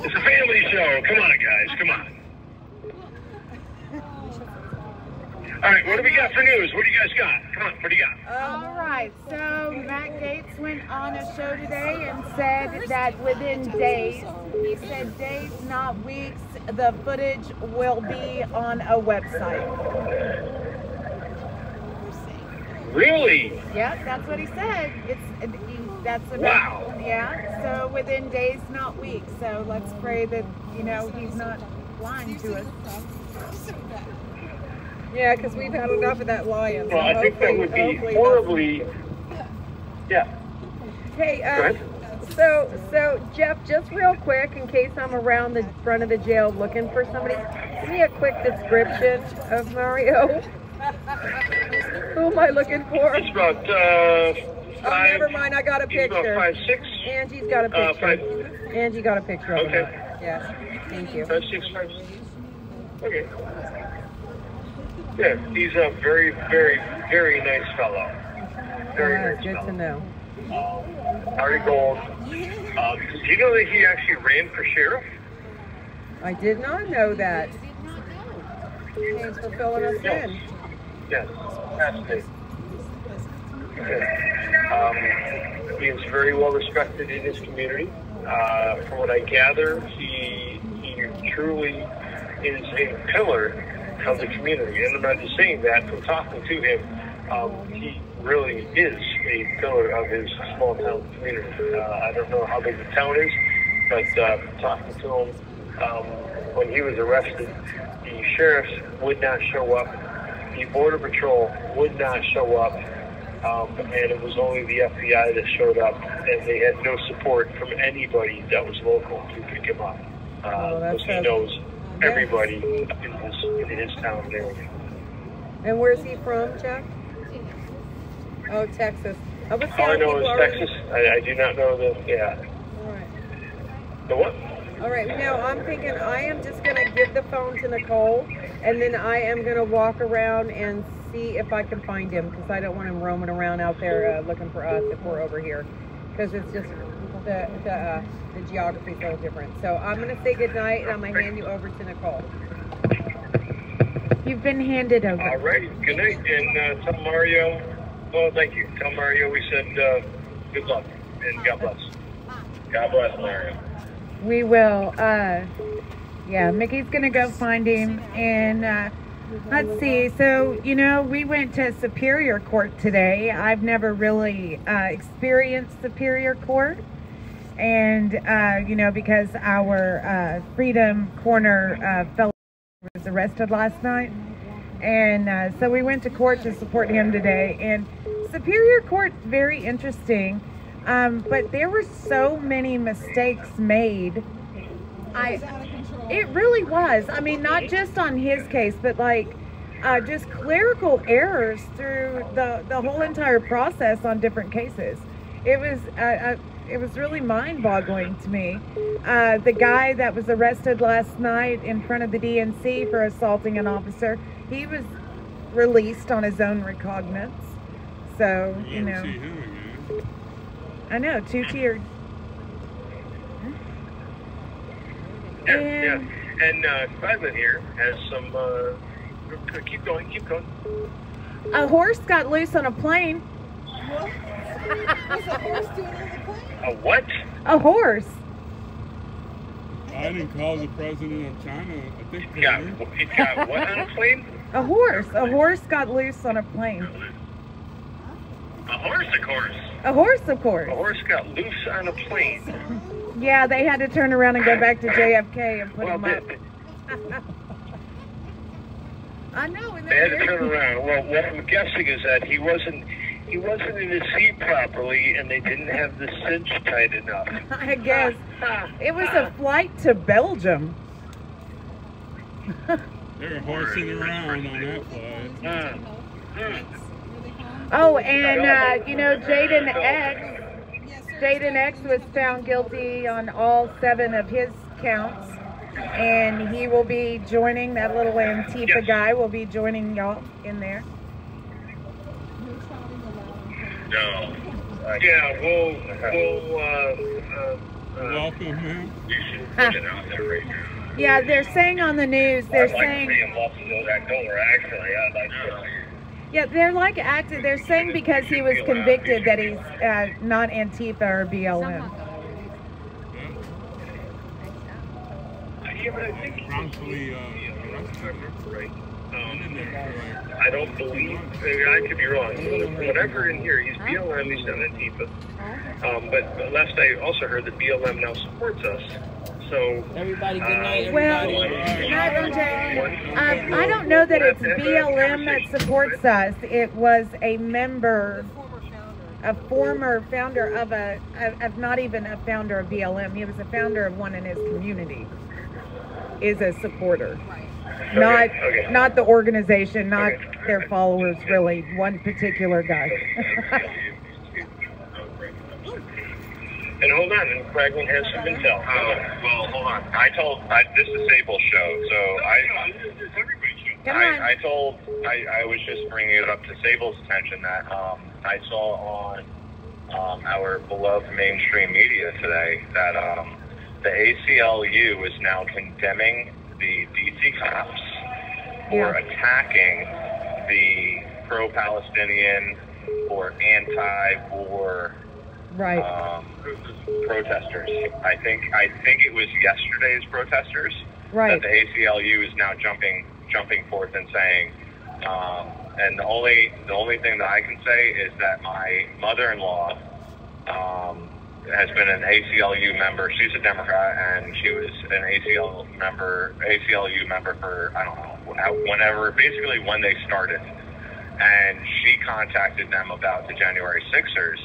Speaker 21: It's a family show. Come on, guys. Come on. All right, what do we got for news? What do you guys got? Come on, what do you got?
Speaker 7: All right, so Matt Gaetz went on a show today and said that within days, he said days, not weeks, the footage will be on a website.
Speaker 21: Really?
Speaker 7: Yep, that's what he said. That's about,
Speaker 21: wow.
Speaker 7: Yeah, so within days, not weeks. So let's pray that, he's not lying to us.
Speaker 10: Yeah, because we've had enough of that lion.
Speaker 21: Well, I think that would be horribly... Yeah.
Speaker 10: Hey, so Jeff, just real quick, in case I'm around the front of the jail looking for somebody, give me a quick description of Mario. Who am I looking for?
Speaker 21: It's about five...
Speaker 10: never mind, I got a picture.
Speaker 21: About 5'6".
Speaker 10: Angie's got a picture. Angie got a picture of
Speaker 21: Okay.
Speaker 10: him. Yes, thank you.
Speaker 21: 5'6", 5'6". Okay. Yeah, he's a very, very, very nice fellow. Very nice
Speaker 10: good
Speaker 21: fellow.
Speaker 10: to know.
Speaker 21: Ari Gold. Do you know that he actually ran for sheriff?
Speaker 10: I did not know that. Thanks for filling us in.
Speaker 21: Yes, fantastic. Okay. He is very well respected in his community. From what I gather, he truly is a pillar of the community, and I'm not just saying that. From talking to him, he really is a pillar of his small town community. I don't know how big the town is, but talking to him, when he was arrested, the sheriffs would not show up, the Border Patrol would not show up, and it was only the FBI that showed up, and they had no support from anybody that was local to pick him up, because he knows everybody in his town area.
Speaker 10: And where's he from, Jeff? Oh, Texas.
Speaker 21: All I know is Texas. I do not know the, yeah.
Speaker 10: All right.
Speaker 21: The what?
Speaker 10: All right, now I'm thinking I am just going to give the phone to Nicole, and then I am going to walk around and see if I can find him, because I don't want him roaming around out there looking for us if we're over here, because it's just the geography is a little different. So I'm going to say goodnight, and I'm going to hand you over to Nicole.
Speaker 7: You've been handed over.
Speaker 21: All right, good night, and tell Mario Well, thank you. Tell Mario we said good luck and God bless.
Speaker 14: God bless, Mario.
Speaker 7: We will. Yeah, Mickey's going to go find him. And let's see. So, you know, we went to Superior Court today. I've never really experienced Superior Court. And, you know, because our Freedom Corner fellow was arrested last night. And so we went to court to support him today. And Superior Court, very interesting. But there were so many mistakes made. It really was. I mean, not just on his case, but like just clerical errors through the whole entire process on different cases. It was really mind-boggling to me. The guy that was arrested last night in front of the DNC for assaulting an officer, he was released on his own recognizance. So, you know. I know, two-tiered.
Speaker 21: Yeah. And Clydeman here has some, keep going.
Speaker 7: A horse got loose on a plane.
Speaker 4: What's a horse doing on the plane?
Speaker 21: A what?
Speaker 7: A horse.
Speaker 2: Biden called the president of China a dictator.
Speaker 21: He got what on a plane?
Speaker 7: A horse. A horse got loose on a plane.
Speaker 21: A horse, of course.
Speaker 7: A horse, of course.
Speaker 21: A horse got loose on a plane.
Speaker 7: Yeah, they had to turn around and go back to JFK and put him up. I know.
Speaker 21: They had to turn around. Well, what I'm guessing is that he wasn't in his seat properly, and they didn't have the cinch tight enough.
Speaker 7: I guess it was a flight to Belgium.
Speaker 2: They were horsing around on that flight.
Speaker 7: Oh, and you know, Jaden X was found guilty on all 7 of his counts, and he will be joining, that little Antifa guy will be joining y'all in there.
Speaker 21: No. Yeah, we'll
Speaker 2: welcome him.
Speaker 21: You should put it out there right now.
Speaker 7: Yeah, they're saying on the news, they're saying. Yeah, they're saying because he was convicted that he's not Antifa or BLM.
Speaker 21: Yeah, but I think
Speaker 2: wrongfully arrested.
Speaker 21: I don't believe, I could be wrong. Whatever in here, he's BLM, he's not Antifa. But last I also heard that BLM now supports us. So
Speaker 19: everybody, good night.
Speaker 7: Well, I don't know that it's BLM that supports us. It was a member, a former founder of not even a founder of BLM. He was a founder of one in his community. Is a supporter, not the organization, not their followers. Really, one particular guy.
Speaker 21: And hold on, and Cragman has some intel.
Speaker 14: Well, hold on. This is Sable's show, so I was just bringing it up to Sable's attention that I saw on our beloved mainstream media today that the ACLU is now condemning the DC cops for attacking the pro-Palestinian or anti-war protesters. I think it was yesterday's protesters that the ACLU is now jumping forth and saying. And the only thing that I can say is that my mother-in-law has been an ACLU member. She's a Democrat, and she was an ACLU member for, I don't know, basically when they started. And she contacted them about the January 6ers,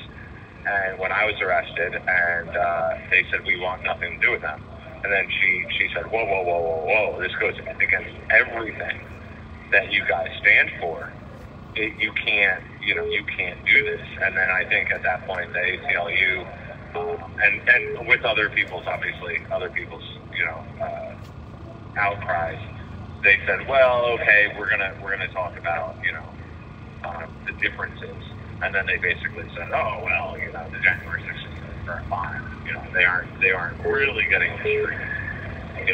Speaker 14: and when I was arrested, and they said, we want nothing to do with them. And then she said, whoa, this goes against everything that you guys stand for. You can't do this. And then I think at that point, the ACLU, and with other people's outcries, they said, well, okay, we're gonna talk about the differences, and then they basically said, oh well, the January 6th are fine. They aren't really getting mistreated.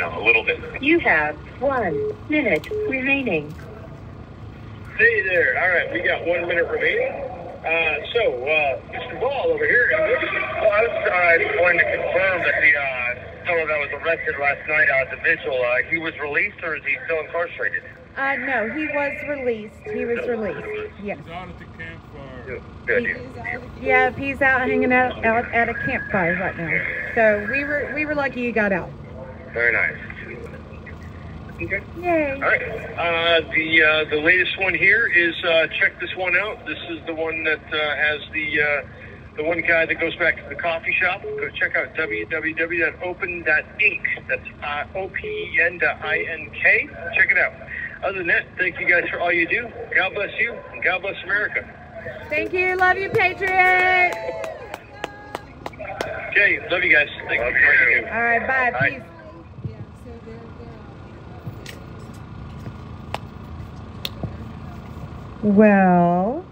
Speaker 14: A little bit.
Speaker 15: You have 1 minute remaining.
Speaker 21: Hey there. All right, we got 1 minute remaining. Mr. Ball over here.
Speaker 9: Well, I was going to confirm that the fellow that was arrested last night at the vigil, he was released, or is he still incarcerated?
Speaker 7: No, he was released. He was released. Yeah.
Speaker 2: He's out at the campfire.
Speaker 9: Good.
Speaker 7: Yeah, he's out hanging out at a campfire right now. So we were lucky he got out.
Speaker 21: Very nice. Okay.
Speaker 7: Yay.
Speaker 21: All right. The latest one here is check this one out. This is the one that has the one guy that goes back to the coffee shop. Go check out www.open.ink. That's OPEN.INK. Check it out. Other than that, thank you guys for all you do. God bless you, and God bless America.
Speaker 7: Thank you. Love you, Patriot.
Speaker 21: Okay, love you guys. Thank you for all you do.
Speaker 7: All right, bye. Peace. Well,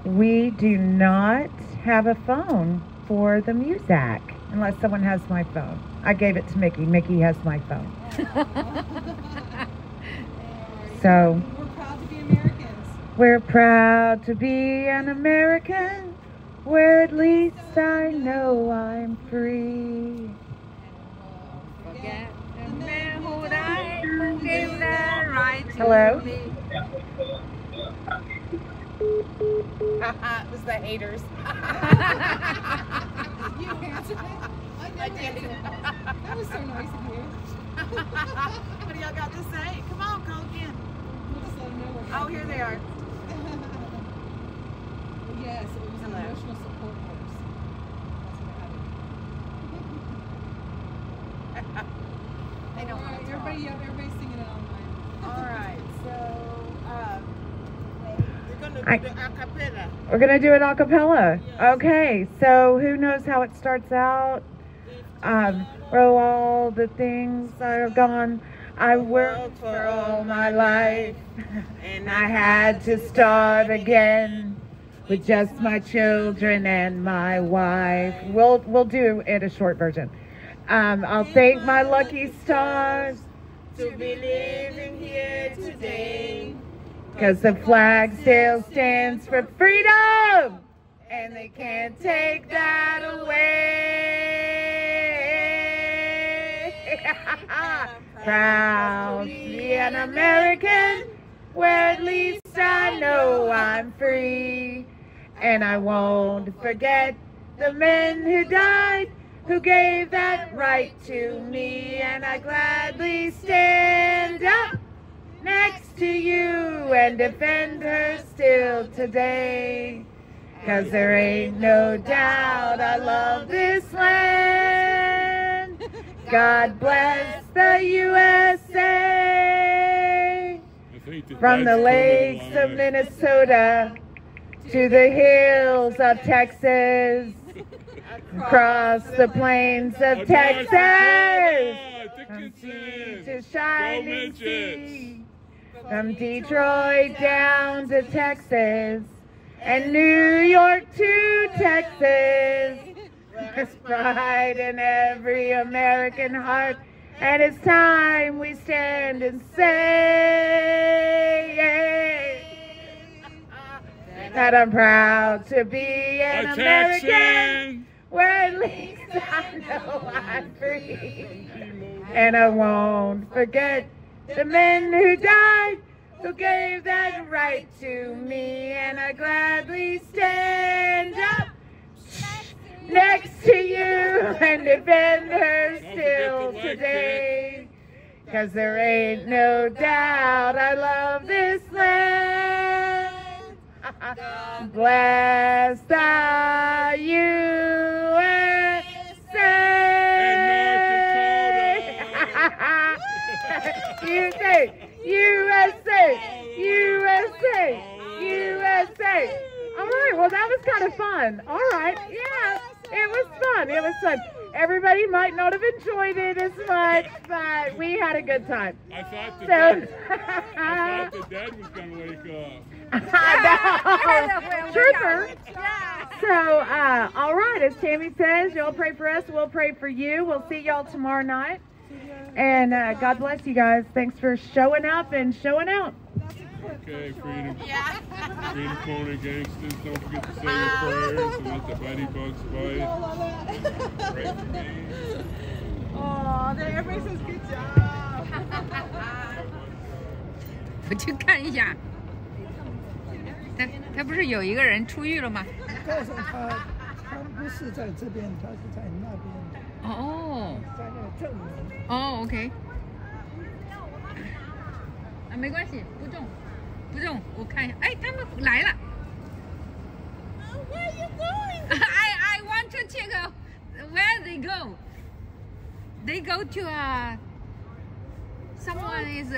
Speaker 7: we do not have a phone for the music unless someone has my phone. I gave it to Mickey. Mickey has my phone. So, we're proud to be an American, where at least I know I'm free.
Speaker 4: Forget the man who died, who gave that right to
Speaker 7: Hello?
Speaker 4: me.
Speaker 10: It was the haters.
Speaker 4: You answered it? I did. That was so nice of you.
Speaker 10: What do y'all got to say? Come on, call again.
Speaker 4: We'll just let them know we're
Speaker 10: Oh, here they are.
Speaker 4: Yes, it was an emotional support course.
Speaker 10: They don't want to talk.
Speaker 4: Everybody's singing it online.
Speaker 10: All right, so
Speaker 7: We're going to do it a cappella. Okay, so who knows how it starts out? For all the things I've gone, I worked for all my life, and I had to start again with just my children and my wife. We'll do it a short version. I'll thank my lucky stars to be living here today, 'cause the flag still stands for freedom, and they can't take that away. Proud to be an American, where at least I know I'm free, and I won't forget the men who died, who gave that right to me, and I gladly stand up next to you and defend her still today, 'cause there ain't no doubt I love this land. God bless the USA. From the lakes of Minnesota to the hills of Texas, across the plains of Texas, from sea to shining sea, from Detroit down to Texas, and New York to Texas. There's pride in every American heart, and it's time we stand and say that I'm proud to be an American, where at least I know I'm free, and I won't forget the men who died, who gave that right to me, and I gladly stand up next to you and defend her still today, 'cause there ain't no doubt I love this land. Bless the USA. USA, USA, USA, USA. All right, well, that was kind of fun. All right, yeah, it was fun. It was fun. Everybody might not have enjoyed it as much, but we had a good time.
Speaker 2: I thought the dad was going to wake up.
Speaker 7: Trooper. So, all right, as Tammy says, y'all pray for us, we'll pray for you. We'll see y'all tomorrow night. And God bless you guys. Thanks for showing up and showing out.
Speaker 2: Okay, freedom.
Speaker 18: Yeah.
Speaker 2: Freedom corner gangsters. Don't forget to say your prayers and let the buddy bugs bite. Pray for me.
Speaker 4: Oh, everybody says good job.
Speaker 1: 我去看一下。他不是有一个人出狱了吗？
Speaker 8: 告诉他不是在这边，他是在那边。
Speaker 1: 哦。
Speaker 8: 在那个正门。
Speaker 1: 哦 ，OK。啊，没关系，不重，不重，我看一下。哎，他们来了。
Speaker 18: Where are you going?
Speaker 1: I want to check where they go. They go to someone is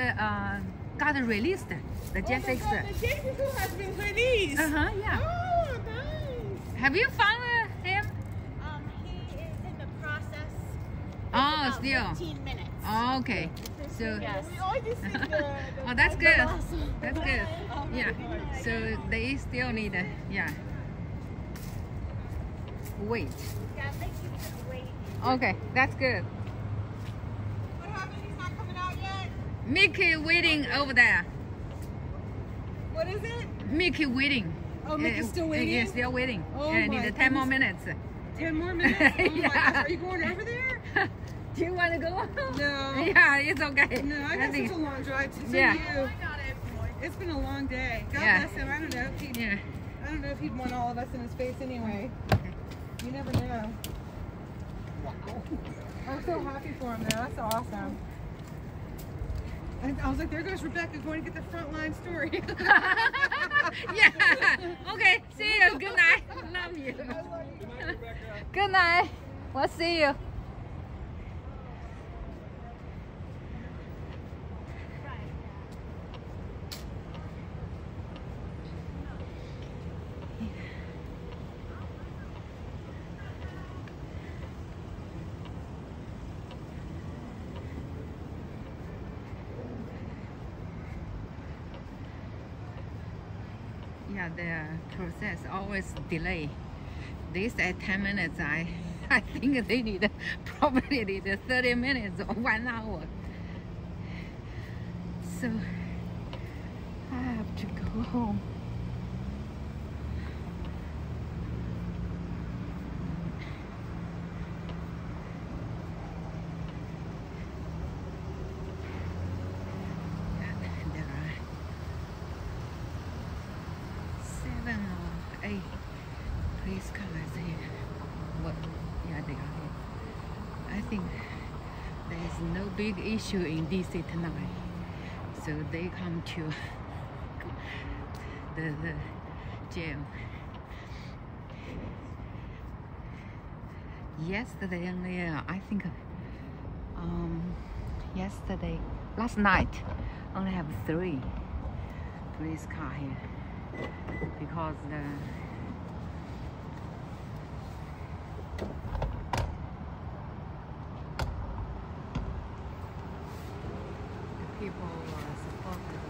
Speaker 1: got released. The J6.
Speaker 4: The J6 has been released.
Speaker 1: Yeah.
Speaker 4: Oh, nice.
Speaker 1: Have you found him?
Speaker 17: He is in the process.
Speaker 1: Oh,
Speaker 17: About
Speaker 1: still.
Speaker 17: 15 minutes.
Speaker 1: Oh, okay. So.
Speaker 17: Yes.
Speaker 1: Oh, that's good. That's good. Yeah. So they still need. Yeah. Wait.
Speaker 17: Yeah, thank you for waiting.
Speaker 1: Okay, that's good.
Speaker 4: What happened? He's not coming out yet?
Speaker 1: Mickey waiting over there.
Speaker 4: What is it?
Speaker 1: Mickey waiting.
Speaker 4: Oh, Mickey's still waiting?
Speaker 1: Yeah, still waiting.
Speaker 4: Oh,
Speaker 1: I
Speaker 4: my
Speaker 1: need 10 more
Speaker 4: goodness.
Speaker 1: minutes.
Speaker 4: 10 more minutes? Oh
Speaker 1: Yeah.
Speaker 4: my gosh, are you going over there?
Speaker 1: Do you want to go?
Speaker 4: No.
Speaker 1: Yeah, it's okay.
Speaker 4: No, I got such a long drive to see
Speaker 1: Yeah.
Speaker 4: you. It's been a long day. God
Speaker 1: Yeah.
Speaker 4: bless him. I don't know if he'd, I don't know if he'd want all of us in his face anyway. You never know. Wow. I'm so happy for him though. That's awesome. I was like, there goes Rebecca going to get the frontline story.
Speaker 1: Yeah. Okay. See you. Good night. Love you. Good night. We'll see you. Yeah, the process always delay. They said 10 minutes. I think they need probably need 30 minutes or 1 hour. So I have to go home. There are 7 or 8 police cars here. What? Yeah, they are here. I think there is no big issue in DC tonight, so they come to the jail. Yesterday only, I think, last night, only have 3 police car here because the people were supported.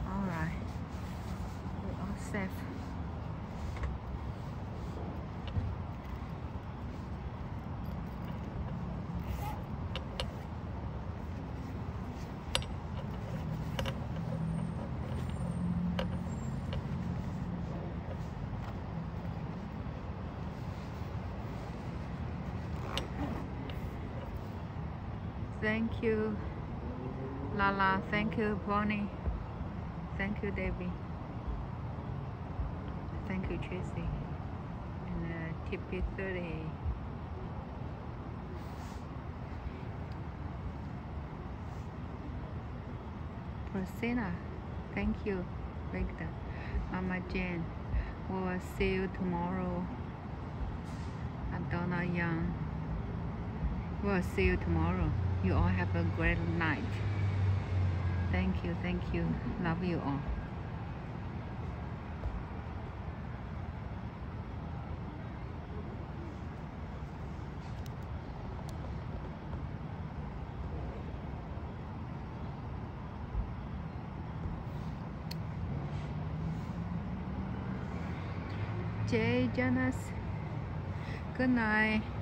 Speaker 1: All right, we're all safe. Thank you, Lala. Thank you, Bonnie. Thank you, Debbie. Thank you, Tracy. And TP30. Priscilla. Thank you, Victor. Mama Jane. We'll see you tomorrow. Donna Young. We'll see you tomorrow. You all have a great night. Thank you, thank you. Love you all. Jay Jonas. Good night.